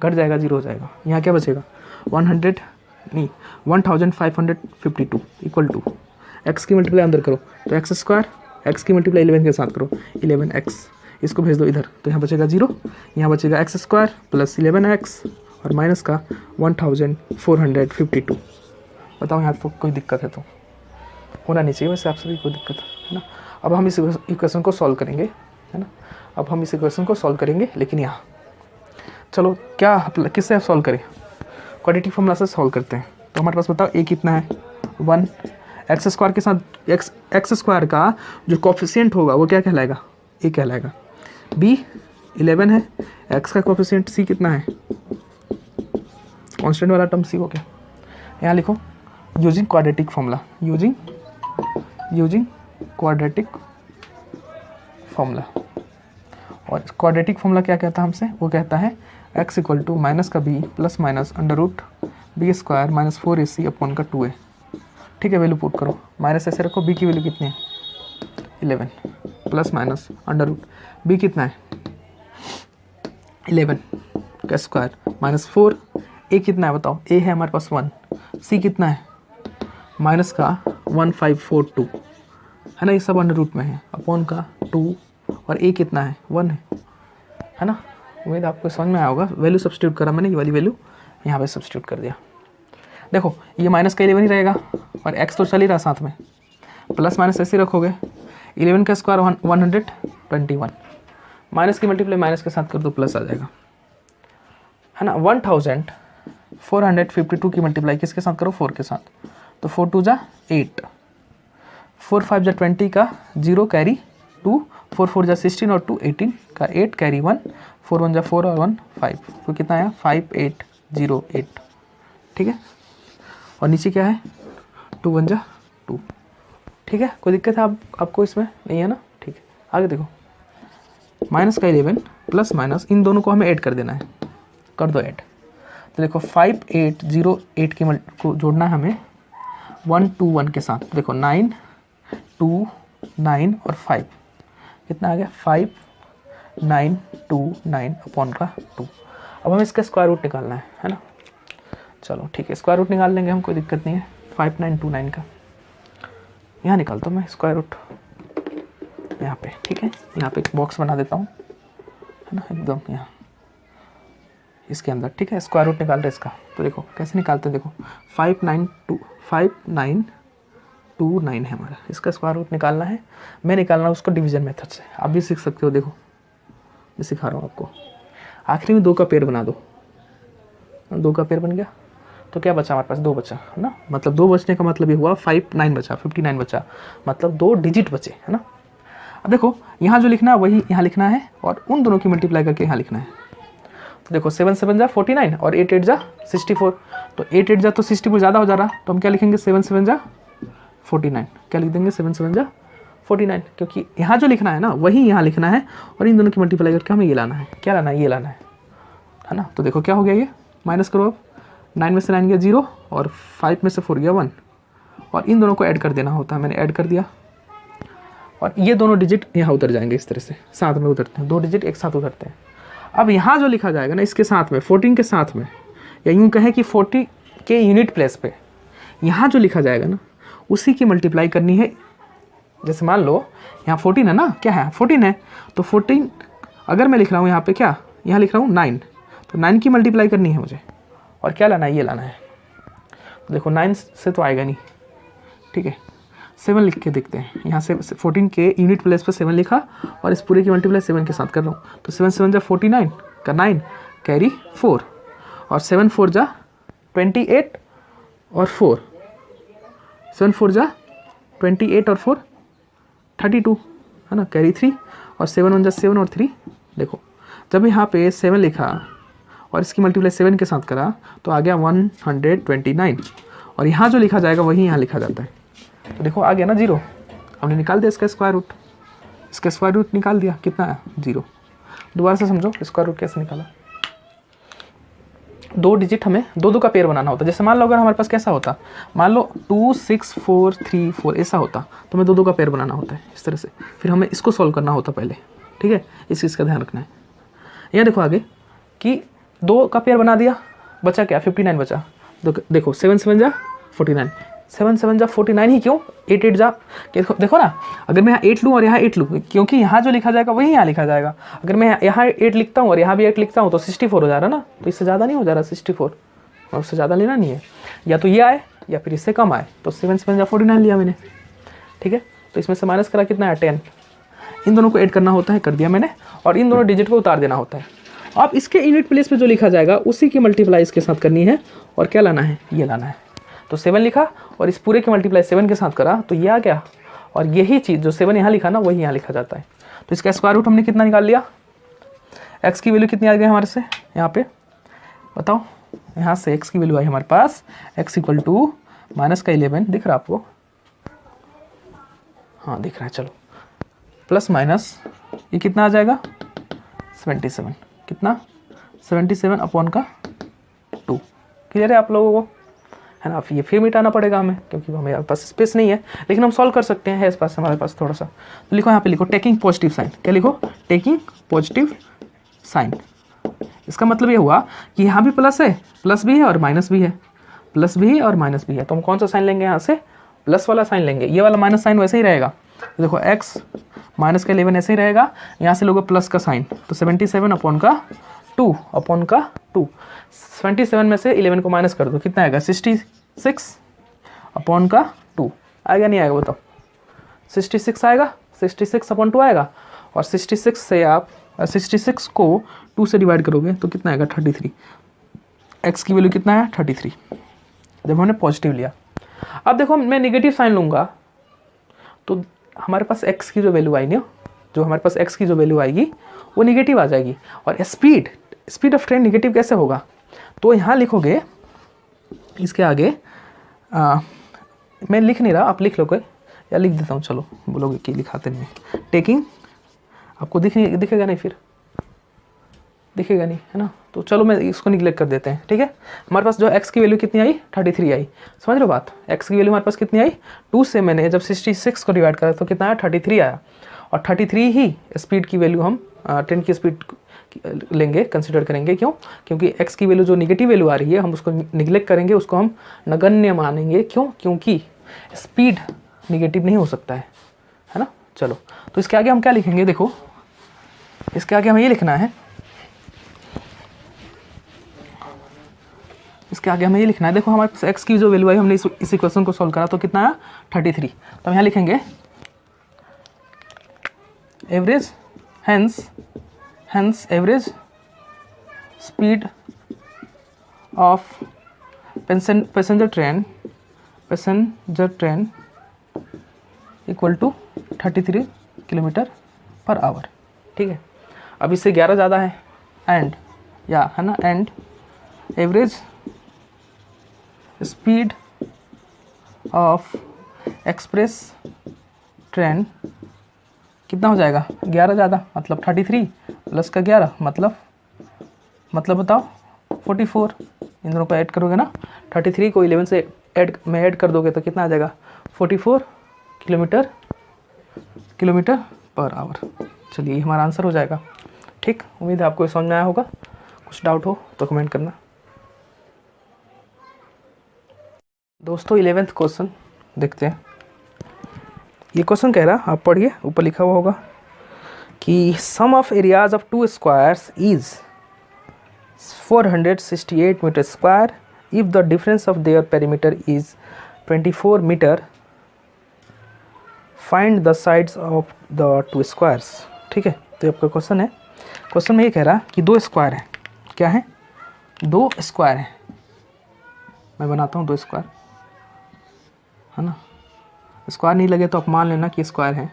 घट जाएगा, 0 हो जाएगा। यहाँ क्या बचेगा? 1552 इक्वल टू एक्स की मल्टीप्लाई अंदर करो तो एक्स स्क्वायर, एक्स की मल्टीप्लाई 11 के साथ करो 11x, इसको भेज दो इधर तो यहाँ बचेगा 0, यहाँ बचेगा एक्स स्क्वायर प्लस 11x और माइनस का 1452। बताओ यहाँ तो कोई दिक्कत है? तो होना नहीं चाहिए वैसे आपसे भी कोई दिक्कत, है ना। अब हम इस इक्वेशन को सॉल्व करेंगे, है ना। अब हम इस इक्वेशन को सॉल्व करेंगे, लेकिन यहाँ चलो क्या किससे सॉल्व करें? क्वाड्रेटिक फॉर्मूला से सॉल्व करते हैं। तो हमारे पास बताओ a कितना है? 1। एक्स स्क्वायर के साथ एक्स स्क्वायर का जो कोफिशिएंट होगा वो क्या कहलाएगा? a कहलाएगा। b 11 है, x का कोफिशिएंट c कितना है? कांस्टेंट वाला टर्म c हो गया। यहाँ लिखो using quadratic formula, using quadratic formula. और क्वाड्रेटिक फॉर्मूला क्या कहता है हमसे? वो कहता है x इक्वल टू माइनस का b plus minus under root b square minus 4ac upon का 2a। ठीक है, वैल्यू पुट करो, माइनस ऐसे रखो, b की वैल्यू कितनी है? 11 plus minus under root b कितना है? 11 का स्क्वायर माइनस 4, a कितना है बताओ? a है हमारे पास 1, c कितना है? माइनस का 1542, है ना, ये सब अंडर रूट में है, अपॉन का 2, और a कितना है? 1 है ना। उम्मीद आपको समझ में आया होगा। वैल्यू सब्स्टिट्यूट करा मैंने, ये वाली वैल्यू यहाँ पे सब्स्टिट्यूट कर दिया। देखो ये माइनस का 11 ही रहेगा और x तो चल ही रहा साथ में, प्लस माइनस ऐसे रखोगे, 11 का स्क्वायर 121, माइनस की मल्टीप्लाई माइनस के साथ कर दो, प्लस आ जाएगा, है ना। 1452 की मल्टीप्लाई किसके साथ करो? 4 के साथ, तो 4 2 जा 8, 4 5 जा 20 का 0 कैरी 2, 4 4 जा 16 और 2 18 का 8 कैरी 1, 4 1 जा 4 और 1 5, तो कितना आया? 5808। ठीक है, और नीचे क्या है? 2 1 जा 2। ठीक है, कोई दिक्कत है आपको इसमें? नहीं है ना। ठीक है, आगे देखो माइनस का 11 प्लस माइनस, इन दोनों को हमें ऐड कर देना है, कर दो ऐड। तो देखो 5808 के को जोड़ना है हमें 121 के साथ। देखो 9 2 9 और 5, कितना आ गया? 5929 अपॉन का 2। अब हमें इसका स्क्वायर रूट निकालना है ना। चलो ठीक है, स्क्वायर रूट निकाल लेंगे हम, कोई दिक्कत नहीं है। 5929 का यहाँ निकालता हूँ मैं स्क्वायर रूट, यहाँ पे। ठीक है, यहाँ पे एक बॉक्स बना देता हूँ, है ना, एकदम यहाँ इसके अंदर। ठीक है, स्क्वायर रूट निकाल रहे इसका। तो देखो कैसे निकालते हैं, देखो 5929 है हमारा, इसका स्क्वायर रूट निकालना है। मैं निकालना उसको डिवीजन मेथड से, आप भी सीख सकते हो। देखो मैं सिखा रहा हूँ आपको। आखिरी में 2 का पेयर बना दो, 2 का पेयर बन गया, तो क्या बचा हमारे पास? 2 बचा, है ना। मतलब 2 बचने का मतलब ये हुआ 59 बचा, 59 बचा, मतलब 2 डिजिट बचे, है ना। अब देखो यहाँ जो लिखना है वही यहाँ लिखना है, और उन दोनों की मल्टीप्लाई करके यहाँ लिखना है। तो देखो 7 7 जा 49 और 8 8 जा 64, तो 8 8 जा तो 64 ज़्यादा हो जा रहा, तो हम क्या लिखेंगे? 7 7 जा 49, क्या लिख देंगे? 7 7 जा 49, क्योंकि यहाँ जो लिखना है ना वही यहाँ लिखना है और इन दोनों की मल्टीप्लाई करके हमें ये लाना है। क्या लाना है? ये लाना है ना। तो देखो क्या हो गया, ये माइनस करो अब, 9 में से 9 गया 0 और 5 में से 4 गया 1 और इन दोनों को ऐड कर देना होता है, मैंने ऐड कर दिया और ये दोनों डिजिट यहाँ उतर जाएंगे, इस तरह से साथ में उतरते हैं, 2 डिजिट एक साथ उतरते हैं। अब यहाँ जो लिखा जाएगा ना इसके साथ में 14 के साथ में, या यूँ कहें कि 40 के यूनिट प्लेस पे यहाँ जो लिखा जाएगा ना उसी की मल्टीप्लाई करनी है। जैसे मान लो यहाँ 14 है ना, क्या है 14 है, तो 14 अगर मैं लिख रहा हूँ यहाँ पे क्या, यहाँ लिख रहा हूँ 9, तो 9 की मल्टीप्लाई करनी है मुझे और क्या लाना है, ये लाना है। तो देखो 9 से तो आएगा नहीं, ठीक है, 7 लिख के देखते हैं। यहाँ से 14 के यूनिट प्लेस पे 7 लिखा और इस पूरे की मल्टीप्लाई 7 के साथ कर रहा हूँ, तो 7 7 जा 49 का 9 कैरी 4 और 7 4 जा 28 और 4, 7 4 जा 28 और 4 32 है ना, कैरी 3 और 7 1 जा 7 और 3। देखो जब यहाँ पे 7 लिखा और इसकी मल्टीप्लाई 7 के साथ करा तो आ गया 129 और यहाँ जो लिखा जाएगा वही यहाँ लिखा जाता है। तो देखो आ गया ना 0, हमने निकाल दिया इसका स्क्वायर रूट, इसका स्क्वायर रूट निकाल दिया, कितना है 0। दोबारा से समझो स्क्वायर रूट कैसे निकाला। 2 डिजिट हमें 2 का पेयर बनाना होता है। जैसे मान लो अगर हमारे पास कैसा होता, मान लो 2 6 4 3 4 ऐसा होता तो हमें 2 का पेयर बनाना होता है इस तरह से, फिर हमें इसको सॉल्व करना होता पहले, ठीक है, इस चीज़ का ध्यान रखना है। यहाँ देखो आगे कि 2 का पेयर बना दिया, बचा क्या 59 बचा। देखो 7 7 जा 49, 7 7 जा 49 ही क्यों, 8 8 जा, देखो ना, अगर मैं यहाँ 8 लूँ और यहाँ 8 लूँ, क्योंकि यहाँ जो लिखा जाएगा वही यहाँ लिखा जाएगा। अगर मैं यहाँ 8 लिखता हूँ और यहाँ भी 8 लिखता हूँ तो 64 हो जा रहा ना, तो इससे ज़्यादा नहीं हो जा रहा 64, और उससे ज़्यादा लेना नहीं है, या तो ये आए या फिर इससे कम आए। तो 7 7 जा 49 लिया मैंने, ठीक है, तो इसमें से माइनस करा कितना है 10, इन दोनों को ऐड करना होता है, कर दिया मैंने, और इन दोनों डिजिट को उतार देना होता है। अब इसके यूनिट प्लेस पे जो लिखा जाएगा उसी की मल्टीप्लाई इसके साथ करनी है और क्या लाना है, ये लाना है। तो 7 लिखा और इस पूरे की मल्टीप्लाई 7 के साथ करा तो ये आ गया, और यही चीज़ जो 7 यहाँ लिखा ना वही यहाँ लिखा जाता है। तो इसका स्क्वायर रूट हमने कितना निकाल लिया, x की वैल्यू कितनी आ गई हमारे से, यहाँ पे बताओ, यहाँ से x की वैल्यू आई हमारे पास x इक्वल टू माइनस का 11, दिख रहा है आपको, हाँ दिख रहा है, चलो प्लस माइनस ये कितना आ जाएगा 77, कितना 77 अपॉन का 2। क्लियर है आप लोगों को, है ना। ये फिर मिटाना पड़ेगा हमें क्योंकि हमारे पास स्पेस नहीं है, लेकिन हम सॉल्व कर सकते हैं, है इस पास हमारे पास थोड़ा सा। तो लिखो यहाँ पे, लिखो टेकिंग पॉजिटिव साइन, क्या लिखो, टेकिंग पॉजिटिव साइन। इसका मतलब ये हुआ कि यहाँ भी प्लस है, प्लस भी है और माइनस भी है, प्लस भी है और माइनस भी है, तो हम कौन सा साइन लेंगे, यहाँ से प्लस वाला साइन लेंगे। ये वाला माइनस साइन वैसे ही रहेगा, तो देखो x माइनस का 11 ऐसे ही रहेगा, यहाँ से लोगे प्लस का साइन, तो 77 अपॉन का 2 अपॉन का 2, 77 में से 11 को माइनस कर दो, कितना आएगा 66 अपॉन का 2, आएगा नहीं आएगा बताओ, 66 आएगा, 66 अपॉन 2 आएगा, और 66 से आप 66 को 2 से डिवाइड करोगे तो कितना आएगा 33, x की वैल्यू कितना है 33, जब हमने पॉजिटिव लिया। अब देखो मैं नेगेटिव साइन लूँगा तो हमारे पास x की जो वैल्यू आएगी, जो हमारे पास x की जो वैल्यू आएगी वो नेगेटिव आ जाएगी। और स्पीड ऑफ ट्रेन नेगेटिव कैसे होगा, तो यहाँ लिखोगे इसके आगे मैं लिख नहीं रहा, आप लिख लोगे या लिख देता हूँ, चलो बोलोगे कि लिखाते नहीं, टेकिंग, आपको दिखेगा नहीं, फिर दिखेगा नहीं, है ना, तो चलो मैं इसको निगलेक्ट कर देते हैं, ठीक है। हमारे पास जो x की वैल्यू कितनी आई 33 आई, समझ रहे हो बात, x की वैल्यू हमारे पास कितनी आई, 2 से मैंने जब 66 को डिवाइड करा तो कितना आया 33 आया, और 33 ही स्पीड की वैल्यू हम ट्रेन की स्पीड लेंगे, कंसिडर करेंगे, क्यों, क्योंकि x की वैल्यू जो निगेटिव वैल्यू आ रही है हम उसको निगलेक्ट करेंगे, उसको हम नगण्य मानेंगे, क्यों, क्योंकि स्पीड निगेटिव नहीं हो सकता है ना। चलो तो इसके आगे हम क्या लिखेंगे, देखो इसके आगे हमें ये लिखना है, इसके आगे हमें ये लिखना है, देखो हमारे पास x की जो वैल्यू आई, हमने इस इक्वेशन को सॉल्व करा तो कितना आया 33, तो हम यहाँ लिखेंगे average, hence average speed of passenger train equal to 33 kilometre per hour, ठीक है। अब इससे 11 ज़्यादा है, एंड या है ना, and average speed of express 10 कितना हो जाएगा, 11 ज़्यादा, मतलब 33 प्लस का 11 मतलब बताओ 44। इन दोनों को ऐड करोगे ना, 33 को 11 से ऐड कर दोगे तो कितना आ जाएगा 44 किलोमीटर पर आवर। चलिए ये हमारा आंसर हो जाएगा। ठीक, उम्मीद है आपको समझ में आया होगा। कुछ डाउट हो तो कमेंट करना। दोस्तों 11th क्वेश्चन देखते हैं। ये क्वेश्चन कह रहा, आप पढ़िए, ऊपर लिखा हुआ होगा कि sum of areas of 2 squares is 468 metre square if the difference of their perimeter is 24 metre, find the sides of the 2 squares. ठीक है, तो आपका क्वेश्चन है, क्वेश्चन में ये कह रहा कि 2 स्क्वायर हैं। क्या है, 2 स्क्वायर हैं। मैं बनाता हूँ 2 स्क्वायर, है ना। स्क्वायर नहीं लगे तो आप मान लेना कि स्क्वायर है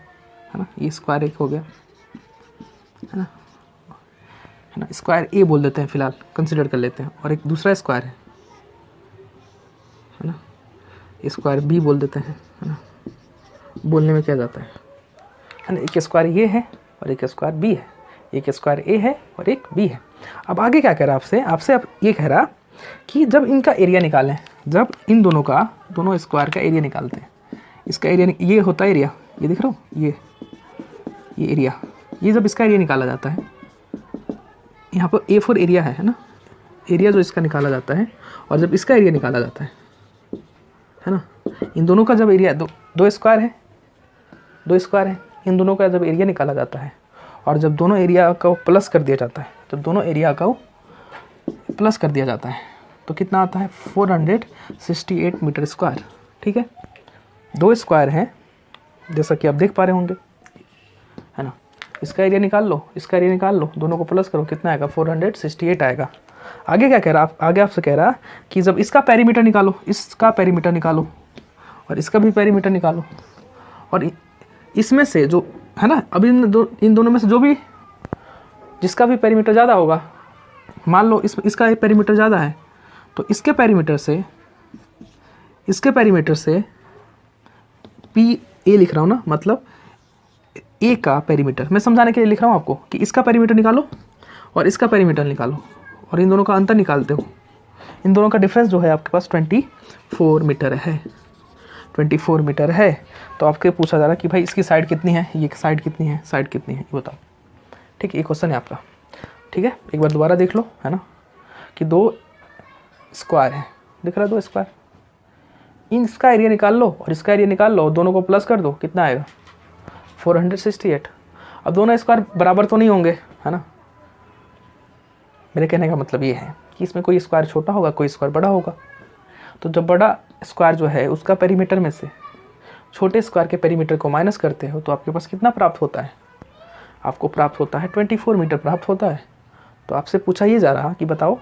ना। ये स्क्वायर एक हो गया, है ना। स्क्वायर ए बोल देते हैं फिलहाल, कंसिडर कर लेते हैं। और एक दूसरा स्क्वायर है ना, स्क्वायर बी बोल देते हैं, है ना। बोलने में क्या जाता है ना। एक स्क्वायर ये है और एक स्क्वायर बी है, एक स्क्वायर ए है और एक बी है। अब आगे क्या कह रहा है आपसे अब ये कह रहा कि जब इनका एरिया निकालें, जब इन दोनों स्क्वायर का एरिया निकालते हैं, इसका एरिया ये होता है एरिया, ये दिख रहा हो, ये एरिया, ये जब इसका एरिया निकाला जाता है, यहाँ पर A4 एरिया है ना, एरिया जो इसका निकाला जाता है, और जब इसका एरिया निकाला जाता है ना, इन दोनों का जब एरिया, दो स्क्वायर है, इन दोनों का जब एरिया निकाला जाता है और जब दोनों एरिया का प्लस कर दिया जाता है, जब दोनों एरिया का प्लस कर दिया जाता है तो कितना आता है 468 मीटर स्क्वायर। ठीक है, 2 स्क्वायर हैं जैसा कि आप देख पा रहे होंगे, है ना। इसका एरिया निकाल लो, इसका एरिया निकाल लो, दोनों को प्लस करो, कितना आएगा 468 आएगा। आगे क्या कह रहा, आगे आपसे कह रहा कि जब इसका पेरीमीटर निकालो, इसका पेरीमीटर निकालो और इसका भी पेरीमीटर निकालो, और इसमें से जो है ना, अब इन दोनों में से जो भी जिसका भी पेरीमीटर ज़्यादा होगा, मान लो इसका पेरीमीटर ज़्यादा है तो इसके पेरीमीटर से पी ए लिख रहा हूँ ना, मतलब ए का पेरीमीटर, मैं समझाने के लिए लिख रहा हूँ आपको कि इसका पेरीमीटर निकालो और इसका पेरीमीटर निकालो और इन दोनों का अंतर निकालते हो। इन दोनों का डिफरेंस जो है आपके पास 24 मीटर है, 24 मीटर है। तो आपके पूछा जा रहा है कि भाई इसकी साइड कितनी है, ये साइड कितनी है, साइड कितनी है, ये बताओ। ठीक है, ये क्वेश्चन है आपका। ठीक है, एक बार दोबारा देख लो, है ना, कि 2 स्क्वायर है, दिख रहा है 2 स्क्वायर, इसका एरिया निकाल लो और इसका एरिया निकाल लो, दोनों को प्लस कर दो, कितना आएगा 468। अब दोनों स्क्वायर बराबर तो नहीं होंगे, है ना। मेरे कहने का मतलब ये है कि इसमें कोई स्क्वायर छोटा होगा, कोई स्क्वायर बड़ा होगा। तो जब बड़ा स्क्वायर जो है उसका पेरीमीटर में से छोटे स्क्वायर के पेरीमीटर को माइनस करते हो तो आपके पास कितना प्राप्त होता है, आपको प्राप्त होता है 24 मीटर प्राप्त होता है। तो आपसे पूछा ये जा रहा कि बताओ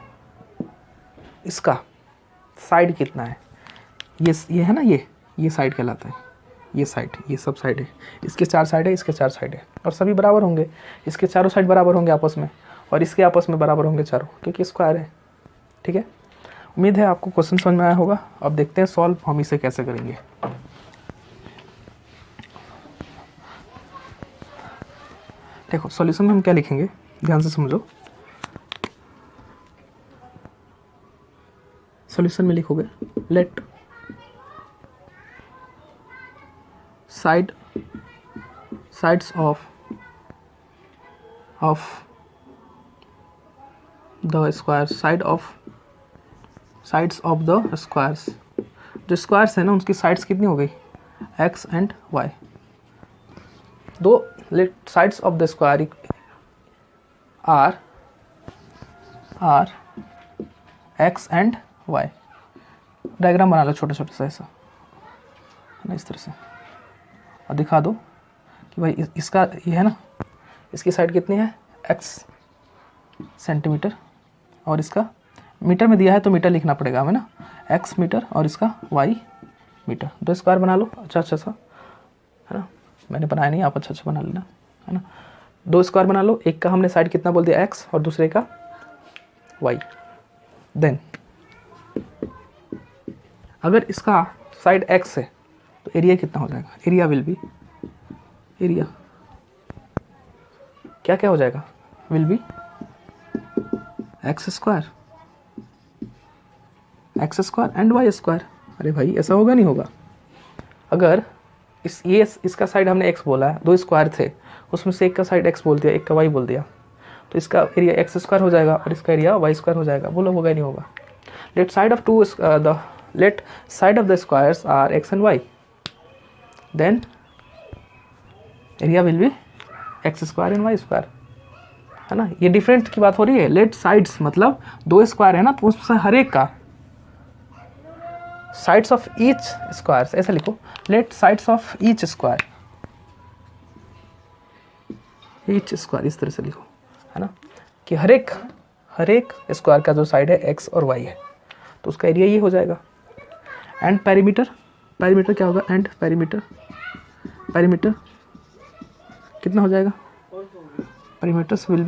इसका साइड कितना है। ये है ना, ये साइड कहलाता है, ये साइड, ये सब साइड है, इसके 4 साइड है, इसके 4 साइड है और सभी बराबर होंगे, इसके चारों साइड बराबर होंगे आपस में और इसके आपस में बराबर होंगे चारों, क्योंकि स्क्वायर है। ठीक है, उम्मीद है आपको क्वेश्चन समझ में आया होगा। अब देखते हैं सॉल्व हम इसे कैसे करेंगे। देखो सॉल्यूशन में हम क्या लिखेंगे, ध्यान से समझो। सॉल्यूशन में लिखोगे let sides of the square, sides of the squares, जो स्क्वायर्स है ना उनकी साइड्स कितनी हो गई x एंड y। दो let sides of the square are x and y। Diagram बना लो छोटा छोटा सा ऐसा, है ना, इस तरह से, और दिखा दो कि भाई इसका ये है ना, इसकी साइड कितनी है x सेंटीमीटर और इसका मीटर में दिया है तो मीटर लिखना पड़ेगा हमें ना, x मीटर और इसका y मीटर। 2 स्क्वायर बना लो अच्छा सा, है ना, मैंने बनाया नहीं, आप अच्छा बना लेना, है ना। 2 स्क्वायर बना लो, एक का हमने साइड कितना बोल दिया x और दूसरे का y। देन अगर इसका साइड x है तो एरिया कितना हो जाएगा, एरिया विल बी एरिया क्या क्या हो जाएगा, will be x square and y square. अरे भाई ऐसा होगा नहीं होगा, अगर इसका साइड हमने x बोला है, 2 स्क्वायर थे उसमें से एक का साइड x बोल दिया, एक का y बोल दिया, तो इसका एरिया एक्स स्क्वायर हो जाएगा और इसका एरिया वाई स्क्वायर हो जाएगा। बोलो होगा नहीं होगा। Let side of the squares are x and y, then area will be x square and y square, है ना। ये डिफरेंट की बात हो रही है। लेट साइड्स मतलब 2 स्क्वायर है ना, तो उससे हर एक का साइड्स ऑफ ईच स्क्वायर, ऐसा लिखो, let sides of each square इस तरह से लिखो, है ना, कि हर एक स्क्वायर का जो साइड है एक्स और वाई है तो उसका एरिया ये हो जाएगा। एंड पेरीमीटर क्या होगा, एंड पेरीमीटर कितना हो जाएगा, पेरीमीटर्स विल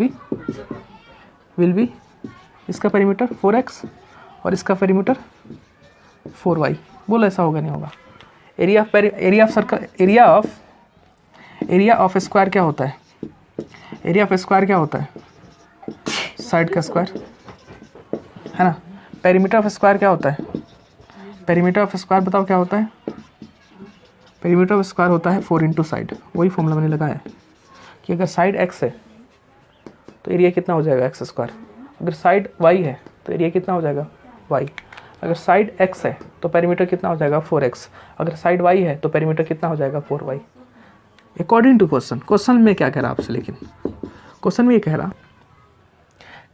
बी इसका पेरीमीटर 4x और इसका पेरीमीटर 4y। बोलो ऐसा होगा नहीं होगा। एरिया ऑफ स्क्वायर क्या होता है, एरिया ऑफ स्क्वायर क्या होता है, साइड का स्क्वायर, है ना। पेरीमीटर ऑफ स्क्वायर क्या होता है, पेरीमीटर ऑफ स्क्वायर बताओ क्या होता है, पेरीमीटर ऑफ स्क्वायर होता है 4 इंटू साइड। वही फॉर्मूला मैंने लगाया है कि अगर साइड x है तो एरिया कितना हो जाएगा एक्स स्क्वायर, अगर साइड y है तो एरिया कितना हो जाएगा y, अगर साइड x है तो पेरीमीटर कितना हो जाएगा 4x, अगर साइड y है तो पेरीमीटर कितना हो जाएगा 4y। अकॉर्डिंग टू क्वेश्चन में क्या कह रहा आपसे, लेकिन क्वेश्चन में ये कह रहा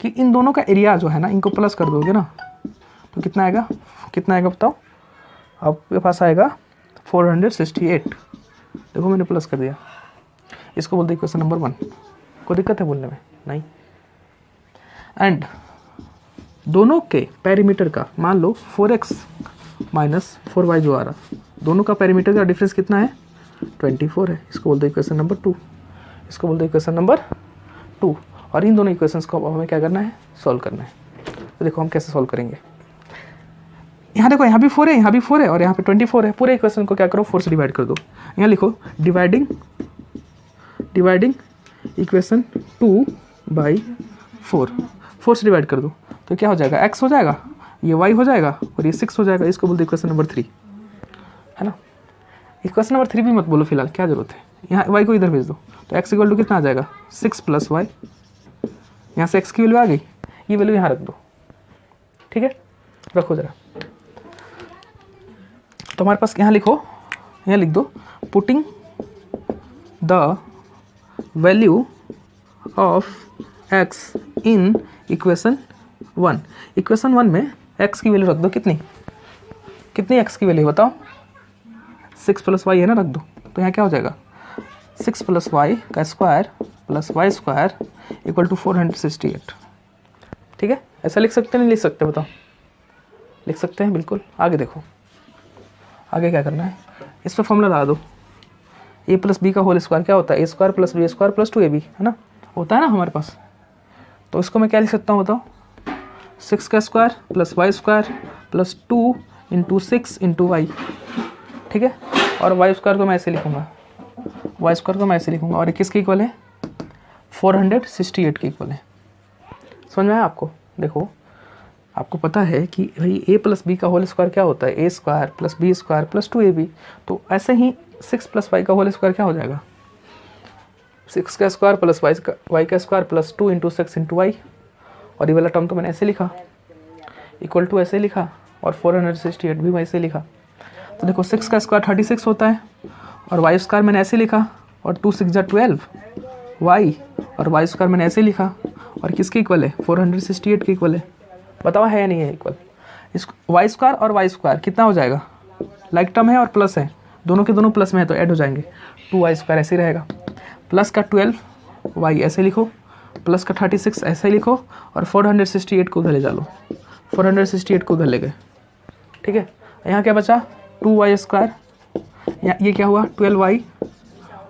कि इन दोनों का एरिया जो है ना, इनको प्लस कर दोगे ना तो कितना आएगा बताओ, आपके पास आएगा 468। देखो मैंने प्लस कर दिया, इसको बोलते क्वेश्चन नंबर 1। कोई दिक्कत है बोलने में, नहीं। एंड दोनों के पेरीमीटर का मान लो 4x माइनस 4y जो आ रहा, दोनों का पेरीमीटर का डिफरेंस कितना है 24 है। इसको बोलते इक्वेशन नंबर 2, और इन दोनों इक्वेशंस को अब हमें क्या करना है, सॉल्व करना है। तो देखो हम कैसे सॉल्व करेंगे। यहाँ देखो, यहाँ भी 4 है, यहाँ भी 4 है और यहाँ पे 24 है। पूरे इक्वेशन को क्या करो, 4 से डिवाइड कर दो। यहाँ लिखो डिवाइडिंग इक्वेशन 2/4, 4 से डिवाइड कर दो तो क्या हो जाएगा, x हो जाएगा, ये y हो जाएगा और ये 6 हो जाएगा। इसको बोलते इक्वेशन नंबर 3, है ना। इक्वेशन नंबर 3 भी मत बोलो फिलहाल, क्या जरूरत है। यहाँ y को इधर भेज दो तो x इक्वल टू कितना आ जाएगा 6 + y। यहाँ से x की वैल्यू आ गई, ये वैल्यू यहाँ रख दो, ठीक है, रखो ज़रा। तो हमारे पास यहाँ लिख दो putting the value of x in equation 1। Equation 1 में x की वैल्यू रख दो, कितनी x की वैल्यू बताओ, 6 + y है ना, रख दो। तो यहाँ क्या हो जाएगा 6 + y का square + y square equal to 468। ठीक है, ऐसा लिख सकते हैं, नहीं लिख सकते बताओ, लिख सकते हैं बिल्कुल। आगे देखो, आगे क्या करना है, इस पर फॉर्मूला लगा दो। a + b का होल स्क्वायर क्या होता है, a² + b² + 2ab, है ना, होता है ना हमारे पास। तो इसको मैं क्या लिख सकता हूँ बताओ, 6 का स्क्वायर + y स्क्वायर + 2 × 6 × y, ठीक है। और y स्क्वायर को मैं ऐसे लिखूँगा, और किसके इक्वल है 468 के इक्वल है। समझ में आया आपको। देखो आपको पता है कि भाई a + b का होल स्क्वायर क्या होता है, a² + b² + 2ab। तो ऐसे ही 6 + y का होल स्क्वायर क्या हो जाएगा, 6 का स्क्वायर + y का स्क्वायर + 2 × 6 × y। और ये वाला टर्म तो मैंने ऐसे लिखा, इक्वल टू ऐसे लिखा, और 468 भी वैसे लिखा। तो देखो 6 का स्क्वायर 36 होता है, और y स्क्वायर मैंने ऐसे लिखा, और 2 × 6 = 12 y, और y स्क्वायर मैंने ऐसे लिखा, और किसके इक्वल है 468 के इक्वल है। बताओ है या नहीं है इक्वल। इस y स्क्वायर और y स्क्वायर कितना हो जाएगा, लाइक टर्म है और प्लस है, दोनों के दोनों प्लस में है तो ऐड हो जाएंगे। 2y स्क्वायर ऐसे ही रहेगा, प्लस का 12y ऐसे लिखो, प्लस का 36 ऐसे लिखो, और 468 को उधर ले जा लो, 468 को उधर ले गए, ठीक है। यहाँ क्या बचा 2y स्क्वायर, ये क्या हुआ 12y,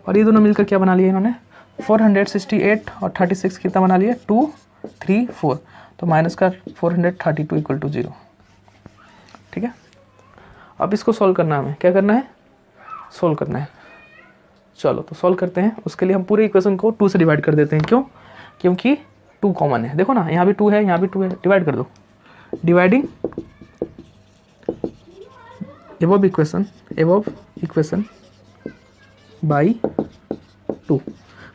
और ये दोनों मिलकर क्या बना लिया इन्होंने 468 और 36 कितना बना लिया 2 3 4, तो माइनस का 432 = 0, ठीक है। अब इसको सॉल्व करना है, हमें क्या करना है, सोल्व करना है। चलो तो सॉल्व करते हैं। उसके लिए हम पूरे इक्वेशन को 2 से डिवाइड कर देते हैं। क्यों? क्योंकि 2 कॉमन है। देखो ना, यहाँ भी 2 है, यहाँ भी 2 है, डिवाइड कर दो। डिवाइडिंग एबव इक्वेशन बाई 2,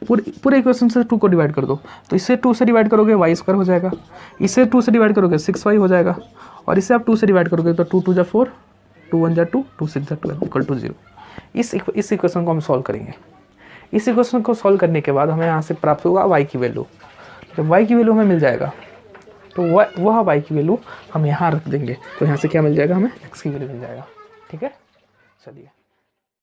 पूरे इक्वेशन से 2 को डिवाइड कर दो। तो इससे 2 से डिवाइड करोगे y स्क्वायर हो जाएगा, इससे 2 से डिवाइड करोगे 6y हो जाएगा, और इससे आप 2 से डिवाइड करोगे तो 2 2 जा 4, 2 1 जा 2, 2 6 जा 12 इक्वल टू 0। इस इक्वेशन को हम सॉल्व करेंगे। इस इक्वेशन को सॉल्व करने के बाद हमें यहाँ से प्राप्त होगा y की वैल्यू। जब y की वैल्यू हमें मिल जाएगा तो वह y की वैल्यू हम यहाँ रख देंगे, तो यहाँ से क्या मिल जाएगा, हमें x की वैल्यू मिल जाएगा। ठीक है, चलिए।